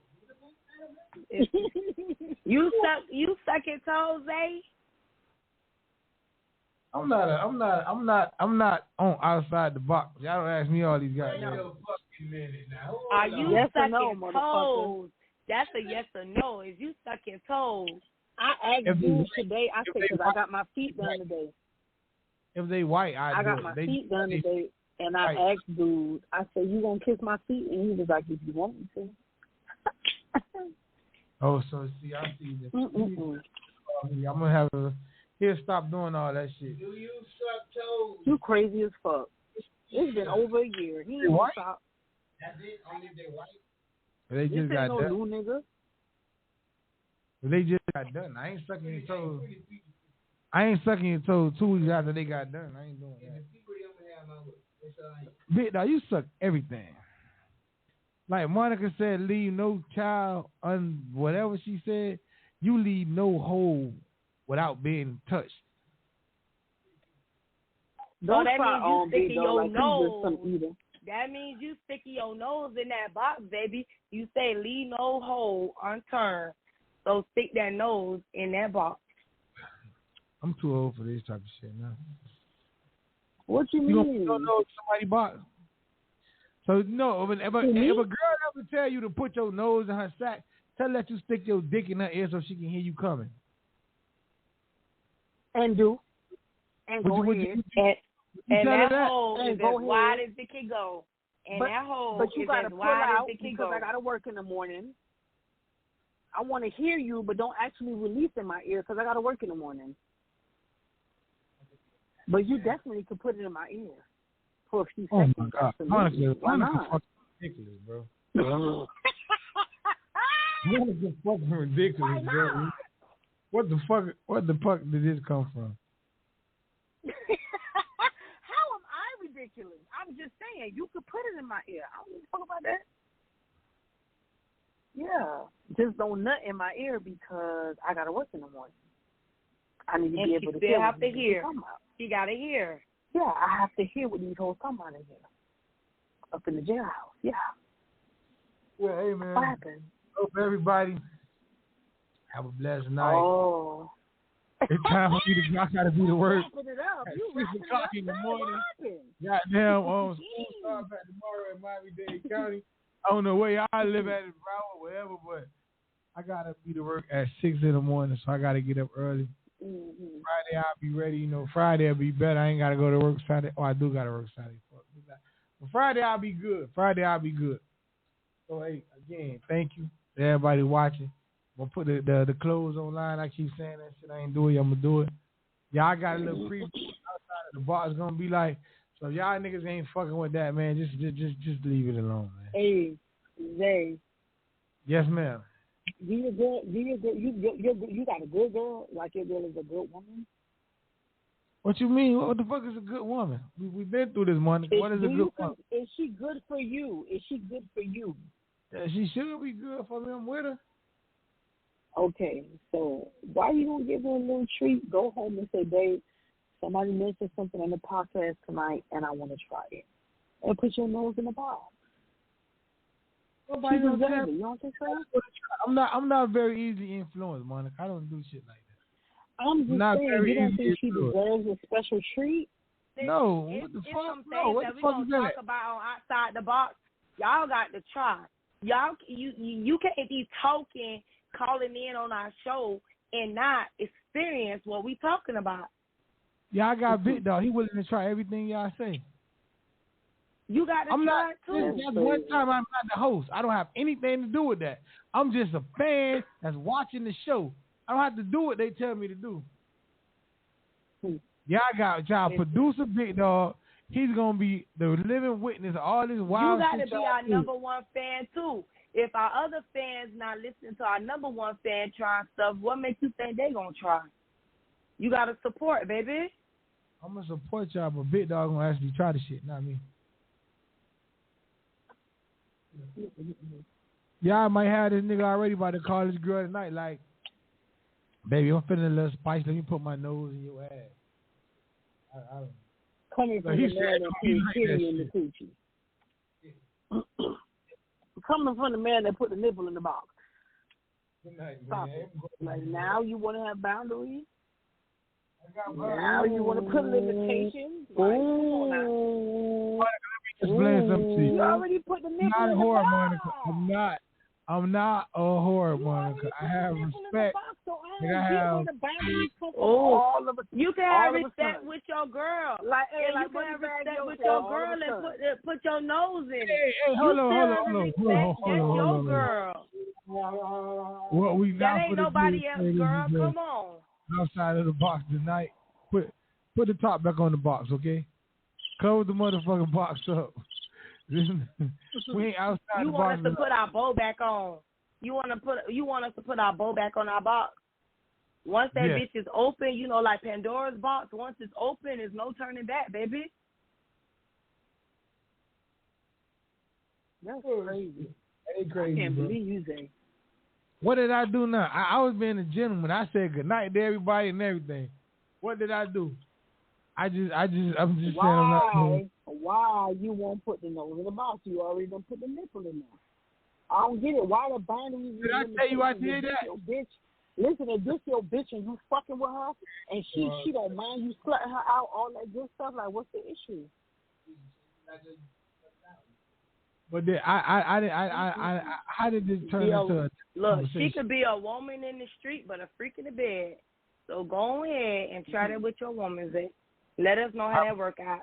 You suck your toes, eh? I'm not on outside the box. Y'all don't ask me all these guys. Are you yes sucking or no, toes? That's a yes or no. Is you sucking toes? I asked dude today. I said because I got my feet done today. If they white, I got my feet done today, and I asked dude. I said, "You gonna kiss my feet?" And he was like, "If you want me to." Oh, so see, I see this. I'm gonna have a. He'll stop doing all that shit. Do you suck toes? You crazy as fuck. It's been over a year. He ain't white? stop. That's it. Only if they white. They just got no done. new nigga. They just got done. I ain't sucking your toes. I ain't sucking your toes 2 weeks after they got done. I ain't doing that. Big dog, you suck everything. Like Monica said, leave no child on whatever she said. You leave no hole without being touched. Don't that try means you on sticking big your like nose. That means you sticking your nose in that box, baby. You say leave no hole unturned. So stick that nose in that box. I'm too old for this type of shit now. What you mean? You don't know somebody's box. So no, if a girl ever tell you to put your nose in her sack, tell her that you stick your dick in her ear so she can hear you coming. And go ahead. And that hole is as wide as it can go. And that hole but you is gotta as pull wide out as it can because go. I gotta work in the morning. I want to hear you, but don't actually release in my ear because I gotta work in the morning. But you definitely could put it in my ear for a few seconds. Oh my God, honestly, fucking ridiculous, bro. Monica fucking ridiculous, bro. What the fuck did this come from? How am I ridiculous? I'm just saying you could put it in my ear. I don't give a fuck about that. Yeah, just don't nut in my ear because I gotta work in the morning. I need to be able to hear. Have to hear. You gotta hear. Yeah, I have to hear what these hoes talking about in here. Up in the jailhouse. Yeah. Yeah, hey man. What happened? Hope everybody have a blessed night. Oh. It's time for me to go. I gotta be to work. Wrapping it up. At You 6 o'clock in the morning. Goddamn, School starts back tomorrow in Miami-Dade County. I don't know where y'all live at in Broward, whatever, but I gotta be to work at 6 in the morning, so I gotta get up early. Mm-hmm. Friday I'll be ready. You know, Friday will be better. I ain't gotta go to work Saturday. Oh, I do gotta work Saturday. But Friday I'll be good. So hey, again, thank you to everybody watching. I'm gonna put the clothes online. I keep saying that shit. I ain't doing it. I'm gonna do it. Y'all got a little preview outside of the bar. It's gonna be like. So if y'all niggas ain't fucking with that, man, just leave it alone, man. Hey, Zay. Yes, ma'am. You got a good girl? Like your girl is a good woman? What you mean? What the fuck is a good woman? We've been through this, Monica. What is a good woman? Is she good for you? Yeah, she should be good for me. I'm with her. Okay, so why you gonna give her a little treat? Go home and say, babe, somebody mentioned something on the podcast tonight, and I want to try it. And put your nose in the bowl. Nobody don't tell me. You don't think so? I'm not very easily influenced, Monica. I don't do shit like that. I'm just saying, you don't think she deserves a special treat? No, what the fuck? No, what the fuck is that? Talk about on outside the box. Y'all got to try. Y'all, you can't be talking, calling in on our show and not experience what we talking about. Y'all got big dog. He willing to try everything y'all say. You got to try it too. That's one time I'm not the host. I don't have anything to do with that. I'm just a fan that's watching the show. I don't have to do what they tell me to do. Y'all got y'all producer big dog he's gonna be the living witness of all this wild You got shit. to be our number one fan too. If our other fans not listening to our number one fan trying stuff, what makes you think they gonna try? You gotta support, baby. I'm gonna support y'all, but Big Dog gonna actually try the shit, not me. Y'all might have this nigga already about to call this girl tonight, like, baby, I'm feeling a little spice. Let me put my nose in your ass. I don't. Coming from the man that put kitty in the coochie. Coming from the man that put the nipple in the box. Stop it. Like, now you want to have boundaries? Now you want to put limitations? Like, come on now. Explain something to you. You already put the nipple I'm not in a the whore, box. Monica. I'm not a whore, Monica. I have respect. You can have respect with your girl. Like, hey, you can have respect with your girl and put your nose in it. Hey, hold on. Your girl. What we that not ain't nobody else, girl. Come on. Outside of the box tonight. Put the top back on the box, okay? Close the motherfucking box up. We ain't outside You the box. want us to put our bow back on. You want us to put our bow back on our box. Once that bitch is open, you know, like Pandora's box, once it's open, there's no turning back, baby. That's crazy. That ain't crazy, I can't bro. believe you, Zay. What did I do now? I was being a gentleman. I said good night to everybody and everything. What did I do? I'm just saying I'm not doing. Why you won't put the nose in the box? You already done put the nipple in there. I don't get it. Why the boundaries? Did I tell you I did that? Your bitch. Listen, if this your bitch and you fucking with her and she don't mind you slutting her out, all that good stuff, like what's the issue? But then I how did this turn into a look, she could be a woman in the street but a freak in the bed. So go ahead and try that with your woman, Zay. Let us know how that work out.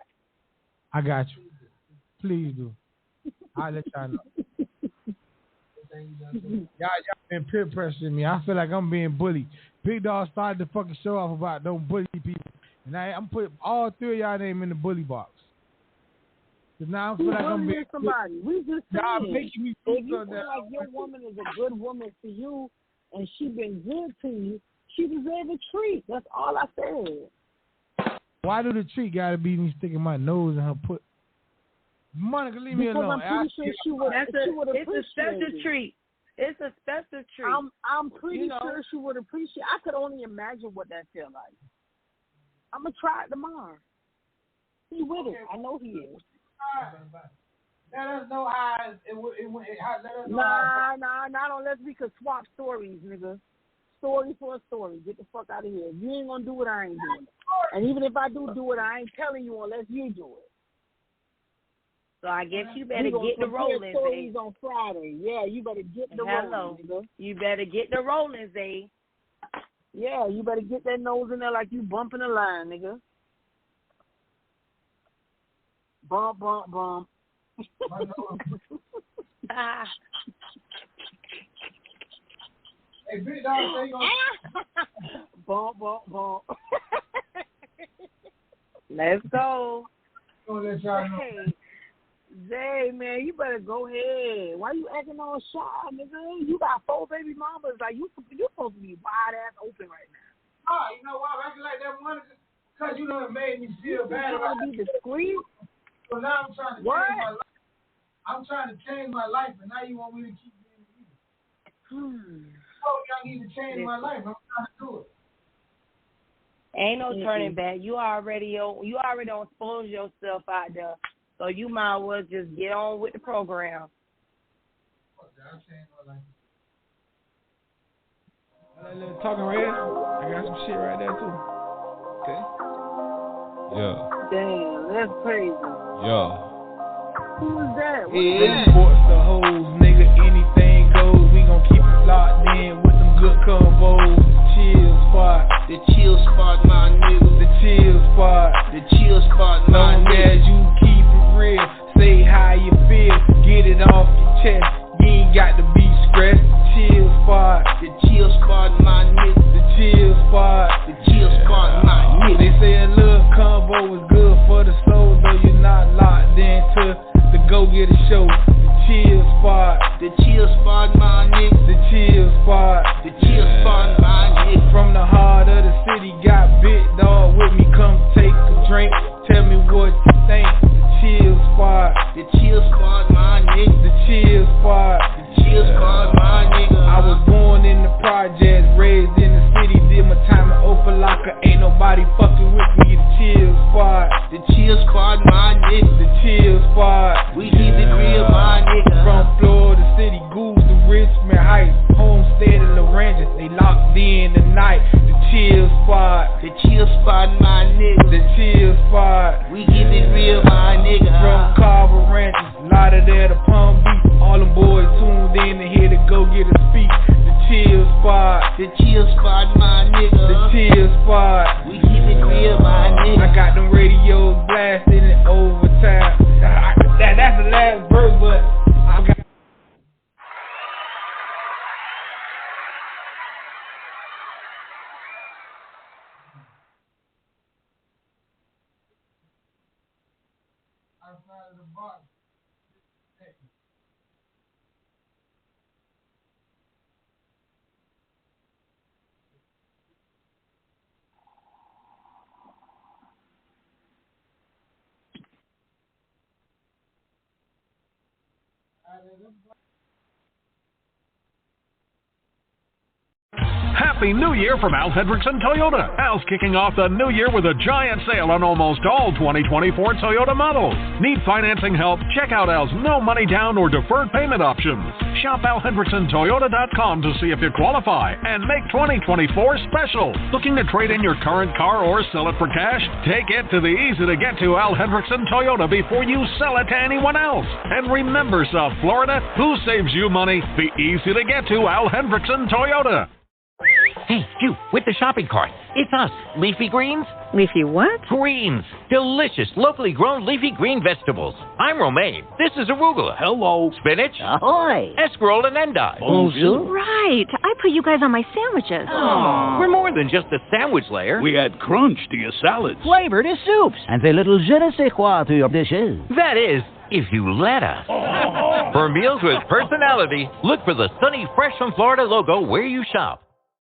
I got you. Please do. I'll let y'all know. Y'all been peer pressuring me. I feel like I'm being bullied. Big Dog started the fucking show off about don't bully people. And I'm putting all three of y'all name in the bully box. Cause now I feel like I'm being somebody. We just y'all saying, making me if you feel that. like your woman is a good woman for you and she been good to you, she deserves a treat. That's all I said. Why do the treat gotta be me sticking my nose in her put? Monica, leave me alone. I'm pretty sure she would. It's a special treat. It's a special treat. I'm pretty sure she would appreciate. I could only imagine what that feel like. I'm gonna try it tomorrow. He with it. I know he is. Let us know how it went. Nah, not unless we could swap stories, nigga. Story for a story. Get the fuck out of here. If you ain't gonna do it, I ain't doing it. And even if I do it, I ain't telling you unless you do it. So I guess you better get the rolling, Zay. On Friday. Yeah, you better get the rolling, nigga. You better get the rolling, Zay. Yeah, you better get that nose in there like you bumping a line, nigga. Bump, bump, bump. Hey, Big Dog, say you bump, bump, bump. Let's go. Hey, Zay, man, you better go ahead. Why you acting all shy, nigga? You got 4 baby mamas. Like, you supposed to be wide ass open right now. Oh, you know why I'm acting like that, Monica? Because you know it made me feel bad. You trying to be discreet? So now I'm trying to change my life. I'm trying to change my life, and now you want me to keep being you. Oh, y'all need to change my life. I'm trying to do it. Ain't no turning back. You already expose yourself out there. So you might as well just get on with the program. I'll change my life. That little talking right here. I got some shit right there too. Okay. Yeah. Damn, that's crazy. Yeah. Who is that? Sports the hoes, nigga, anything goes. We gon' keep it locked in with them good combos. Chill spot. The chill spot, my nigga. The chill spot. The chill spot, my Long nigga. as you keep it real, say how you feel, get it off your chest. You ain't got to be stressed. Chill spot. The chill spot, my nigga. The chill spot. The chill spot, my nigga. They say a little combo is good for the soul, though you chill spot, my nigga. The chill spot. We keep it real, my nigga. From Carver Ranches, Lauderdale to Palm Beach. All them boys tuned in and here to go get a speak. The chill spot. The chill spot, my nigga. The chill spot. We keep it real, my nigga. I got them radios blasting it overtime. That's the last verse, but I got. Outside of the box. Happy New Year from Al Hendrickson Toyota. Al's kicking off the new year with a giant sale on almost all 2024 Toyota models. Need financing help? Check out Al's no money down or deferred payment options. Shop AlHendricksonToyota.com to see if you qualify and make 2024 special. Looking to trade in your current car or sell it for cash? Take it to the easy-to-get-to Al Hendrickson Toyota before you sell it to anyone else. And remember, South Florida, who saves you money? The easy-to-get-to Al Hendrickson Toyota. Hey, you, with the shopping cart. It's us, Leafy Greens. Leafy what? Greens. Delicious, locally grown leafy green vegetables. I'm Romaine. This is arugula. Hello. Spinach. Ahoy. Escarole and endive. Bonjour. Right. I put you guys on my sandwiches. Oh. We're more than just a sandwich layer. We add crunch to your salads. Flavor to soups. And a little je ne sais quoi to your dishes. That is, if you let us. For meals with personality, look for the Sunny Fresh from Florida logo where you shop.